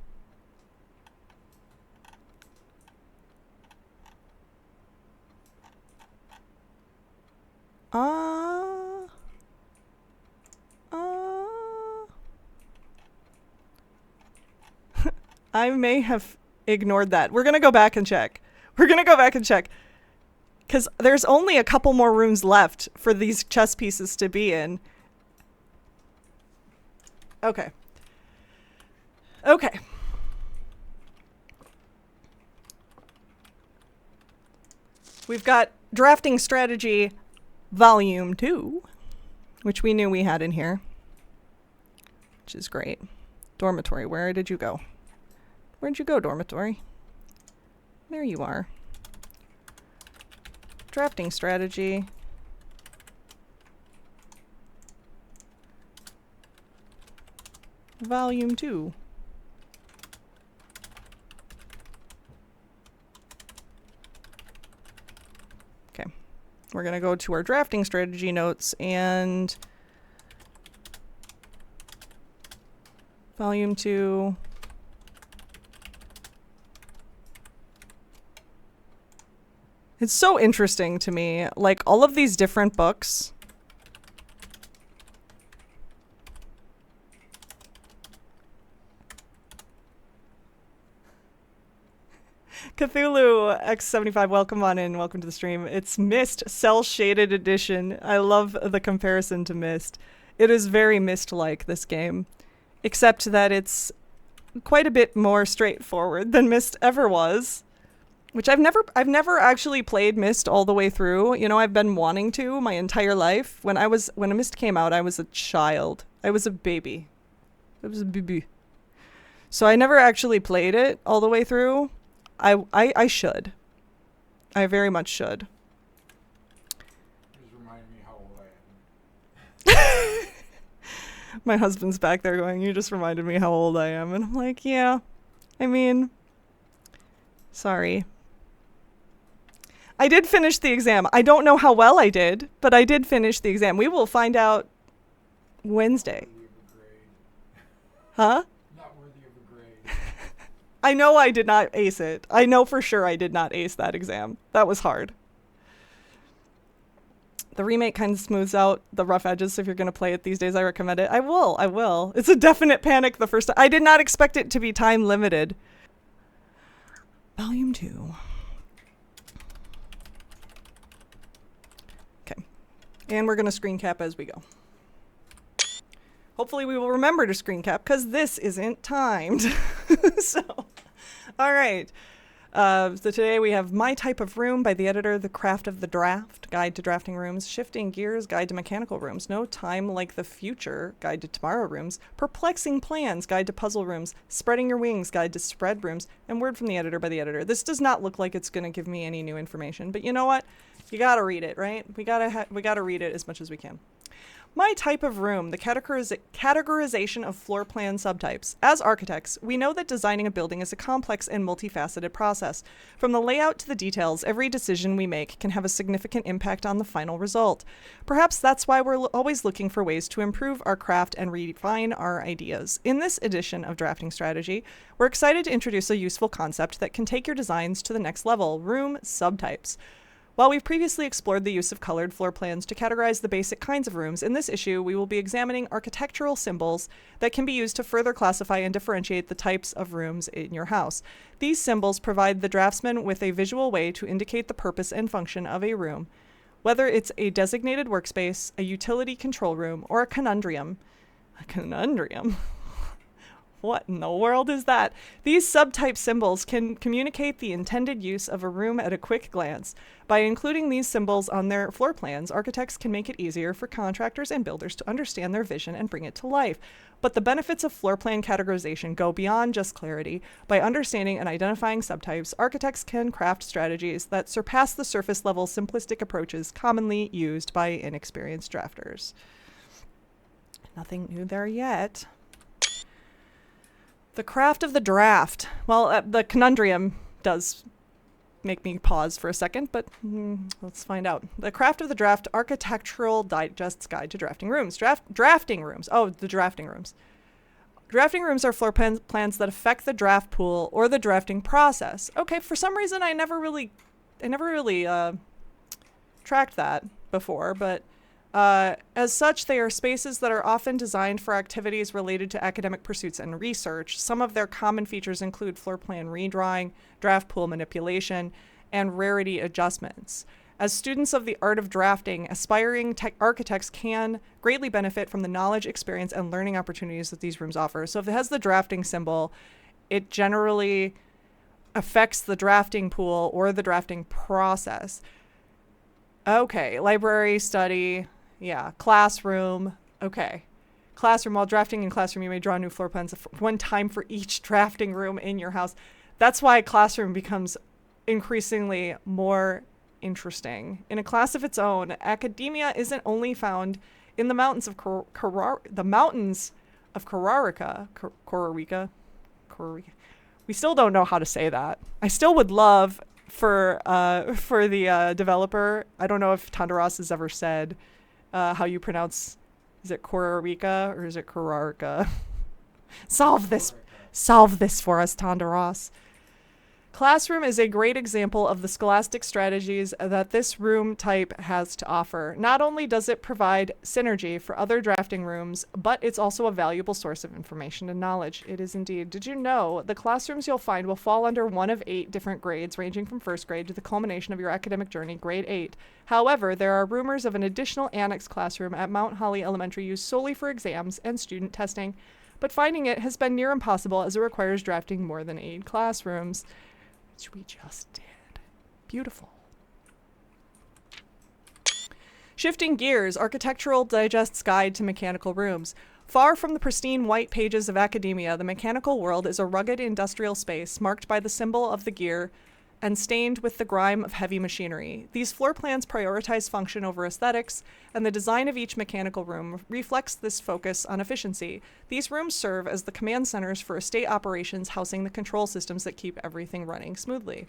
I may have ignored that. We're gonna go back and check. We're gonna go back and check. Because there's only a couple more rooms left for these chess pieces to be in. Okay. Okay. We've got Drafting Strategy Volume 2, which we knew we had in here, which is great. Dormitory, where did you go? Where'd you go, dormitory? There you are. Drafting Strategy. Volume 2. Okay. We're going to go to our drafting strategy notes and Volume 2. It's so interesting to me, like all of these different books. Cthulhu X75, welcome on in, welcome to the stream. It's Myst Cell Shaded Edition. I love the comparison to Myst. It is very Myst-like, this game, except that it's quite a bit more straightforward than Myst ever was. Which I've never actually played Myst all the way through. You know, I've been wanting to my entire life. When Myst came out, I was a child. I was a baby. I was a baby. So I never actually played it all the way through. I should. I very much should. Just remind me how old I am. My husband's back there going, "You just reminded me how old I am." And I'm like, yeah. I mean, sorry. I did finish the exam. I don't know how well I did, but I did finish the exam. We will find out Wednesday. Worthy of a grade. Huh? Not worthy of a grade. I know I did not ace it. I know for sure I did not ace that exam. That was hard. The remake kind of smooths out the rough edges, so if you're going to play it these days, I recommend it. I will. It's a definite panic the first time. I did not expect it to be time limited. Volume 2. Okay. And we're going to screen cap as we go. Hopefully we will remember to screen cap because this isn't timed. So, all right. So today we have My Type of Room by the editor, The Craft of the Draft, Guide to Drafting Rooms, Shifting Gears, Guide to Mechanical Rooms, No Time Like the Future, Guide to Tomorrow Rooms, Perplexing Plans, Guide to Puzzle Rooms, Spreading Your Wings, Guide to Spread Rooms, and Word from the Editor by the editor. This does not look like it's going to give me any new information, but you know what? You gotta read it, right? We gotta read it as much as we can. My Type of Room, the categorization of floor plan subtypes. As architects, we know that designing a building is a complex and multifaceted process. From the layout to the details, every decision we make can have a significant impact on the final result. Perhaps that's why we're always looking for ways to improve our craft and refine our ideas. In this edition of Drafting Strategy, we're excited to introduce a useful concept that can take your designs to the next level: room subtypes. While we've previously explored the use of colored floor plans to categorize the basic kinds of rooms, in this issue we will be examining architectural symbols that can be used to further classify and differentiate the types of rooms in your house. These symbols provide the draftsman with a visual way to indicate the purpose and function of a room, whether it's a designated workspace, a utility control room, or a conundrum. A conundrum? What in the world is that? These subtype symbols can communicate the intended use of a room at a quick glance. By including these symbols on their floor plans, architects can make it easier for contractors and builders to understand their vision and bring it to life. But the benefits of floor plan categorization go beyond just clarity. By understanding and identifying subtypes, architects can craft strategies that surpass the surface level simplistic approaches commonly used by inexperienced drafters. Nothing new there yet. The Craft of the Draft. Well, the conundrum does make me pause for a second, but let's find out. The Craft of the Draft, Architectural Digest's Guide to Drafting Rooms. Drafting rooms. Oh, the drafting rooms. Drafting rooms are floor plans that affect the draft pool or the drafting process. Okay, for some reason I never really tracked that before, but as such, they are spaces that are often designed for activities related to academic pursuits and research. Some of their common features include floor plan redrawing, draft pool manipulation, and rarity adjustments. As students of the art of drafting, aspiring architects can greatly benefit from the knowledge, experience, and learning opportunities that these rooms offer. So if it has the drafting symbol, it generally affects the drafting pool or the drafting process. Okay, library, study. Yeah, classroom. Okay. Classroom. While drafting in classroom, you may draw new floor plans one time for each drafting room in your house. That's why classroom becomes increasingly more interesting. In a class of its own, academia isn't only found in the mountains of Kororika. We still don't know how to say that. I still would love for the developer. I don't know if Tonderos has ever said how you pronounce, is it Kororika or is it Kororika? Solve this for us, Tonderos. Classroom is a great example of the scholastic strategies that this room type has to offer. Not only does it provide synergy for other drafting rooms, but it's also a valuable source of information and knowledge. It is indeed. Did you know the classrooms you'll find will fall under one of 8 different grades, ranging from first grade to the culmination of your academic journey, grade 8. However, there are rumors of an additional annex classroom at Mount Holly Elementary used solely for exams and student testing, but finding it has been near impossible as it requires drafting more than 8 classrooms. Which we just did. Beautiful. Shifting Gears, Architectural Digest's Guide to Mechanical Rooms. Far from the pristine white pages of academia, the mechanical world is a rugged industrial space marked by the symbol of the gear and stained with the grime of heavy machinery. These floor plans prioritize function over aesthetics, and the design of each mechanical room reflects this focus on efficiency. These rooms serve as the command centers for estate operations, housing the control systems that keep everything running smoothly.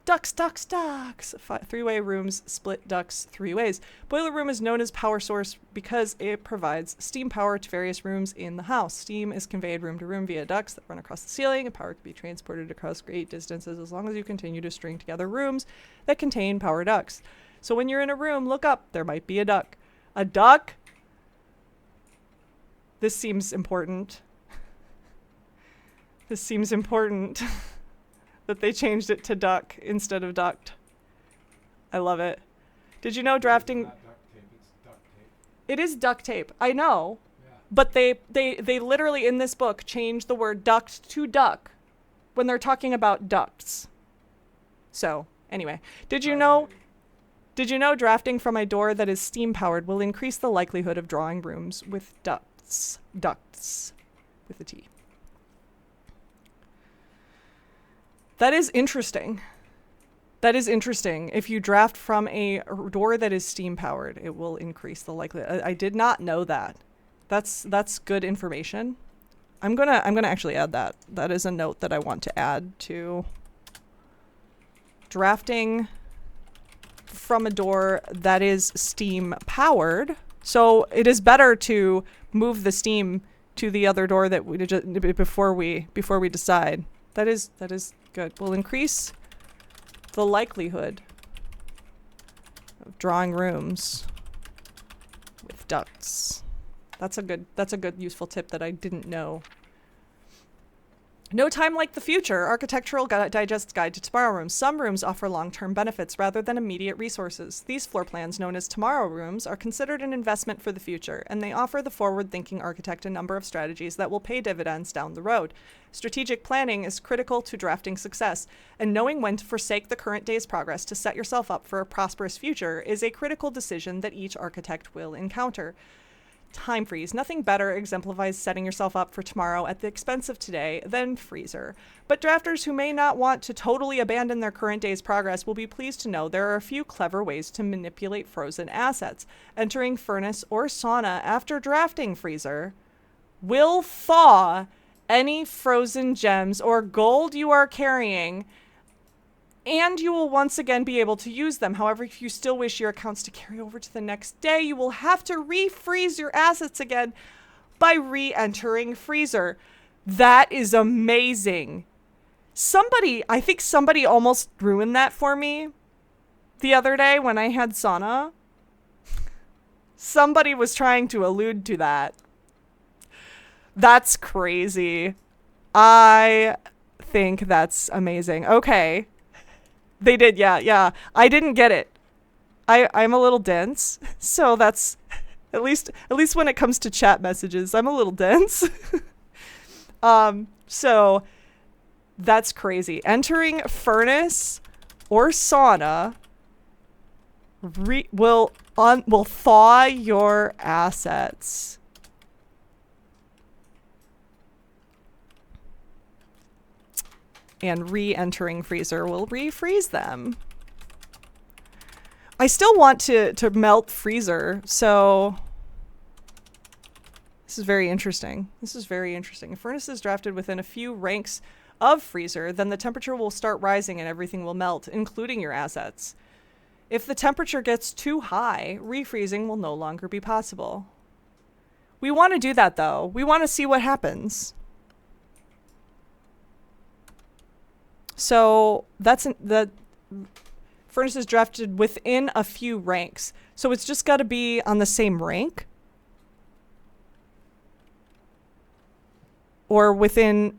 Ducts. 3-way rooms split ducts 3 ways. Boiler room is known as power source because it provides steam power to various rooms in the house. Steam is conveyed room to room via ducts that run across the ceiling, and power can be transported across great distances as long as you continue to string together rooms that contain power ducts. So when you're in a room, look up. There might be a duct. A duct? This seems important. The that they changed it to duck instead of duct. I love it. Did you know drafting... It's not duct tape, it's duct tape. It is duct tape. I know. Yeah. But they literally in this book changed the word duct to duck when they're talking about ducts. So, anyway, did you know drafting from a door that is steam powered will increase the likelihood of drawing rooms with ducts? Ducts with a T. That is interesting. That is interesting. If you draft from a door that is steam powered, it will increase the likelihood. I did not know that. That's good information. I'm gonna actually add that. That is a note that I want to add to drafting from a door that is steam powered. So it is better to move the steam to the other door that we before we decide. That is good. Will increase the likelihood of drawing rooms with ducts. That's a good useful tip that I didn't know. No time like the future. Architectural Digest Guide to Tomorrow Rooms. Some rooms offer long-term benefits rather than immediate resources. These floor plans, known as Tomorrow Rooms, are considered an investment for the future, and they offer the forward-thinking architect a number of strategies that will pay dividends down the road. Strategic planning is critical to drafting success, and knowing when to forsake the current day's progress to set yourself up for a prosperous future is a critical decision that each architect will encounter. Time freeze. Nothing better exemplifies setting yourself up for tomorrow at the expense of today than Freezer. But drafters who may not want to totally abandon their current day's progress will be pleased to know there are a few clever ways to manipulate frozen assets. Entering furnace or sauna after drafting Freezer will thaw any frozen gems or gold you are carrying, and you will once again be able to use them. However, if you still wish your accounts to carry over to the next day, you will have to refreeze your assets again by re-entering Freezer. That is amazing. I think somebody almost ruined that for me the other day when I had sauna. Somebody was trying to allude to that. That's crazy. I think that's amazing. Okay. They did, yeah. I didn't get it. I'm a little dense, so that's at least when it comes to chat messages, I'm a little dense. So that's crazy. Entering furnace or sauna will thaw your assets. And re-entering Freezer will refreeze them. I still want to melt Freezer, so this is very interesting. If furnace is drafted within a few ranks of Freezer, then the temperature will start rising and everything will melt, including your assets. If the temperature gets too high, refreezing will no longer be possible. We want to do that though. We want to see what happens. So the furnace is drafted within a few ranks. So it's just got to be on the same rank. Or within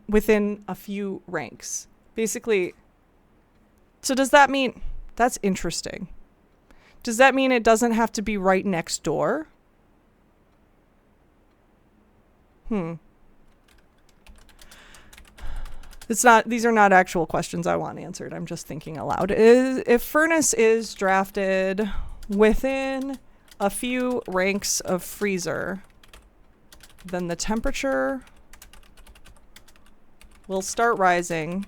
a few ranks. Basically, so does that mean, that's interesting. Does that mean it doesn't have to be right next door? These are not actual questions I want answered. I'm just thinking aloud. If furnace is drafted within a few ranks of freezer, then the temperature will start rising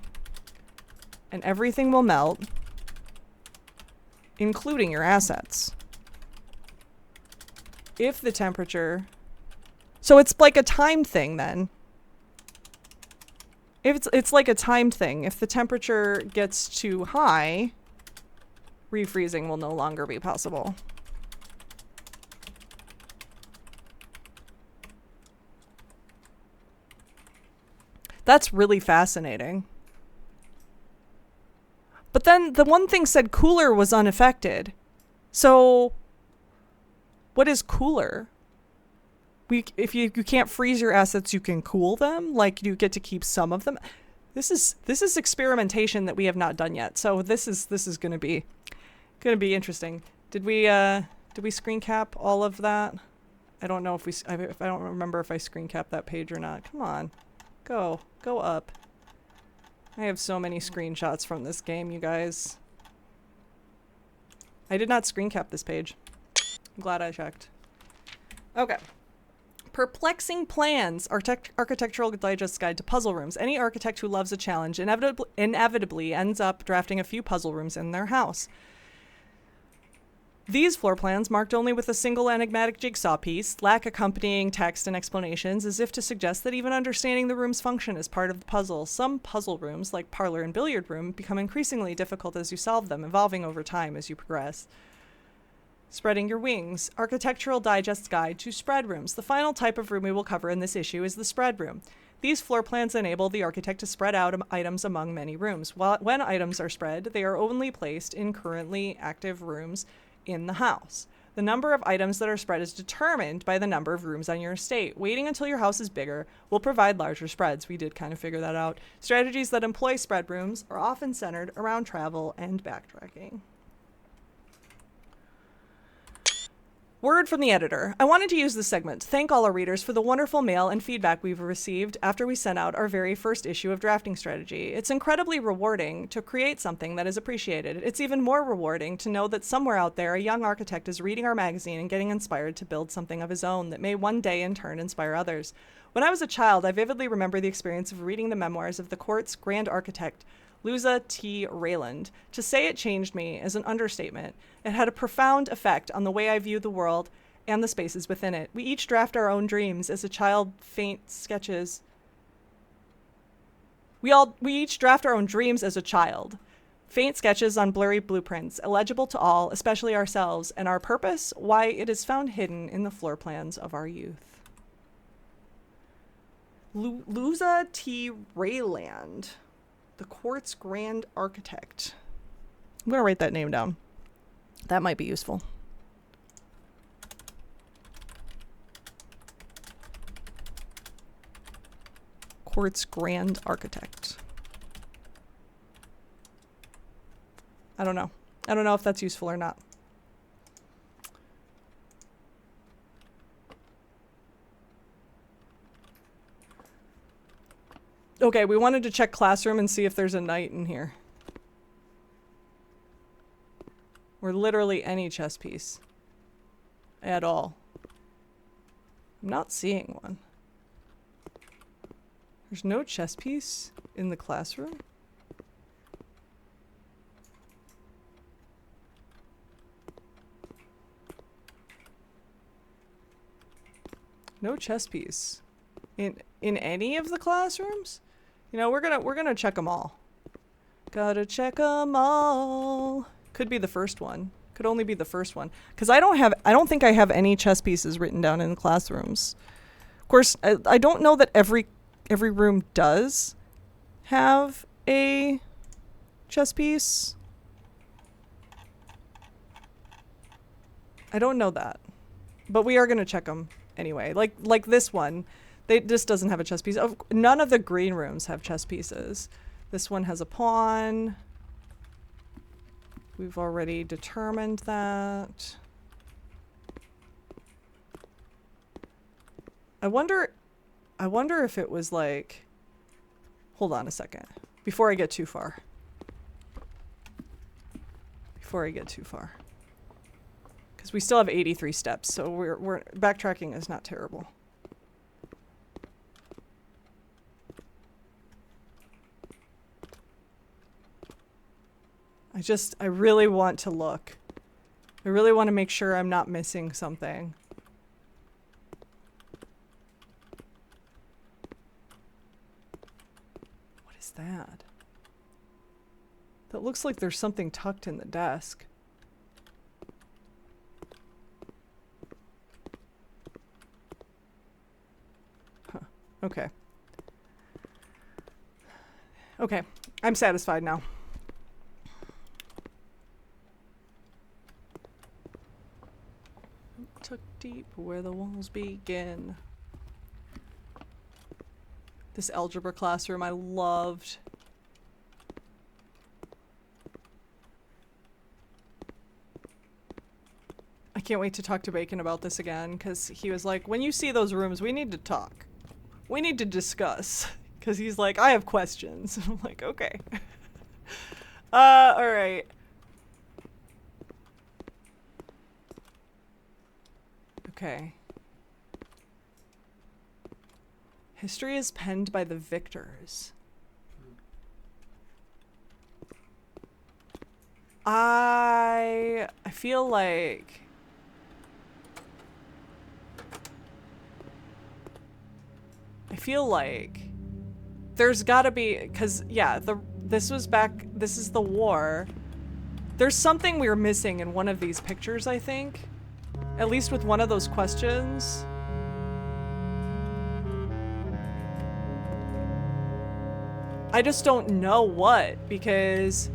and everything will melt, including your assets. If the temperature... So it's like a time thing then. If it's like a time thing. If the temperature gets too high, refreezing will no longer be possible. That's really fascinating. But then the one thing said cooler was unaffected. So what is cooler? If you can't freeze your assets, you can cool them? Like you get to keep some of them? This is experimentation that we have not done yet. So this is gonna be interesting. Did we screen cap all of that? I don't know if I don't remember if I screen capped that page or not. Come on, go up. I have so many screenshots from this game, you guys. I did not screen cap this page. I'm glad I checked. Okay. Perplexing Plans, Architectural Digest Guide to Puzzle Rooms. Any architect who loves a challenge inevitably ends up drafting a few puzzle rooms in their house. These floor plans, marked only with a single enigmatic jigsaw piece, lack accompanying text and explanations, as if to suggest that even understanding the room's function is part of the puzzle. Some puzzle rooms, like parlor and billiard room, become increasingly difficult as you solve them, evolving over time as you progress. Spreading Your Wings, Architectural Digest Guide to Spread Rooms. The final type of room we will cover in this issue is the spread room. These floor plans enable the architect to spread out items among many rooms. When items are spread, they are only placed in currently active rooms in the house. The number of items that are spread is determined by the number of rooms on your estate. Waiting until your house is bigger will provide larger spreads. We did kind of figure that out. Strategies that employ spread rooms are often centered around travel and backtracking. Word from the editor. I wanted to use this segment to thank all our readers for the wonderful mail and feedback we've received after we sent out our very first issue of Drafting Strategy. It's incredibly rewarding to create something that is appreciated. It's even more rewarding to know that somewhere out there a young architect is reading our magazine and getting inspired to build something of his own that may one day in turn inspire others. When I was a child, I vividly remember the experience of reading the memoirs of the court's grand architect, Louisa T. Rayland. To say it changed me is an understatement. It had a profound effect on the way I view the world and the spaces within it. We each draft our own dreams as a child faint sketches. We each draft our own dreams as a child. Faint sketches on blurry blueprints, illegible to all, especially ourselves, and our purpose, why it is found hidden in the floor plans of our youth. Louisa T. Rayland, the court's grand architect. I'm going to write that name down. That might be useful. Court's grand architect. I don't know. I don't know if that's useful or not. Okay, we wanted to check classroom and see if there's a knight in here. Or literally any chess piece. At all. I'm not seeing one. There's no chess piece in the classroom? No chess piece. In any of the classrooms? You know, we're gonna check them all. Gotta check them all. Could be the first one. Could only be the first one. Because I don't think I have any chess pieces written down in the classrooms. Of course, I don't know that every room does have a chess piece. I don't know that. But we are gonna check them anyway. Like this one. This doesn't have a chess piece. None of the green rooms have chess pieces. This one has a pawn. We've already determined that. I wonder if it was like... Hold on a second. Before I get too far. Because we still have 83 steps, so we're backtracking is not terrible. I really want to look. I really want to make sure I'm not missing something. What is that? That looks like there's something tucked in the desk. Huh. Okay. Okay. I'm satisfied now. Deep where the walls begin. This algebra classroom I loved. can't wait to talk to Bacon about this again, because he was like, when you see those rooms, we need to talk. We need to discuss. Because he's like, I have questions. I'm like, okay. Alright. Okay. History is penned by the victors. I feel like there's gotta be, cause yeah, this is the war. There's something we're missing in one of these pictures, I think. At least with one of those questions. I just don't know what, because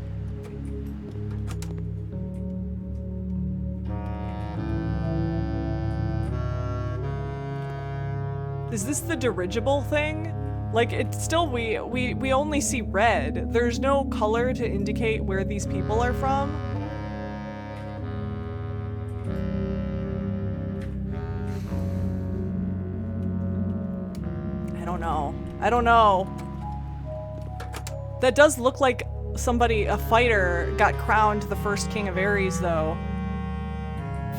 is this the dirigible thing? Like, it's still, we only see red. There's no color to indicate where these people are from. I don't know. That does look like a fighter got crowned the first king of Ares, though.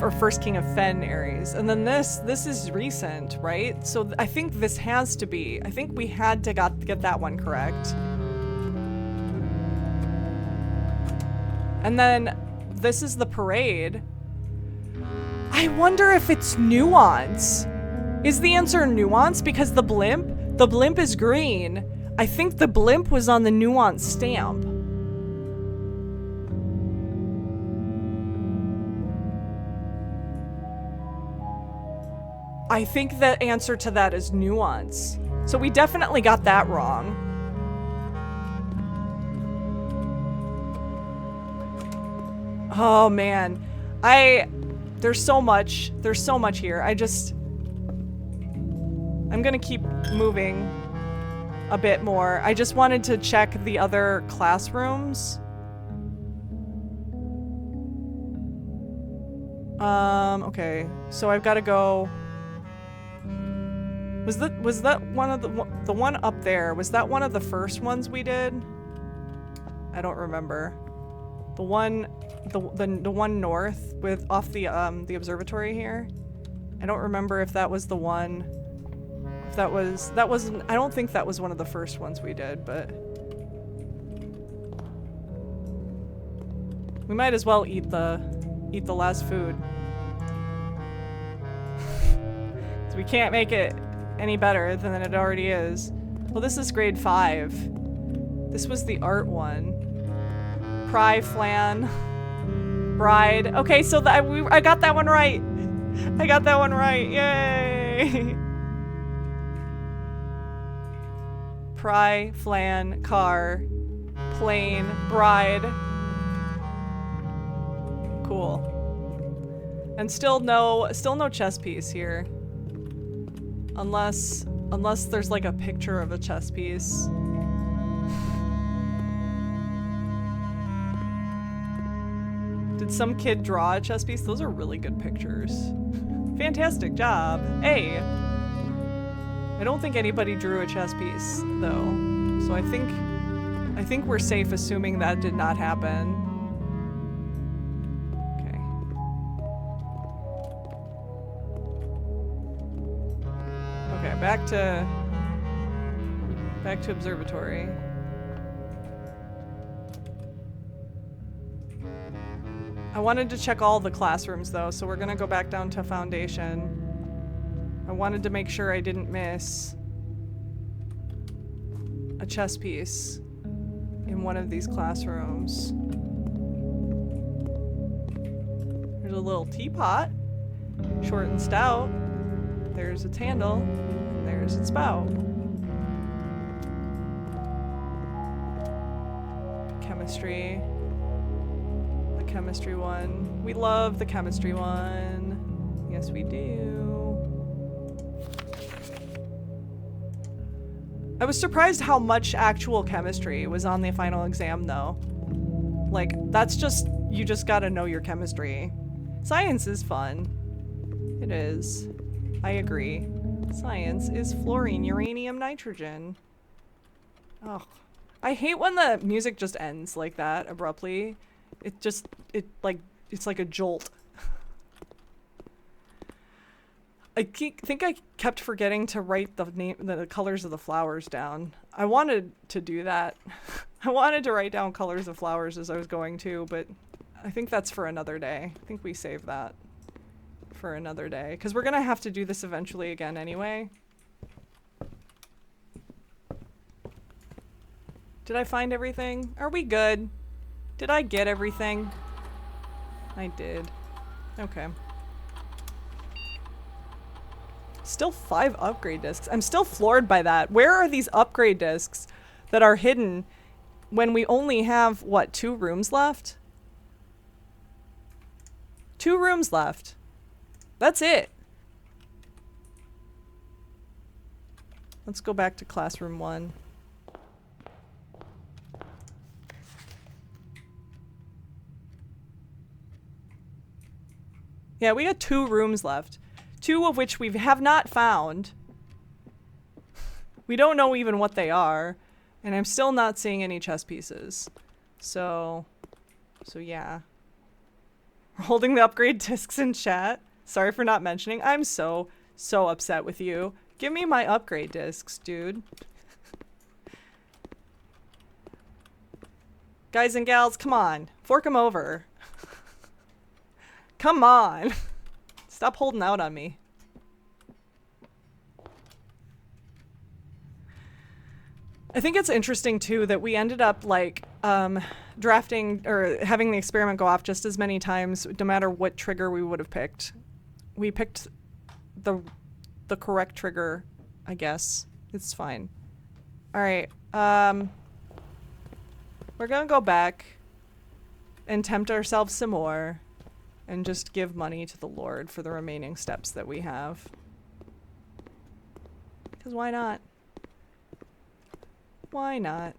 Or first king of Fen Ares. And then this is recent, right? So I think this has to be. I think we had to get that one correct. And then this is the parade. I wonder if it's nuance. Is the answer nuance? Because the blimp is green. I think the blimp was on the nuance stamp. I think the answer to that is nuance. So we definitely got that wrong. Oh man. There's so much here. I'm gonna keep moving a bit more. I just wanted to check the other classrooms. Okay. So I've got to go. Was that one of the one up there? Was that one of the first ones we did? I don't remember. The one north with off the observatory here. I don't remember if that was the one. If that wasn't. I don't think that was one of the first ones we did, but we might as well eat the last food. So we can't make it any better than it already is. Well, this is grade 5. This was the art one. Pry, flan, bride. Okay, so I got that one right. I got that one right. Yay! Pry, flan, car, plane, bride. Cool. And still no chess piece here. Unless there's like a picture of a chess piece. Did some kid draw a chess piece? Those are really good pictures. Fantastic job. Hey. I don't think anybody drew a chess piece though. So I think we're safe assuming that did not happen. Okay, back to observatory. I wanted to check all the classrooms though, so we're gonna go back down to foundation. I wanted to make sure I didn't miss a chess piece in one of these classrooms. There's a little teapot, short and stout. There's its handle, and there's its spout. Chemistry. The chemistry one. We love the chemistry one. Yes, we do. I was surprised how much actual chemistry was on the final exam, though. Like, that's just, you just gotta know your chemistry. Science is fun. It is. I agree. Science is fluorine, uranium, nitrogen. Oh, I hate when the music just ends like that abruptly. It's like a jolt. I think I kept forgetting to write the colors of the flowers down. I wanted to do that. I wanted to write down colors of flowers as I was going to, but I think that's for another day. I think we save that for another day, because we're gonna have to do this eventually again anyway. Did I find everything? Are we good? Did I get everything? I did. Okay. Still 5 upgrade discs. I'm still floored by that. Where are these upgrade discs that are hidden when we only have, what, 2 rooms left? 2 rooms left. That's it. Let's go back to classroom 1. Yeah, we got 2 rooms left. 2 of which we have not found. We don't know even what they are. And I'm still not seeing any chess pieces. So yeah. We're holding the upgrade discs in chat. Sorry for not mentioning. I'm so upset with you. Give me my upgrade discs, dude. Guys and gals, come on. Fork them over. Come on. Stop holding out on me. I think it's interesting too that we ended up like drafting or having the experiment go off just as many times no matter what trigger we would have picked. We picked the correct trigger, I guess. It's fine. All right. We're going to go back and tempt ourselves some more. And just give money to the Lord for the remaining steps that we have. Because why not? Why not?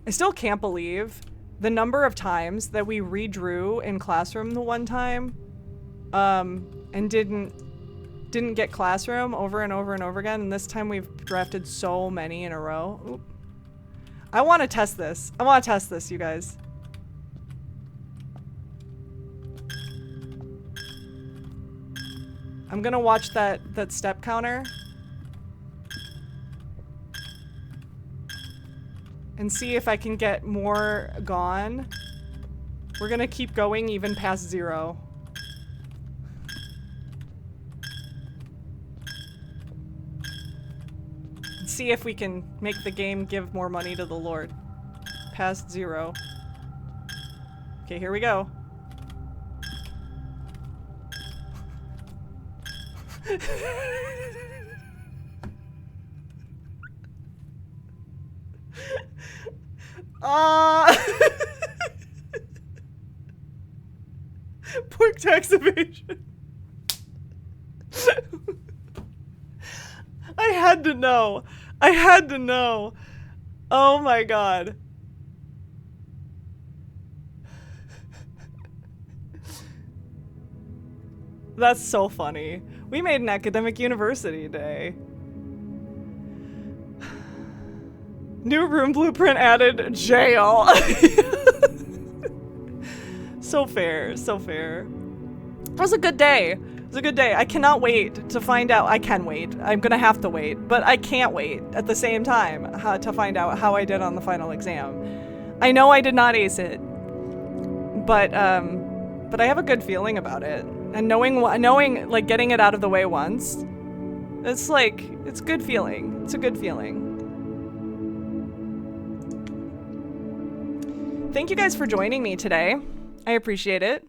I still can't believe the number of times that we redrew in Classroom the one time and didn't get Classroom over and over and over again, and this time we've drafted so many in a row. Oop. I want to test this. I want to test this, you guys. I'm gonna watch that step counter and see if I can get more gone. We're gonna keep going even past 0. See if we can make the game give more money to the Lord. Past 0. Okay, here we go. Pork tax evasion. I had to know. I had to know. Oh my god. That's so funny. We made an academic university day. New room blueprint added. Jail. So fair. So fair. It was a good day. It was a good day. I cannot wait to find out. I can wait. I'm gonna have to wait, but I can't wait at the same time to find out how I did on the final exam. I know I did not ace it, but I have a good feeling about it. And knowing like getting it out of the way once, it's like it's a good feeling. It's a good feeling. Thank you guys for joining me today. I appreciate it.